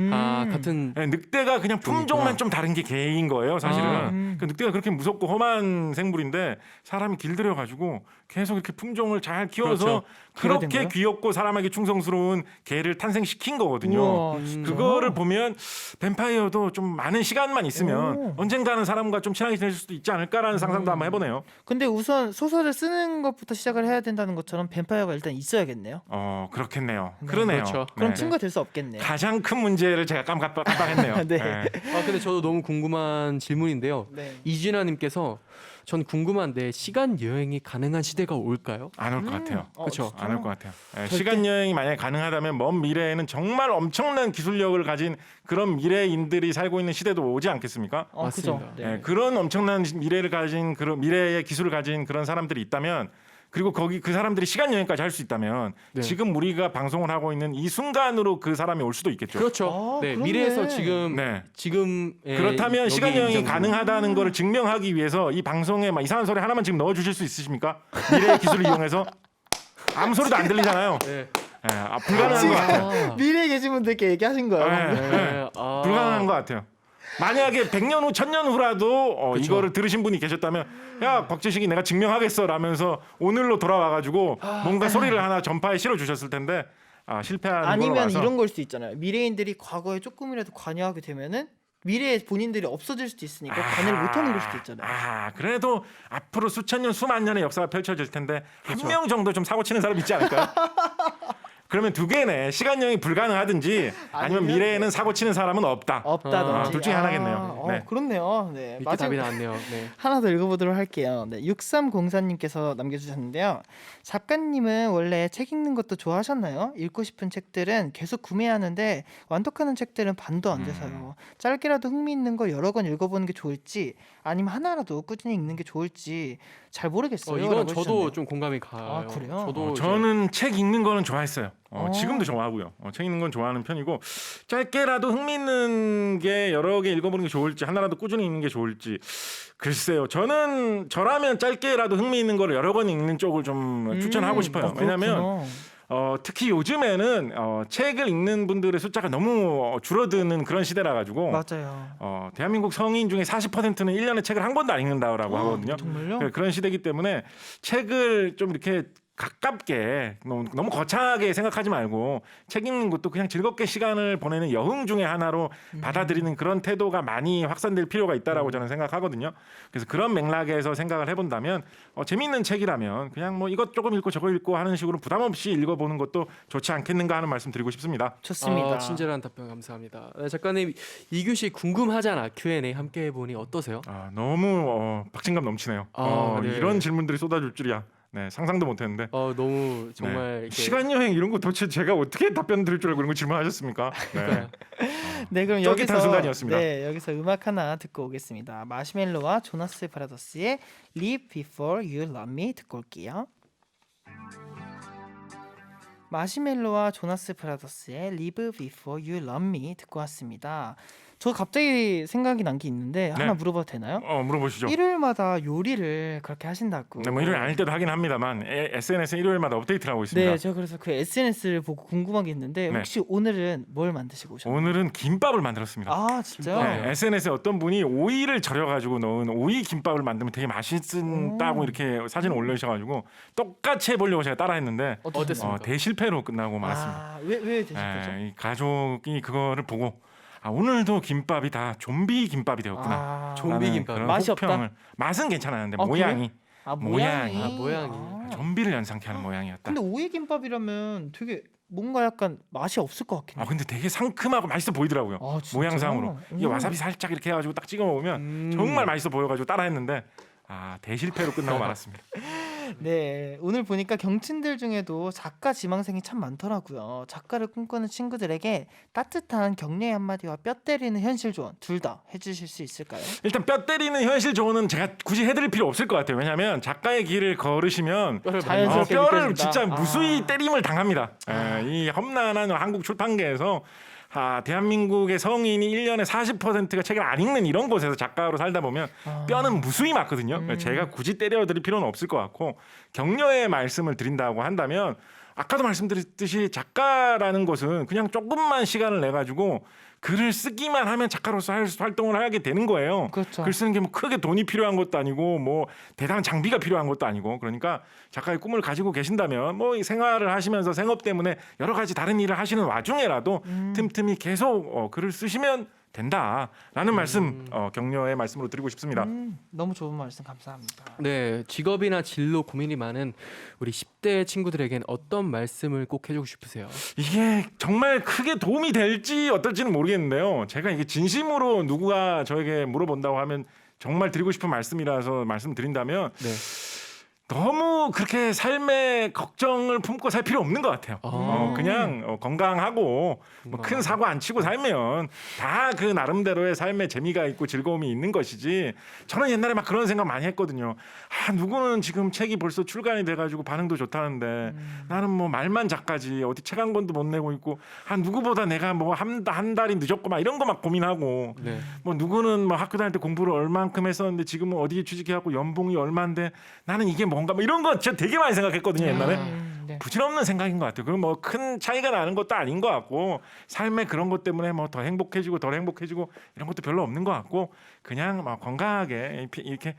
[SPEAKER 2] 같은
[SPEAKER 4] 늑대가 그냥 품종만 좀 다른 게 개인 거예요, 사실은. 그 늑대가 그렇게 무섭고 험한 생물인데 사람이 길들여 가지고 계속 이렇게 품종을 잘 키워서
[SPEAKER 2] 그렇죠.
[SPEAKER 1] 개가 된
[SPEAKER 4] 그렇게
[SPEAKER 1] 거예요?
[SPEAKER 4] 귀엽고 사람에게 충성스러운 개를 탄생시킨 거거든요.
[SPEAKER 1] 우와, 진짜?
[SPEAKER 4] 그거를 보면 뱀파이어도 좀 많은 시간만 있으면
[SPEAKER 1] 오.
[SPEAKER 4] 언젠가는 사람과 좀 친하게 지낼 수도 있지 않을까라는 상상도 한번 해보네요.
[SPEAKER 1] 근데 우선 소설을 쓰는 것부터 시작을 해야 된다는 것처럼 뱀파이어가 일단 있어야겠네요.
[SPEAKER 4] 그렇겠네요. 그러네요.
[SPEAKER 2] 그렇죠.
[SPEAKER 1] 그럼
[SPEAKER 4] 네.
[SPEAKER 1] 친구가 될 수 없겠네요.
[SPEAKER 4] 가장 큰 문제를 제가 깜빡했네요.
[SPEAKER 1] 네.
[SPEAKER 2] 근데 저도 너무 궁금한 질문인데요.
[SPEAKER 1] 네.
[SPEAKER 2] 이진아님께서 전 궁금한데 시간 여행이 가능한 시대가 올까요?
[SPEAKER 4] 안 올 것 같아요.
[SPEAKER 2] 그렇죠.
[SPEAKER 4] 안 올 것 같아요. 시간 여행이 만약에 가능하다면 먼 미래에는 정말 엄청난 기술력을 가진 그런 미래인들이 살고 있는 시대도 오지 않겠습니까?
[SPEAKER 1] 그죠.
[SPEAKER 2] 맞습니다.
[SPEAKER 1] 네.
[SPEAKER 4] 그런 엄청난 미래를 가진 그런 미래의 기술을 가진 그런 사람들이 있다면 그리고 거기 그 사람들이 시간 여행까지 할 수 있다면
[SPEAKER 2] 네.
[SPEAKER 4] 지금 우리가 방송을 하고 있는 이 순간으로 그 사람이 올 수도 있겠죠.
[SPEAKER 2] 그렇죠. 네,
[SPEAKER 1] 그렇네.
[SPEAKER 2] 미래에서 지금
[SPEAKER 4] 네.
[SPEAKER 2] 지금
[SPEAKER 4] 그렇다면 시간 여행이
[SPEAKER 2] 이 정도.
[SPEAKER 4] 가능하다는 거를 증명하기 위해서 이 방송에 막 이상한 소리 하나만 지금 넣어 주실 수 있으십니까? 미래의 기술을 이용해서 아무 소리도 안 들리잖아요.
[SPEAKER 2] 네.
[SPEAKER 4] 불가능한 것 같아요.
[SPEAKER 1] 미래에 계신 분들께 얘기하신 거예요. 방금.
[SPEAKER 2] 네.
[SPEAKER 4] 불가능한 것 같아요. 만약에 100년 후, 1000년 후라도 이거를 들으신 분이 계셨다면 야 곽재식이 내가 증명하겠어 라면서 오늘로 돌아와가지고 뭔가 소리를 하나 전파에 실어 주셨을 텐데 실패한 걸로
[SPEAKER 1] 아니면
[SPEAKER 4] 와서
[SPEAKER 1] 이런 걸 수 있잖아요. 미래인들이 과거에 조금이라도 관여하게 되면은 미래에 본인들이 없어질 수도 있으니까 관여를 못하는 걸 수도 있잖아요.
[SPEAKER 4] 그래도 앞으로 수천 년, 수만 년의 역사가 펼쳐질 텐데
[SPEAKER 1] 그렇죠.
[SPEAKER 4] 한 명 정도 좀 사고 치는 사람 있지 않을까요? 그러면 두 개네. 시간 여행이 불가능하든지 아니면
[SPEAKER 1] 아니면
[SPEAKER 4] 미래에는 사고 치는 사람은 없다.
[SPEAKER 1] 없다든지.
[SPEAKER 4] 둘 중에 하나겠네요. 네.
[SPEAKER 1] 그렇네요. 네.
[SPEAKER 2] 이렇게
[SPEAKER 1] 마지막
[SPEAKER 2] 답이 나왔네요. 네.
[SPEAKER 1] 하나 더 읽어보도록 할게요. 네, 6304님께서 남겨주셨는데요. 작가님은 원래 책 읽는 것도 좋아하셨나요? 읽고 싶은 책들은 계속 구매하는데 완독하는 책들은 반도 안 돼서요. 짧게라도 흥미있는 거 여러 권 읽어보는 게 좋을지 아니면 하나라도 꾸준히 읽는 게 좋을지 잘 모르겠어요.
[SPEAKER 2] 이건
[SPEAKER 1] 라고
[SPEAKER 2] 저도
[SPEAKER 1] 해주셨네요.
[SPEAKER 2] 좀 공감이 가요.
[SPEAKER 1] 그래요?
[SPEAKER 2] 저도 이제
[SPEAKER 4] 저는 책 읽는 거는 좋아했어요.
[SPEAKER 1] 어.
[SPEAKER 4] 지금도 좋아하고요. 책 읽는 건 좋아하는 편이고 짧게라도 흥미있는 게 여러 개 읽어보는 게 좋을지 하나라도 꾸준히 읽는 게 좋을지 글쎄요. 저라면 짧게라도 흥미있는 거를 여러 권 읽는 쪽을 좀 추천하고 싶어요. 왜냐하면
[SPEAKER 1] 그렇구나.
[SPEAKER 4] 특히 요즘에는 책을 읽는 분들의 숫자가 너무 줄어드는 그런 시대라 가지고
[SPEAKER 1] 맞아요.
[SPEAKER 4] 대한민국 성인 중에 40%는 1년에 책을 한 권도 안 읽는다고 하거든요.
[SPEAKER 1] 정말요?
[SPEAKER 4] 그런 시대이기 때문에 책을 좀 이렇게 가깝게 너무 거창하게 생각하지 말고 책 읽는 것도 그냥 즐겁게 시간을 보내는 여흥 중에 하나로 받아들이는 그런 태도가 많이 확산될 필요가 있다라고 저는 생각하거든요. 그래서 그런 맥락에서 생각을 해본다면 재미있는 책이라면 그냥 뭐 이것 조금 읽고 저거 읽고 하는 식으로 부담 없이 읽어보는 것도 좋지 않겠는가 하는 말씀 드리고 싶습니다.
[SPEAKER 1] 좋습니다.
[SPEAKER 2] 친절한 답변 감사합니다. 네, 작가님 이규씨 궁금하잖아 Q&A 함께 해보니 어떠세요?
[SPEAKER 4] 너무 박진감 넘치네요.
[SPEAKER 2] 네.
[SPEAKER 4] 이런 질문들이 쏟아질 줄이야. 네, 상상도 못했는데.
[SPEAKER 2] 너무 정말 이렇게
[SPEAKER 4] 시간 여행 이런 거 도대체 제가 어떻게 답변 드릴 줄 알고 이런 거 질문하셨습니까? 네.
[SPEAKER 1] 네, 그럼
[SPEAKER 4] 쫄깃한
[SPEAKER 1] 여기서
[SPEAKER 4] 순간이었습니다.
[SPEAKER 1] 네, 여기서 음악 하나 듣고 오겠습니다. 마시멜로와 조나스 브라더스의 Live Before You Love Me 듣고 올게요. 마시멜로와 조나스 브라더스의 Live Before You Love Me 듣고 왔습니다. 저 갑자기 생각이 난 게 있는데 하나 물어봐도 되나요?
[SPEAKER 4] 물어보시죠.
[SPEAKER 1] 일요일마다 요리를 그렇게 하신다고.
[SPEAKER 4] 네, 뭐 일요일 아닐 때도 하긴 합니다만 SNS에 일요일마다 업데이트를 하고 있습니다.
[SPEAKER 1] 네, 제가 그래서 그 SNS를 보고 궁금한 게 있는데
[SPEAKER 4] 네.
[SPEAKER 1] 혹시 오늘은 뭘 만드시고 오셨나요?
[SPEAKER 4] 오늘은 김밥을 만들었습니다.
[SPEAKER 1] 아, 진짜요?
[SPEAKER 4] 네, SNS에 어떤 분이 오이를 절여가지고 넣은 오이 김밥을 만들면 되게 맛있다고 이렇게 사진을 올려주셔가지고 똑같이 해보려고 제가 따라했는데
[SPEAKER 2] 어땠습니까?
[SPEAKER 4] 대실패로 끝나고 말았습니다.
[SPEAKER 1] 왜 되실 거죠?
[SPEAKER 4] 이 가족이 그거를 보고 오늘도 김밥이 다 좀비 김밥이 되었구나.
[SPEAKER 2] 좀비 김밥.
[SPEAKER 4] 그런
[SPEAKER 1] 맛이
[SPEAKER 4] 혹평을. 맛은 괜찮았는데
[SPEAKER 1] 아,
[SPEAKER 4] 모양이
[SPEAKER 1] 모양이.
[SPEAKER 2] 모양이.
[SPEAKER 4] 좀비를 연상케 하는 모양이었다.
[SPEAKER 1] 근데 오이 김밥이라면 되게 뭔가 약간 맛이 없을 것 같긴 해.
[SPEAKER 4] 근데 되게 상큼하고 맛있어 보이더라고요.
[SPEAKER 1] 진짜요?
[SPEAKER 4] 모양상으로. 이게 와사비 살짝 이렇게 해가지고 딱 찍어 먹으면 정말 맛있어 보여가지고 따라했는데 대실패로 끝나고 말았습니다.
[SPEAKER 1] 네, 오늘 보니까 경친들 중에도 작가 지망생이 참 많더라고요. 작가를 꿈꾸는 친구들에게 따뜻한 격려의 한마디와 뼈 때리는 현실 조언 둘 다 해주실 수 있을까요?
[SPEAKER 4] 일단 뼈 때리는 현실 조언은 제가 굳이 해드릴 필요 없을 것 같아요. 왜냐하면 작가의 길을 걸으시면
[SPEAKER 1] 자연스럽게
[SPEAKER 4] 뼈를
[SPEAKER 1] 느껴진다.
[SPEAKER 4] 진짜 무수히 때림을 당합니다. 이 험난한 한국 출판계에서 대한민국의 성인이 1년에 40%가 책을 안 읽는 이런 곳에서 작가로 살다 보면 뼈는 무수히 맞거든요. 제가 굳이 때려드릴 필요는 없을 것 같고 격려의 말씀을 드린다고 한다면 아까도 말씀드렸듯이 작가라는 것은 그냥 조금만 시간을 내 가지고 글을 쓰기만 하면 작가로서 활동을 하게 되는 거예요.
[SPEAKER 1] 그렇죠.
[SPEAKER 4] 글 쓰는 게 뭐 크게 돈이 필요한 것도 아니고 뭐 대단한 장비가 필요한 것도 아니고 그러니까 작가의 꿈을 가지고 계신다면 뭐 이 생활을 하시면서 생업 때문에 여러 가지 다른 일을 하시는 와중에라도 틈틈이 계속 글을 쓰시면 된다라는 말씀 격려의 말씀으로 드리고 싶습니다.
[SPEAKER 1] 너무 좋은 말씀 감사합니다.
[SPEAKER 2] 네, 직업이나 진로 고민이 많은 우리 10대 친구들에겐 어떤 말씀을 꼭 해주고 싶으세요?
[SPEAKER 4] 이게 정말 크게 도움이 될지 어떨지는 모르겠는데요. 제가 이게 진심으로 누구가 저에게 물어본다고 하면 정말 드리고 싶은 말씀이라서 말씀드린다면
[SPEAKER 2] 네.
[SPEAKER 4] 너무 그렇게 삶의 걱정을 품고 살 필요 없는 것 같아요. 그냥 건강하고 뭐 큰 사고 안 치고 살면 다 그 나름대로의 삶의 재미가 있고 즐거움이 있는 것이지. 저는 옛날에 막 그런 생각 많이 했거든요. 누구는 지금 책이 벌써 출간이 돼가지고 반응도 좋다는데 나는 뭐 말만 작가지 어디 책 한 권도 못 내고 있고 누구보다 내가 뭐 한 달이 늦었고 막 이런 거 막 고민하고
[SPEAKER 2] 네.
[SPEAKER 4] 뭐 누구는 뭐 학교 다닐 때 공부를 얼만큼 했었는데 지금은 어디에 취직해갖고 연봉이 얼마인데 나는 이게 뭔가 뭐 이런 거 진짜 되게 많이 생각했거든요 옛날에.
[SPEAKER 1] 네.
[SPEAKER 4] 부질없는 생각인 것 같아요. 그럼 뭐 큰 차이가 나는 것도 아닌 것 같고 삶의 그런 것 때문에 뭐 더 행복해지고 덜 행복해지고 이런 것도 별로 없는 것 같고 그냥 뭐 건강하게 이렇게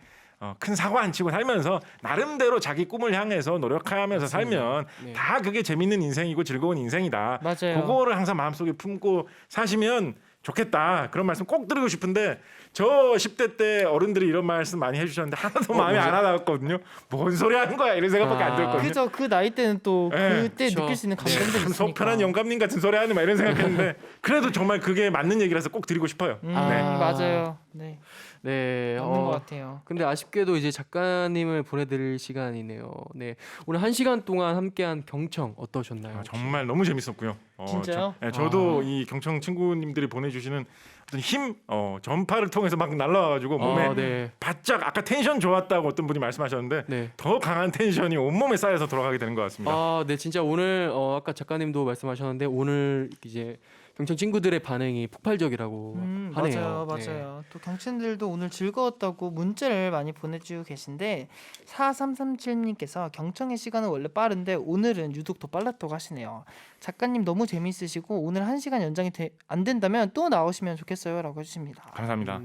[SPEAKER 4] 큰 사고 안 치고 살면서 나름대로 자기 꿈을 향해서 노력하면서 살면
[SPEAKER 2] 네.
[SPEAKER 4] 다 그게 재밌는 인생이고 즐거운 인생이다.
[SPEAKER 1] 맞아요.
[SPEAKER 4] 그거를 항상 마음속에 품고 사시면 좋겠다 그런 말씀 꼭 드리고 싶은데 저 10대 때 어른들이 이런 말씀 많이 해주셨는데 하나도 마음에 안 와닿았거든요. 뭔 소리 하는 거야 이런 생각밖에 안 들었거든요.
[SPEAKER 1] 그죠. 그 나이 때는 또
[SPEAKER 4] 네.
[SPEAKER 1] 그때
[SPEAKER 2] 그쵸.
[SPEAKER 1] 느낄 수 있는 감정들이
[SPEAKER 4] 참
[SPEAKER 1] 있으니까.
[SPEAKER 4] 속편한 영감님 같은 소리 하는 막 이런 생각했는데 그래도 정말 그게 맞는 얘기라서 꼭 드리고 싶어요. 네.
[SPEAKER 1] 맞아요. 네.
[SPEAKER 2] 네.
[SPEAKER 1] 맞는 것 같아요.
[SPEAKER 2] 근데 아쉽게도 이제 작가님을 보내드릴 시간이네요. 네, 오늘 1시간 동안 함께한 경청 어떠셨나요?
[SPEAKER 4] 아, 정말 너무 재밌었고요.
[SPEAKER 1] 진짜요?
[SPEAKER 4] 저도 이 경청 친구님들이 보내주시는 어떤 힘, 전파를 통해서 막 날라와가지고 몸에
[SPEAKER 2] 네.
[SPEAKER 4] 바짝 아까 텐션 좋았다고 어떤 분이 말씀하셨는데
[SPEAKER 2] 네.
[SPEAKER 4] 더 강한 텐션이 온몸에 쌓여서 돌아가게 되는 것 같습니다.
[SPEAKER 2] 네, 진짜 오늘 아까 작가님도 말씀하셨는데 오늘 이제 경청 친구들의 반응이 폭발적이라고 하네요.
[SPEAKER 1] 맞아요. 또 경친들도 오늘 즐거웠다고 문자를 많이 보내주고 계신데 4337님께서 경청의 시간은 원래 빠른데 오늘은 유독 더 빨랐다고 하시네요. 작가님 너무 재밌으시고 오늘 1시간 연장이 안 된다면 또 나오시면 좋겠어요 라고 해주십니다.
[SPEAKER 4] 감사합니다.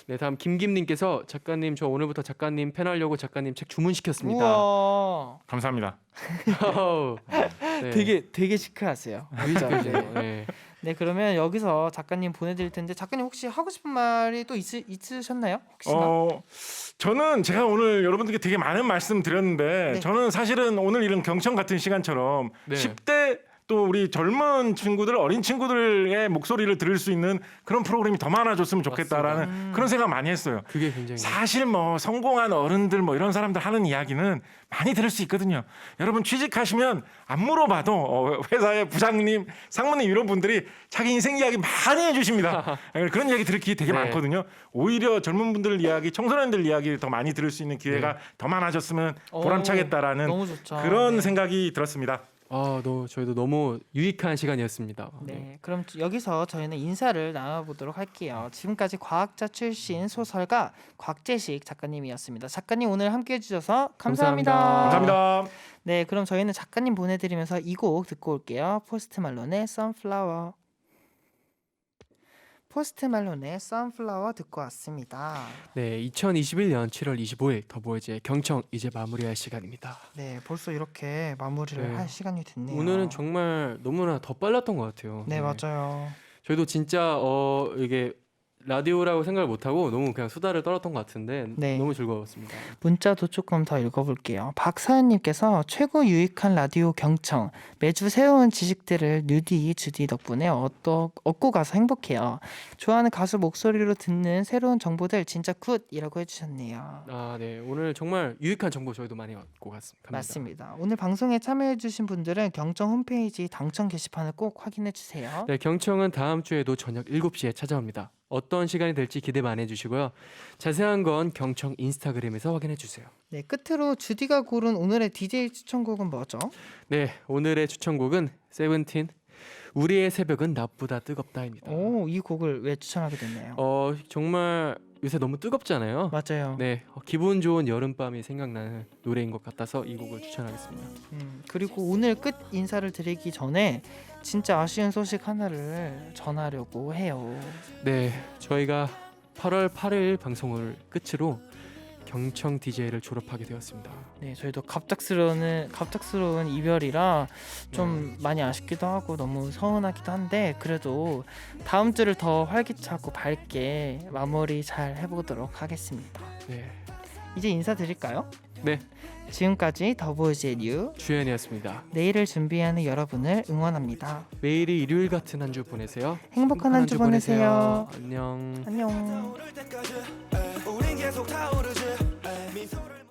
[SPEAKER 2] 네, 다음 김김님께서 작가님 저 오늘부터 작가님 팬하려고 작가님 책 주문시켰습니다.
[SPEAKER 1] 우와.
[SPEAKER 4] 감사합니다.
[SPEAKER 2] 네.
[SPEAKER 1] 되게 시크하세요. 그죠? 네.
[SPEAKER 2] 네.
[SPEAKER 1] 네, 그러면 여기서 작가님 보내드릴 텐데 작가님 혹시 하고 싶은 말이 또 있으셨나요? 혹시나?
[SPEAKER 4] 저는 제가 오늘 여러분들께 되게 많은 말씀 드렸는데
[SPEAKER 1] 네.
[SPEAKER 4] 저는 사실은 오늘 이런 경청 같은 시간처럼
[SPEAKER 2] 네.
[SPEAKER 4] 10대 또 우리 젊은 친구들, 어린 친구들의 목소리를 들을 수 있는 그런 프로그램이 더 많아졌으면 좋겠다라는 그런 생각 많이 했어요.
[SPEAKER 2] 그게 굉장히
[SPEAKER 4] 사실 뭐 성공한 어른들 뭐 이런 사람들 하는 이야기는 많이 들을 수 있거든요. 여러분 취직하시면 안 물어봐도 회사의 부장님, 상무님 이런 분들이 자기 인생 이야기 많이 해주십니다. 그런 이야기 들을 기회 되게
[SPEAKER 2] 네.
[SPEAKER 4] 많거든요. 오히려 젊은 분들 이야기, 청소년들 이야기 더 많이 들을 수 있는 기회가 더 많아졌으면 보람차겠다라는
[SPEAKER 1] 너무 좋죠.
[SPEAKER 4] 그런
[SPEAKER 1] 네.
[SPEAKER 4] 생각이 들었습니다.
[SPEAKER 2] 저희도 너무 유익한 시간이었습니다.
[SPEAKER 1] 네, 그럼 여기서 저희는 인사를 나눠보도록 할게요. 지금까지 과학자 출신 소설가 곽재식 작가님이었습니다. 작가님 오늘 함께해 주셔서 감사합니다.
[SPEAKER 4] 감사합니다.
[SPEAKER 1] 네, 그럼 저희는 작가님 보내드리면서 이 곡 듣고 올게요. 포스트 말론의 Sunflower. 포스트 말론의 Sunflower 듣고 왔습니다.
[SPEAKER 2] 네, 2021년 7월 25일 더보이즈의 경청 이제 마무리할 시간입니다.
[SPEAKER 1] 네, 벌써 이렇게 마무리를
[SPEAKER 2] 네.
[SPEAKER 1] 할 시간이 됐네요.
[SPEAKER 2] 오늘은 정말 너무나 더 빨랐던 것 같아요.
[SPEAKER 1] 네, 맞아요.
[SPEAKER 2] 저희도 진짜 이게 라디오라고 생각을 못하고 너무 그냥 수다를 떨었던 것 같은데
[SPEAKER 1] 네.
[SPEAKER 2] 너무 즐거웠습니다.
[SPEAKER 1] 문자도 조금 더 읽어볼게요. 박사연님께서 최고 유익한 라디오 경청 매주 새로운 지식들을 뉴디 주디 덕분에 얻고 가서 행복해요. 좋아하는 가수 목소리로 듣는 새로운 정보들 진짜 굿이라고 해주셨네요.
[SPEAKER 2] 네, 오늘 정말 유익한 정보 저희도 많이 얻고 갔습니다.
[SPEAKER 1] 맞습니다. 오늘 방송에 참여해주신 분들은 경청 홈페이지 당첨 게시판을 꼭 확인해주세요.
[SPEAKER 2] 네, 경청은 다음 주에도 저녁 7시에 찾아옵니다. 어떤 시간이 될지 기대 많이 해주시고요. 자세한 건 경청 인스타그램에서 확인해 주세요.
[SPEAKER 1] 네, 끝으로 주디가 고른 오늘의 DJ 추천곡은 뭐죠?
[SPEAKER 2] 네, 오늘의 추천곡은 세븐틴 우리의 새벽은 낮보다 뜨겁다입니다.
[SPEAKER 1] 오, 이 곡을 왜 추천하게 됐나요?
[SPEAKER 2] 정말 요새 너무 뜨겁잖아요.
[SPEAKER 1] 맞아요.
[SPEAKER 2] 네, 기분 좋은 여름밤이 생각나는 노래인 것 같아서 이 곡을 추천하겠습니다.
[SPEAKER 1] 그리고 오늘 끝 인사를 드리기 전에 진짜 아쉬운 소식 하나를 전하려고 해요.
[SPEAKER 2] 네, 저희가 8월 8일 방송을 끝으로 경청 DJ를 졸업하게 되었습니다.
[SPEAKER 1] 네, 저희도 갑작스러운 이별이라 좀 많이 아쉽기도 하고 너무 서운하기도 한데 그래도 다음 주를 더 활기차고 밝게 마무리 잘 해보도록 하겠습니다.
[SPEAKER 2] 네,
[SPEAKER 1] 이제 인사드릴까요?
[SPEAKER 2] 네,
[SPEAKER 1] 지금까지 더보이즈의 류
[SPEAKER 2] 주연이었습니다.
[SPEAKER 1] 내일을 준비하는 여러분을 응원합니다.
[SPEAKER 2] 매일이 일요일 같은 한 주 보내세요.
[SPEAKER 1] 행복한 한 주 보내세요.
[SPEAKER 2] 안녕.
[SPEAKER 1] 안녕.
[SPEAKER 6] 우린 계속 타오르지